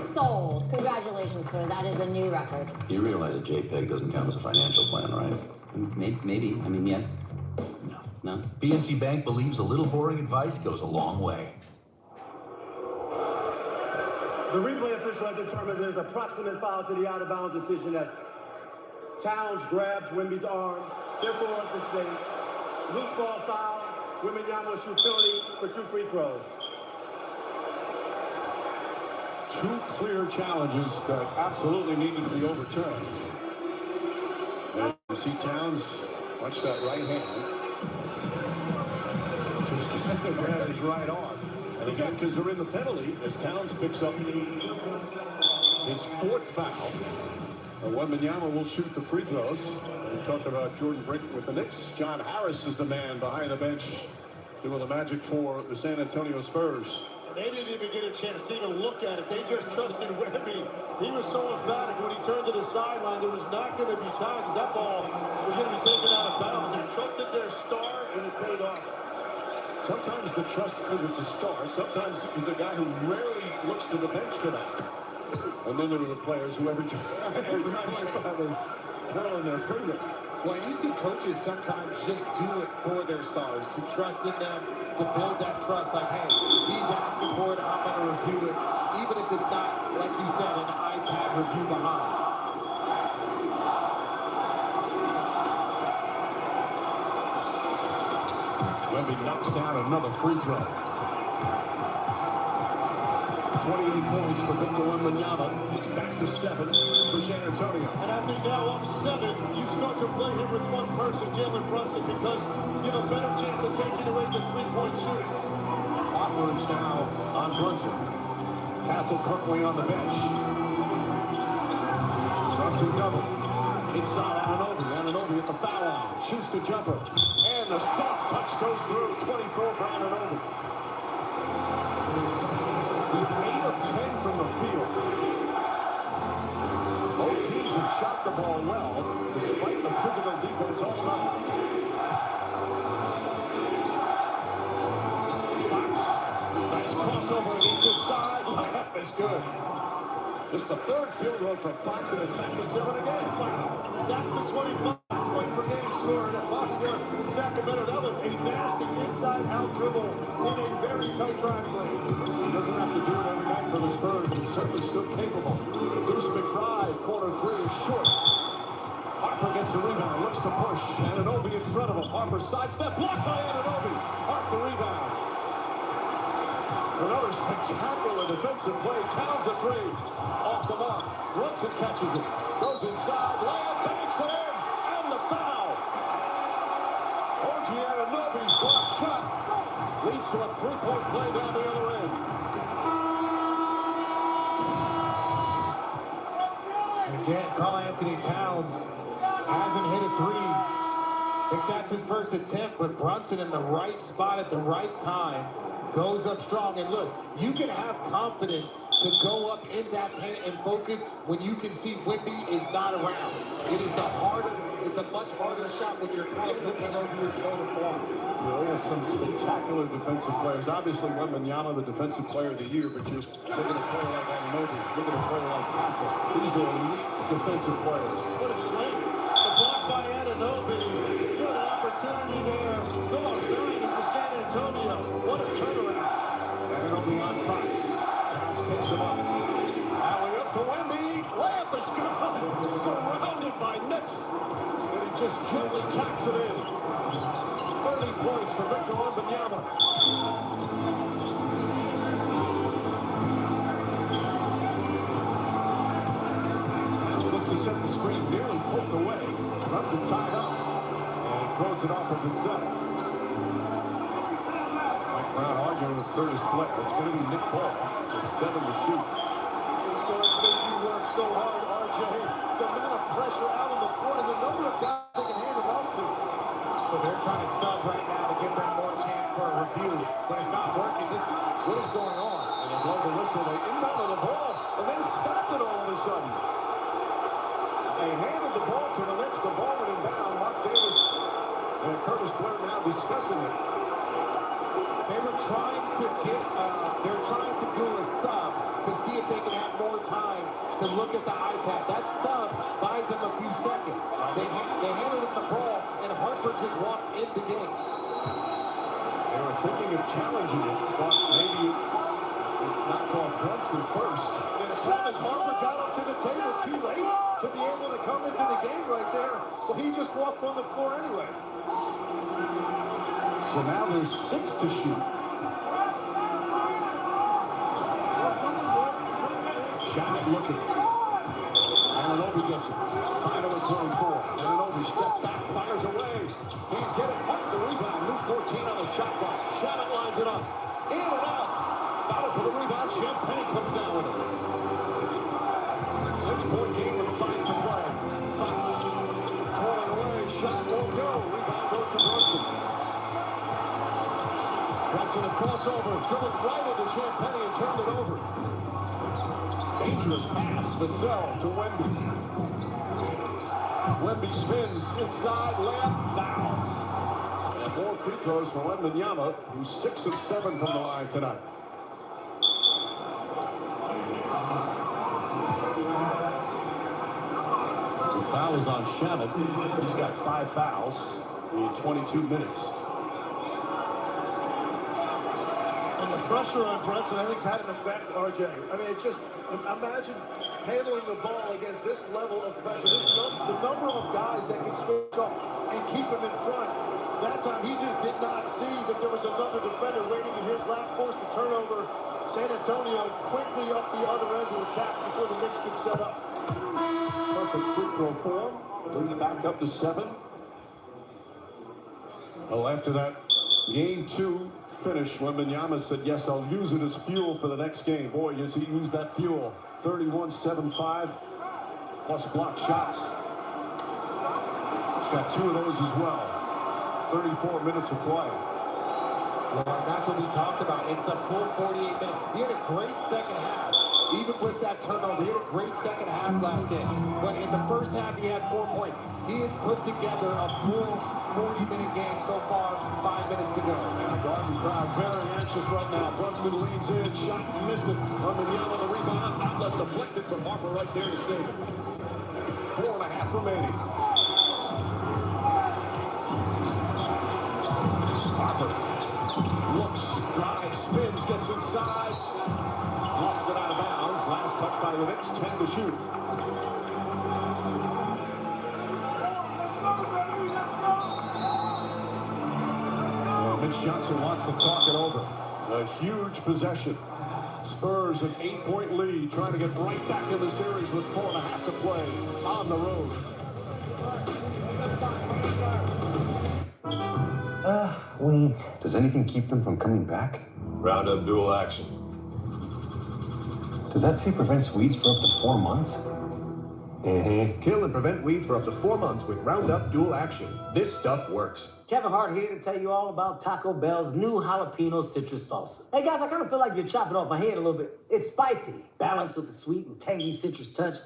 Sold. Congratulations, sir. That is a new record. You realize a JPEG doesn't count as a financial plan, right? Maybe. I mean, yes. No? PNC Bank believes a little boring advice goes a long way. The replay official has determined there's a proximate foul to the out-of-bounds decision as Towns grabs Wemby's arm. Therefore, this is a loose ball foul. Wembanyama will shoot penalty for 2 free throws. 2 clear challenges that absolutely needed to be overturned. And you see Towns, watch that right hand. Just trying to grab his right arm. And again, because they're in the penalty, as Towns picks up his 4th foul. And Wembanyama will shoot the free throws. We talked about Jordan Brink with the Knicks. John Harris is the man behind the bench doing the magic for the San Antonio Spurs. They didn't even get a chance to even look at it. They just trusted Wemby. He was so emphatic when he turned to the sideline. There was not going to be time. That ball was going to be taken out of bounds. They trusted their star, and it paid off. Sometimes the trust because it's a star. Sometimes he's a guy who rarely looks to the bench for that. And then there are the players who every time you have a curl in their finger. Well, you see coaches sometimes just do it for their stars, to trust in them, to build that trust. Like, hey, he's asking for it, I'm going to review it, even if it's not, like you said, an iPad review behind. Wemby knocks down another free throw. 28 points for Victor Wembanyama. It's back to 7 for San Antonio. And I think now up 7, you start to play him with one person, Jalen Brunson, because you have a better chance of taking away the three-point shooting. Hotwords now on Brunson. Castle currently on the bench. Brunson double. Inside Anunoby at the foul line. Shoots the jumper. And the soft touch goes through. 24 for Anunoby. He's 8 of 10 from the field. Both teams have shot the ball well, despite the physical defense all night. Fox. Nice crossover. It's inside. Layup is good. Just the third field goal from Fox, and it's back to 7 again. That's the 25-point per game score. And if Fox was Sacramento, that was a nasty inside-out dribble in a very tight drive lane. He doesn't have to do it every night for the Spurs, but he's certainly still capable. Bruce McBride, corner three is short. Harper gets the rebound, looks to push. Anunoby in front of him. Harper sidestep, blocked by Anunoby. Hart the rebound. Another spectacular defensive play. Towns a three. Off the mark. Brunson catches it. Goes inside. Layup, banks it in. And the foul. OG Anunoby's blocked shot leads to a three-point play down the other end. And again, Karl Anthony Towns hasn't hit a three. I think that's his first attempt, but Brunson in the right spot at the right time. Goes up strong, and look, you can have confidence to go up in that paint and focus when you can see Wemby is not around. It is it's a much harder shot when you're kind of looking over your shoulder for him. We have some spectacular defensive players. Obviously, Wembanyama, the defensive player of the year, but you're looking at a player like Anunoby, looking at a player like Castle. These are elite defensive players. What a swing. The block by Anunoby. Good opportunity there. Go on, 9 for San Antonio. What a turnaround. Anunoby on Fox. Towns picks him up. Alley up to Wemby. Layup is good. Surrounded by Knicks. And he just gently taps it in. 30 points for Victor Wembanyama. Looks to set the screen, nearly pulled away. Brunson tied up and throws it off of his set. Mike Brown arguing with Curtis Black. It's going to be Nick Ball with 7 to shoot. These guys make you work so hard, RJ. The amount of pressure out on the floor and the number of guys they can hand it off to. So they're trying to sub right now to give them more chance for a review. When it's not working, what is going on? And they blow the whistle. They inbounded the ball and then stopped it all of a sudden. They handed the ball to the Knicks. The ball went inbound. Mark Davis and Curtis Blair now discussing it. They were trying to they're trying to do a sub to see if they can have more time to look at the iPad. That sub buys them a few seconds. They handed him the ball, and Harper just walked in the game. They were thinking of challenging it, but maybe not call Brunson first. And as soon as Harper got up to the table too late to be able to come into the game right there, well, he just walked on the floor anyway. So now there's 6 to shoot. Shot looking. Anunoby gets it. 5 over 24. Anunoby step back, fires away. Can't get it. Up the rebound. Move 14 on the shot clock. Shannon lines it up. In and out. Battle for the rebound. Champagne comes down with it. 6-point game with 5 to play. Fox falling away. Shot won't go. Rebound goes to Brunson. Brunson a crossover. Dribbled right into Champagne and turned it over. Dangerous pass, Vassell to Wemby. Wemby spins inside, layup, foul. And 5 more free throws for Wembanyama, who's 6 of 7 from the line tonight. The foul is on Shamet. He's got 5 fouls in 22 minutes. And the pressure on Brunson, I think, had an effect, RJ. I mean, it's just, imagine handling the ball against this level of pressure. The number of guys that can switch off and keep him in front. That time, he just did not see that there was another defender waiting in his lap, forced a turnover. San Antonio quickly up the other end to attack before the Knicks could set up. Perfect free throw for him. Bringing back up to 7. Well, after that game 2 finish, Wembanyama said, yes, I'll use it as fuel for the next game. Boy, yes, he used that fuel. 31-7-5 plus block shots. He's got 2 of those as well. 34 minutes of play. Well, and that's what we talked about. It's a full 48 minutes. He had a great second half. Even with that turnover, he had a great second half last game. But in the first half, he had 4 points. He has put together a full 40-minute game so far. 5 minutes to go. And the Garden crowd very anxious right now. Brunson leads in, shot, missed it. Wembanyama the rebound, outlet deflected, but Harper right there to save it. 4.5 remaining. Harper looks, drives, spins, gets inside. Lost it out of bounds. Last touch by the Knicks, 10 to shoot. Mitch Johnson wants to talk it over. A huge possession. Spurs an 8-point lead, trying to get right back in the series with 4.5 to play on the road. Weeds. Does anything keep them from coming back? Roundup dual action. Does that say prevents weeds for up to 4 months? Mm-hmm. Kill and prevent weeds for up to 4 months with Roundup Dual Action. This stuff works. Kevin Hart here to tell you all about Taco Bell's new jalapeno citrus salsa. Hey guys, I kind of feel like you're chopping off my head a little bit. It's spicy, balanced with the sweet and tangy citrus touch.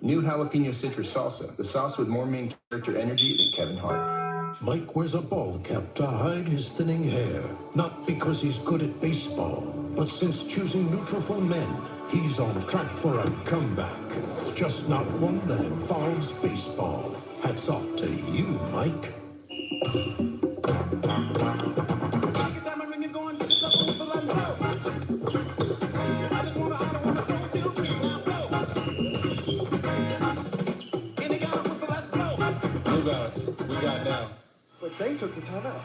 New jalapeno citrus salsa, the sauce with more main character energy than Kevin Hart. Mike wears a ball cap to hide his thinning hair, not because he's good at baseball, but since choosing Nutrafol Men, he's on track for a comeback. Just not one that involves baseball. Hats off to you, Mike. We got down. But they took the timeout.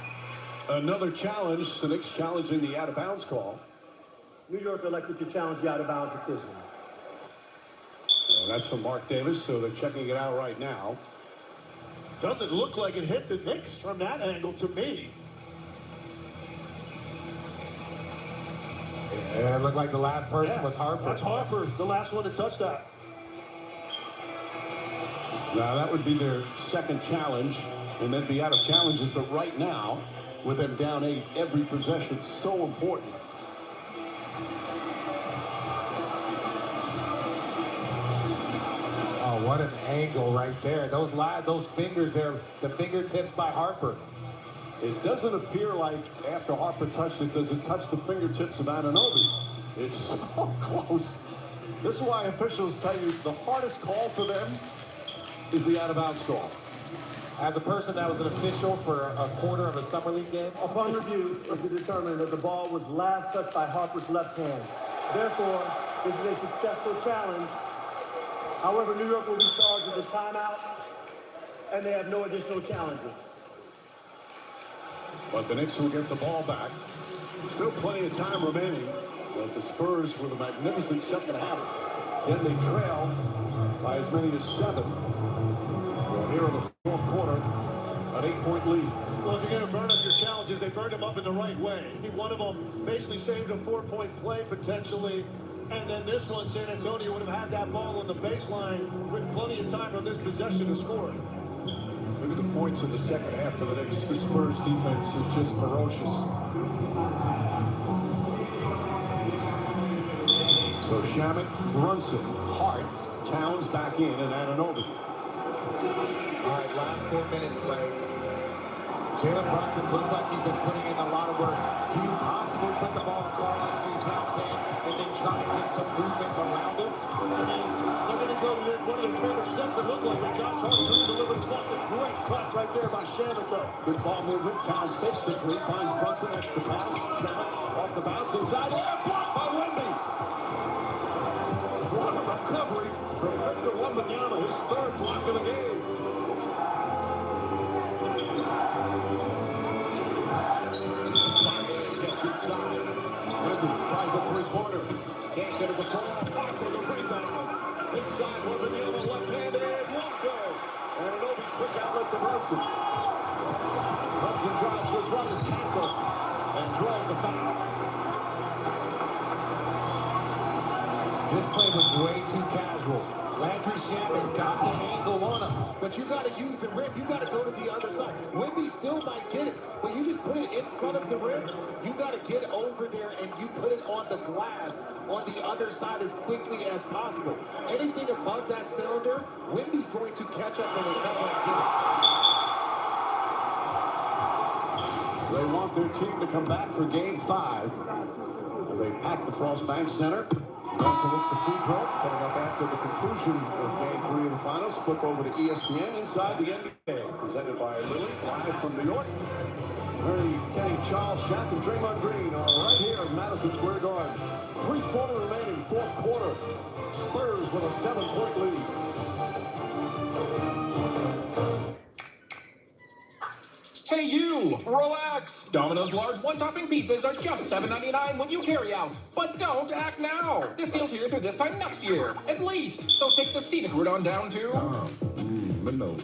Another challenge. The Knicks challenging the out-of-bounds call. New York elected to challenge the out-of-bounds decision. And that's from Mark Davis, so they're checking it out right now. Doesn't look like it hit the Knicks from that angle to me. Yeah, it looked like the last person was Harper. That's Harper, the last one to touch that. Now, that would be their second challenge, and then be out of challenges. But right now, with them down 8, every possession is so important. Oh, what an angle right there. Those fingers there, the fingertips by Harper. It doesn't appear like after Harper touched it, does it touch the fingertips of Anunoby? It's so close. This is why officials tell you the hardest call for them is the out-of-bounds call. As a person that was an official for a quarter of a summer league game, upon review, it was determined that the ball was last touched by Harper's left hand. Therefore, this is a successful challenge. However, New York will be charged with a timeout, and they have no additional challenges. But the Knicks will get the ball back. Still plenty of time remaining. But the Spurs with a magnificent second half. Then they trail by as many as 7. Well, here in the fourth quarter, an 8-point lead. Well, if you're going to burn up your challenges, they burned them up in the right way. One of them basically saved a 4-point play potentially. And then this one, San Antonio would have had that ball on the baseline with plenty of time on this possession to score. Look at the points in the second half for the Knicks. The Spurs defense is just ferocious. So Shamet, Brunson, Hart, Towns back in, and Anunoby. All right, last 4 minutes, legs. Jalen Brunson looks like he's been putting in a lot of work. Do you possibly put the ball in Karl Anthony Towns' hand and then try and get some movement around him? They're going to go with one of their favorite sets it looked like when Josh Hart delivered twice. A great cut right there by Shamit, though. Good ball movement. Towns fakes the three. Finds Brunson. Extra pass. Shamit off the bounce. Inside. Blocked by Wemby. What a recovery from Victor Wembanyama. His third block of the game. Fox gets inside. Wemby tries a three-pointer. Can't get it before. Parker the rebound. Inside Wembanyama, left-handed. Won't go. And an Obi quick outlet to Brunson. Brunson drives, goes right at Castle, and draws the foul. This play was way too casual. Landry Shamit got the angle on him, but you got to use the rim. You got to go to the other side. Wemby still might get it, but you just put it in front of the rim. You got to get over there and you put it on the glass on the other side as quickly as possible. Anything above that cylinder, Wemby's going to catch up and recover and get it. They want their team to come back for Game 5. They pack the Frost Bank Center. Brunson hits the free throw. Coming up after the conclusion of Game 3 of the finals. Flip over to ESPN inside the NBA. Presented by Lilly, live from New York. Murray, Kenny, Charles, Shaq, and Draymond Green are right here at Madison Square Garden. 3:40 remaining, fourth quarter. Spurs with a 7-point lead. Hey you! Relax! Domino's large one-topping pizzas are just $7.99 when you carry out. But don't act now! This deal's here through this time next year, at least. So take the scenic route on down to... But no.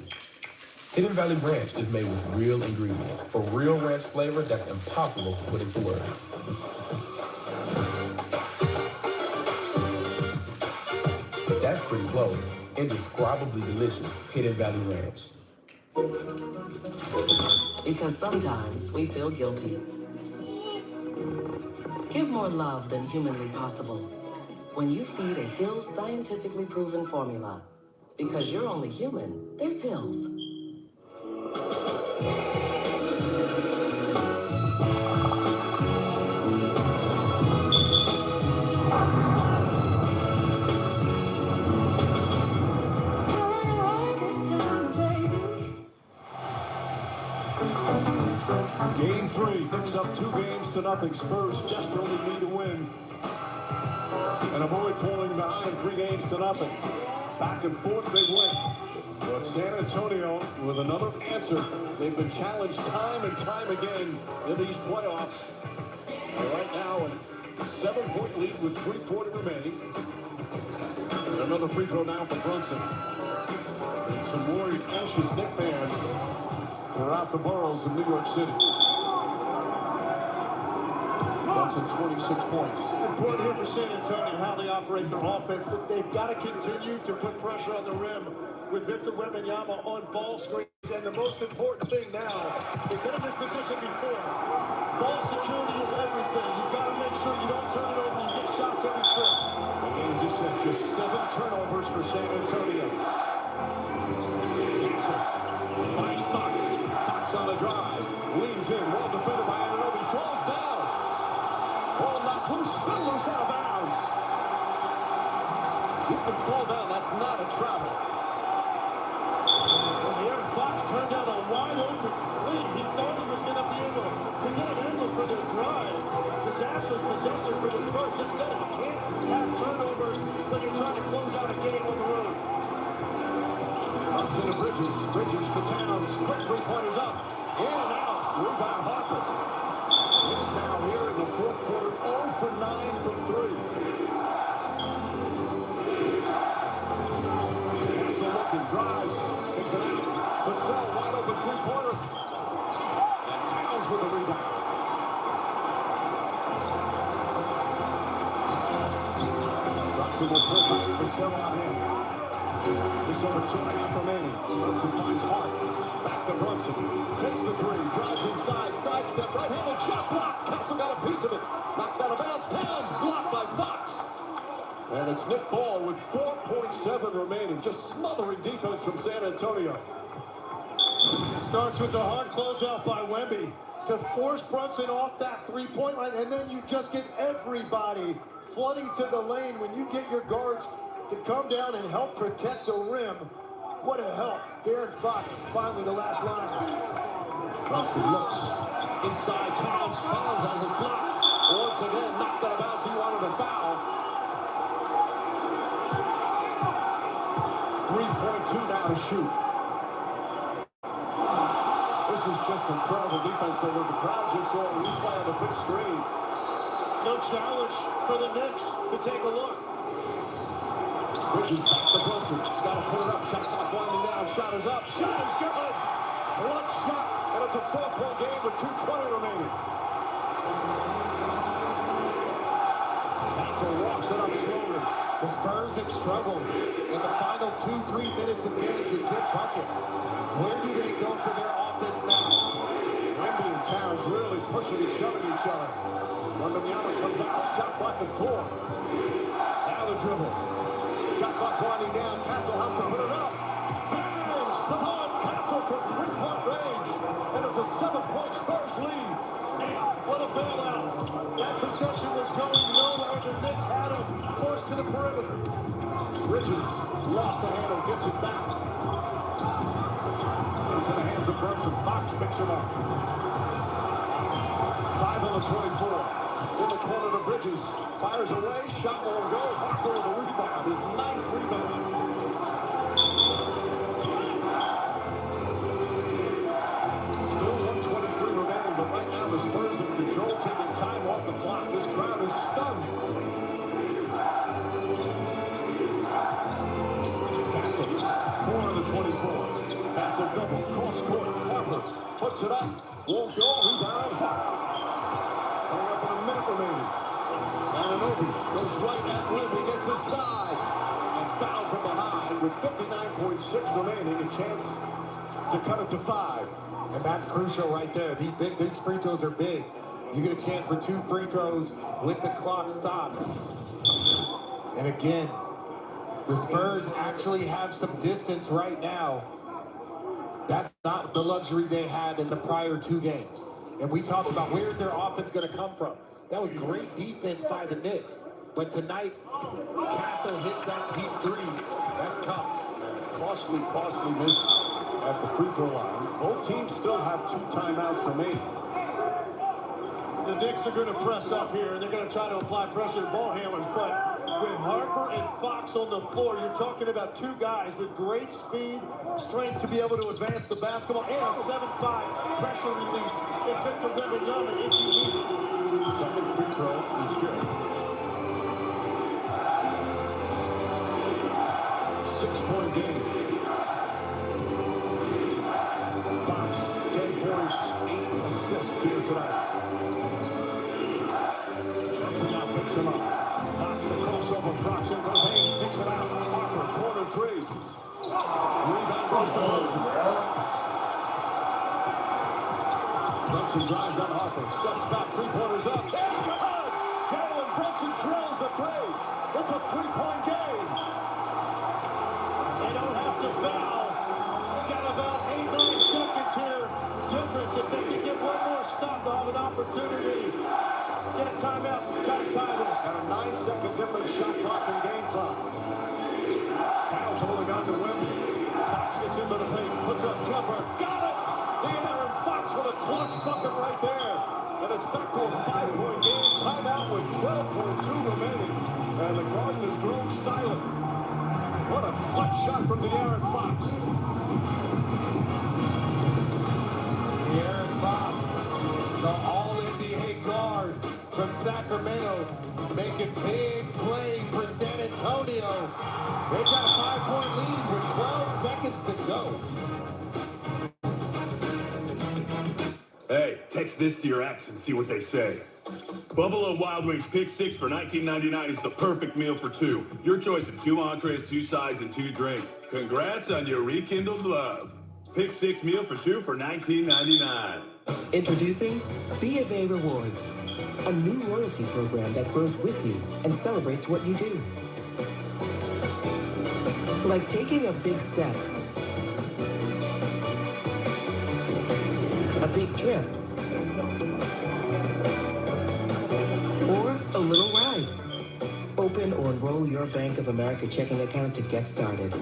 Hidden Valley Ranch is made with real ingredients for real ranch flavor that's impossible to put into words. But that's pretty close. Indescribably delicious Hidden Valley Ranch. Because sometimes we feel guilty. Give more love than humanly possible when you feed a Hill's scientifically proven formula. Because you're only human, there's Hill's. Game 3 picks up 2-0. Spurs desperately need to win and avoid falling behind 3-0. Back and forth they went. But San Antonio with another answer. They've been challenged time and time again in these playoffs. And right now, a 7-point lead with 3:40 remaining. And another free throw now for Brunson. And some more anxious Knicks fans throughout the boroughs of New York City. Brunson, 26 points. Important here for San Antonio and how they operate their offense. But they've got to continue to put pressure on the rim with Victor Wembanyama on ball screens. And the most important thing now, they've been in this position before. Ball security is everything. You've got to make sure you don't turn it over and get shots every trip. The game, as you said, just 7 turnovers for San Antonio. Finds Fox. Fox on the drive. Leans in. Well defended by Anunoby. Falls down. Ball knocked loose. Still loose out of bounds. You can fall down. That's not a travel. When Aaron Fox turned out a wide-open three, he thought he was going to be able to get an angle for their drive. Disastrous possession for the Spurs. Just said it. You can't have turnovers when you're trying to close out a game on the road. Brunson to Bridges. Bridges to Towns. Quick three-pointers up. In and out. Rebound Harper. Knicks now here in the fourth quarter. 0 for 9 from 3. Castle looking. Drives. Kicks it out. Vassell wide open three-pointer. And Towns with the rebound. Brunson will push it. Vassell on him. Just over 2.5 remaining. Brunson finds Hart. Back to Brunson. Takes the three. Drives inside. Sidestep. Right-handed shot block. Castle got a piece of it. Knocked out of bounds. Towns blocked by Fox. And it's Nick Ball with 4.7 remaining. Just smothering defense from San Antonio. Starts with the hard closeout by Wemby to force Brunson off that three-point line, and then you just get everybody flooding to the lane when you get your guards to come down and help protect the rim. What a help. Darren Fox, finally the last line. Brunson looks inside. Towns has a block. Once again, knocked out of bounds. He wanted a foul. 3.2 now to shoot. This is just incredible defense over the crowd. Just saw a replay on the big screen. No challenge for the Knicks to take a look. Bridges back to Brunson. He's got to put it up. Shot clock winding down. Shot is up. Shot is good. One shot, and it's a 4-point game with 2:20 remaining. Castle walks it up slowly. The Spurs have struggled in the final 2-3 minutes of games to get buckets. Where do they go for their offense now? Wemby and Towns really pushing each other. Wembanyama comes out. Shot clock at 4. Now the dribble. Shot clock winding down. Castle has to put it up. Bang! Stephon Castle from 3-point range. And it's a 7-point Spurs lead. What a bailout. That possession was going nowhere. The Knicks had him forced to the perimeter. Bridges lost the handle, gets it back. Into the hands of Brunson. Fox picks him up. 5 on the 24. In the corner to Bridges. Fires away. Shot won't go. Harper with the rebound. His 9th rebound. Still 1:23 remaining, but right now the Spurs in control, taking time off the clock. This crowd is stunned. Castle, 4 on the 24. Castle double, cross court. Harper puts it up. Won't go. Rebound. Coming up in a minute remaining. Ananobi goes right at rim. He gets inside. And fouled from behind with 59.6 remaining. A chance to cut it to 5. And that's crucial right there. These free throws are big. You get a chance for 2 free throws with the clock stopped. And again, the Spurs actually have some distance right now. That's not the luxury they had in the prior 2 games. And we talked about where's their offense going to come from. That was great defense by the Knicks. But tonight, Castle hits that deep 3. That's tough. Costly miss at the free throw line. Both teams still have 2 timeouts remaining. The Knicks are going to press up here, and they're going to try to apply pressure to ball handlers. But with Harper and Fox on the floor, you're talking about 2 guys with great speed, strength to be able to advance the basketball, and a 7-5 pressure release if Victor Wembanyama if you need it. Second free throw is good. 6-point game. Fox, 10 points, 8 assists here tonight. Johnson now picks him up. Fox, the crossover, Fox into the paint, picks it out. Harper, corner 3. Rebound goes to Brunson. Brunson drives on Harper, steps back, 3-pointers up. It's good! Jalen Brunson drills the 3. It's a 3-point game. They don't have to foul. Got about 8-9 seconds here. Difference. If they can get one more stop, they'll have an opportunity. Get a timeout. Try to tie this. And a 9-second difference, shot clock and game clock. Towns holding on to Wemby. Fox gets into the paint, puts up jumper. Got it! Aaron Fox with a clutch bucket right there. And it's back to a 5-point game. Timeout with 12.2 remaining. And the Garden has grown silent. What a clutch shot from De'Aaron Fox. De'Aaron Fox, the All-NBA guard from Sacramento, making big plays for San Antonio. They've got a 5-point lead with 12 seconds to go. Hey, text this to your ex and see what they say. Buffalo Wild Wings Pick 6 for $19.99 is the perfect meal for 2. Your choice of 2 entrees, 2 sides, and 2 drinks. Congrats on your rekindled love. Pick 6 meal for 2 for $19.99. Introducing B of A Rewards, a new loyalty program that grows with you and celebrates what you do. Like taking a big step big trip, or a little ride. Open or enroll your Bank of America checking account to get started.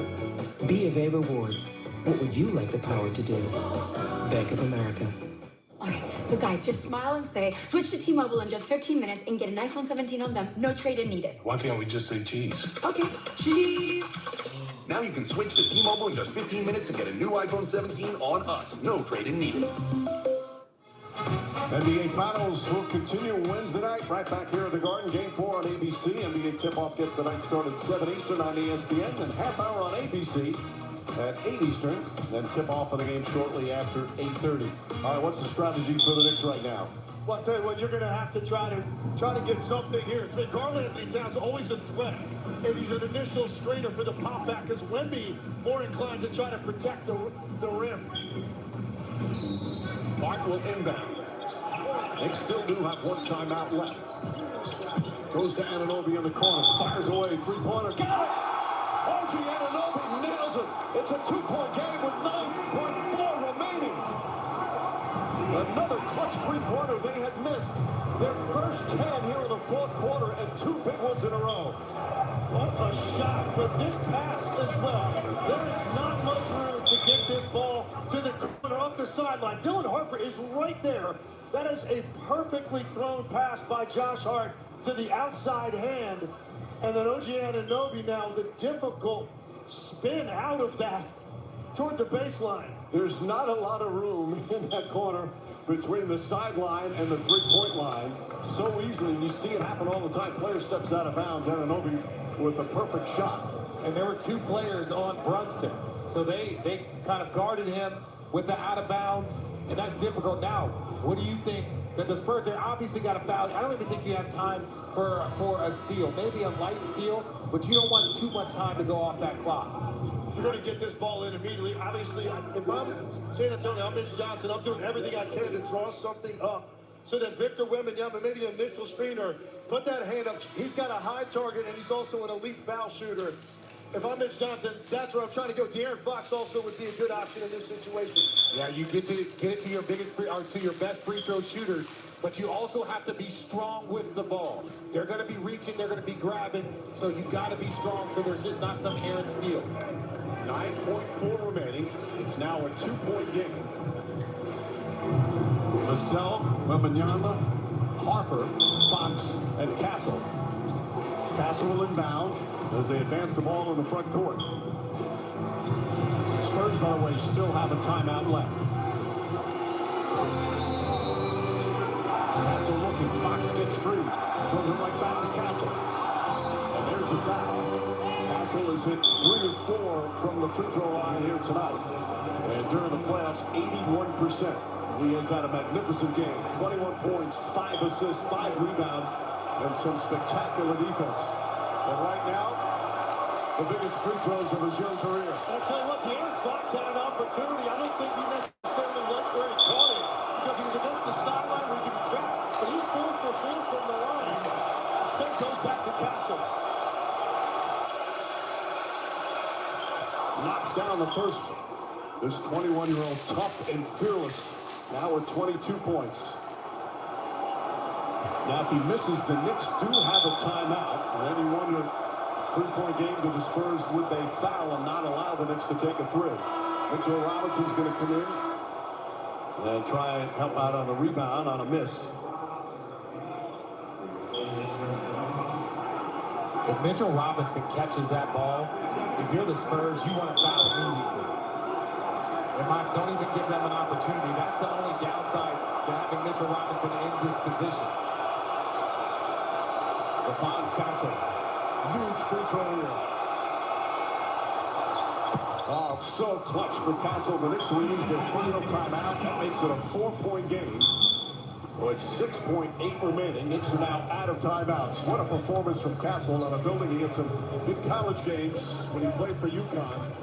B of A Rewards. What would you like the power to do? Bank of America. Okay, so guys, just smile and say, switch to T-Mobile in just 15 minutes and get an iPhone 17 on them. No trade-in needed. Why can't we just say cheese? Okay, cheese. Now you can switch to T-Mobile in just 15 minutes and get a new iPhone 17 on us. No trade-in needed. NBA Finals will continue Wednesday night, right back here at the Garden. Game 4 on ABC. NBA tip-off gets the night started 7 Eastern on ESPN, then half hour on ABC at 8 Eastern, then tip-off of the game shortly after 8:30. All right, what's the strategy for the Knicks right now? Well, I'll tell you what, you're going to have to try to get something here. Karl Anthony Towns always a threat, and he's an initial screener for the pop back, because Wemby more inclined to try to protect the rim. Martin will inbound. Knicks still do have one timeout left. Goes to Anunoby in the corner, fires away, three-pointer, got it! OG Anunoby nails it. It's a two-point game with 9.4 remaining. Another clutch three-pointer they had missed. Their first 10 here in the fourth quarter and two big ones in a row. What a shot, but this pass as well. There is not much room to get this ball to the corner off the sideline. Dylan Harper is right there. That is a perfectly thrown pass by Josh Hart to the outside hand. And then OG Anunoby now, the difficult spin out of that toward the baseline. There's not a lot of room in that corner between the sideline and the three-point line. So easily, you see it happen all the time. Player steps out of bounds, Anunoby with the perfect shot. And there were two players on Brunson. So they kind of guarded him with the out of bounds, and that's difficult. Now, what do you think that the Spurs, they obviously got a foul. I don't even think you have time for a steal. Maybe a light steal, but you don't want too much time to go off that clock. You're going to get this ball in immediately. Obviously, if I'm San Antonio, I'm Mitch Johnson, I'm doing everything I can to draw something up so that Victor Wembanyama, maybe the initial screener, put that hand up. He's got a high target, and he's also an elite foul shooter. If I'm Mitch Johnson, that's where I'm trying to go. De'Aaron Fox also would be a good option in this situation. Yeah, you get it to your to your best free throw shooters, but you also have to be strong with the ball. They're going to be reaching, they're going to be grabbing, so you got to be strong so there's just not some errant steal. 9.4 remaining. It's now a two-point game. Vassell, Wembanyama, Harper, Fox, and Castle. Castle will inbound as they advance the ball in the front court. Spurs, by the way, still have a timeout left. Castle looking. Fox gets free. Goes it right back to Castle. And there's the foul. Castle has hit 3 or 4 from the free throw line here tonight. And during the playoffs, 81%. He has had a magnificent game. 21 points, 5 assists, 5 rebounds, and some spectacular defense. And right now, the biggest free throws of his young career. I'll tell you what, De'Aaron Fox had an opportunity. I don't think he necessarily looked where he caught it because he was against the sideline where he could be checked. But he's 4 for 4 from the line. Instead goes back to Castle. Knocks down the first. This 21-year-old tough and fearless. Now with 22 points. Now, if he misses, the Knicks do have a timeout. And then you wonder, three-point game to the Spurs, would they foul and not allow the Knicks to take a three? Mitchell Robinson's going to come in and try and help out on a rebound on a miss. If Mitchell Robinson catches that ball, if you're the Spurs, you want to foul immediately. Don't even give them an opportunity. That's the only downside to having Mitchell Robinson in this position. Stephon Castle, huge free throw here. Oh, so clutch for Castle. The Knicks will use their final timeout. That makes it a 4-point game. Well, it's 6.8 remaining. Knicks are now out of timeouts. What a performance from Castle on a building. He had some big college games when he played for UConn.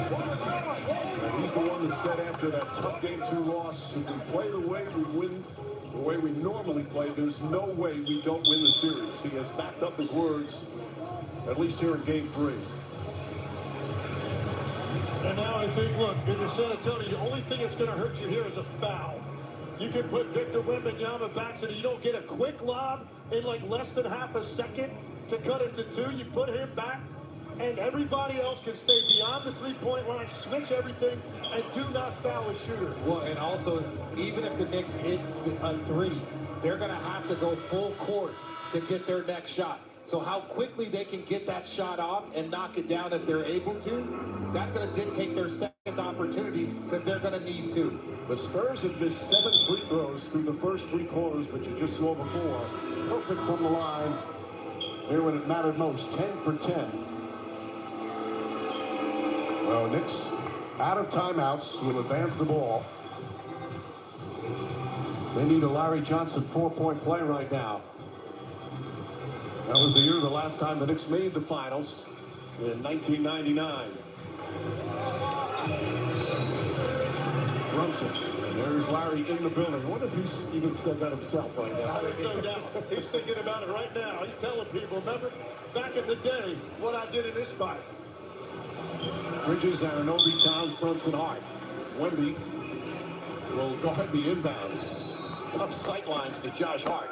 And he's the one that said after that tough Game 2 loss, if we play the way we win, the way we normally play, there's no way we don't win the series. He has backed up his words, at least here in Game 3. And now I think, look, if you're San Antonio, the only thing that's going to hurt you here is a foul. You can put Victor Wembanyama back so that you don't get a quick lob in like less than half a second to cut it to 2. You put him back, and everybody else can stay beyond the three-point line, switch everything, and do not foul a shooter. Well, and also, even if the Knicks hit a 3, they're going to have to go full court to get their next shot. So how quickly they can get that shot off and knock it down if they're able to, that's going to dictate their second opportunity because they're going to need to. The Spurs have missed 7 free throws through the first 3 quarters, but you just saw before. Perfect from the line. Here when it mattered most, 10 for 10. Well, Knicks out of timeouts will advance the ball. They need a Larry Johnson 4-point play right now. That was the year the last time the Knicks made the finals in 1999. Brunson, and there's Larry in the building. I wonder if he's even said that himself right now. No doubt. He's thinking about it right now. He's telling people, remember, back in the day, what I did in this spot. Bridges, Anunoby, Towns, Brunson, Hart. Wemby will guard the inbounds. Tough sight lines for Josh Hart.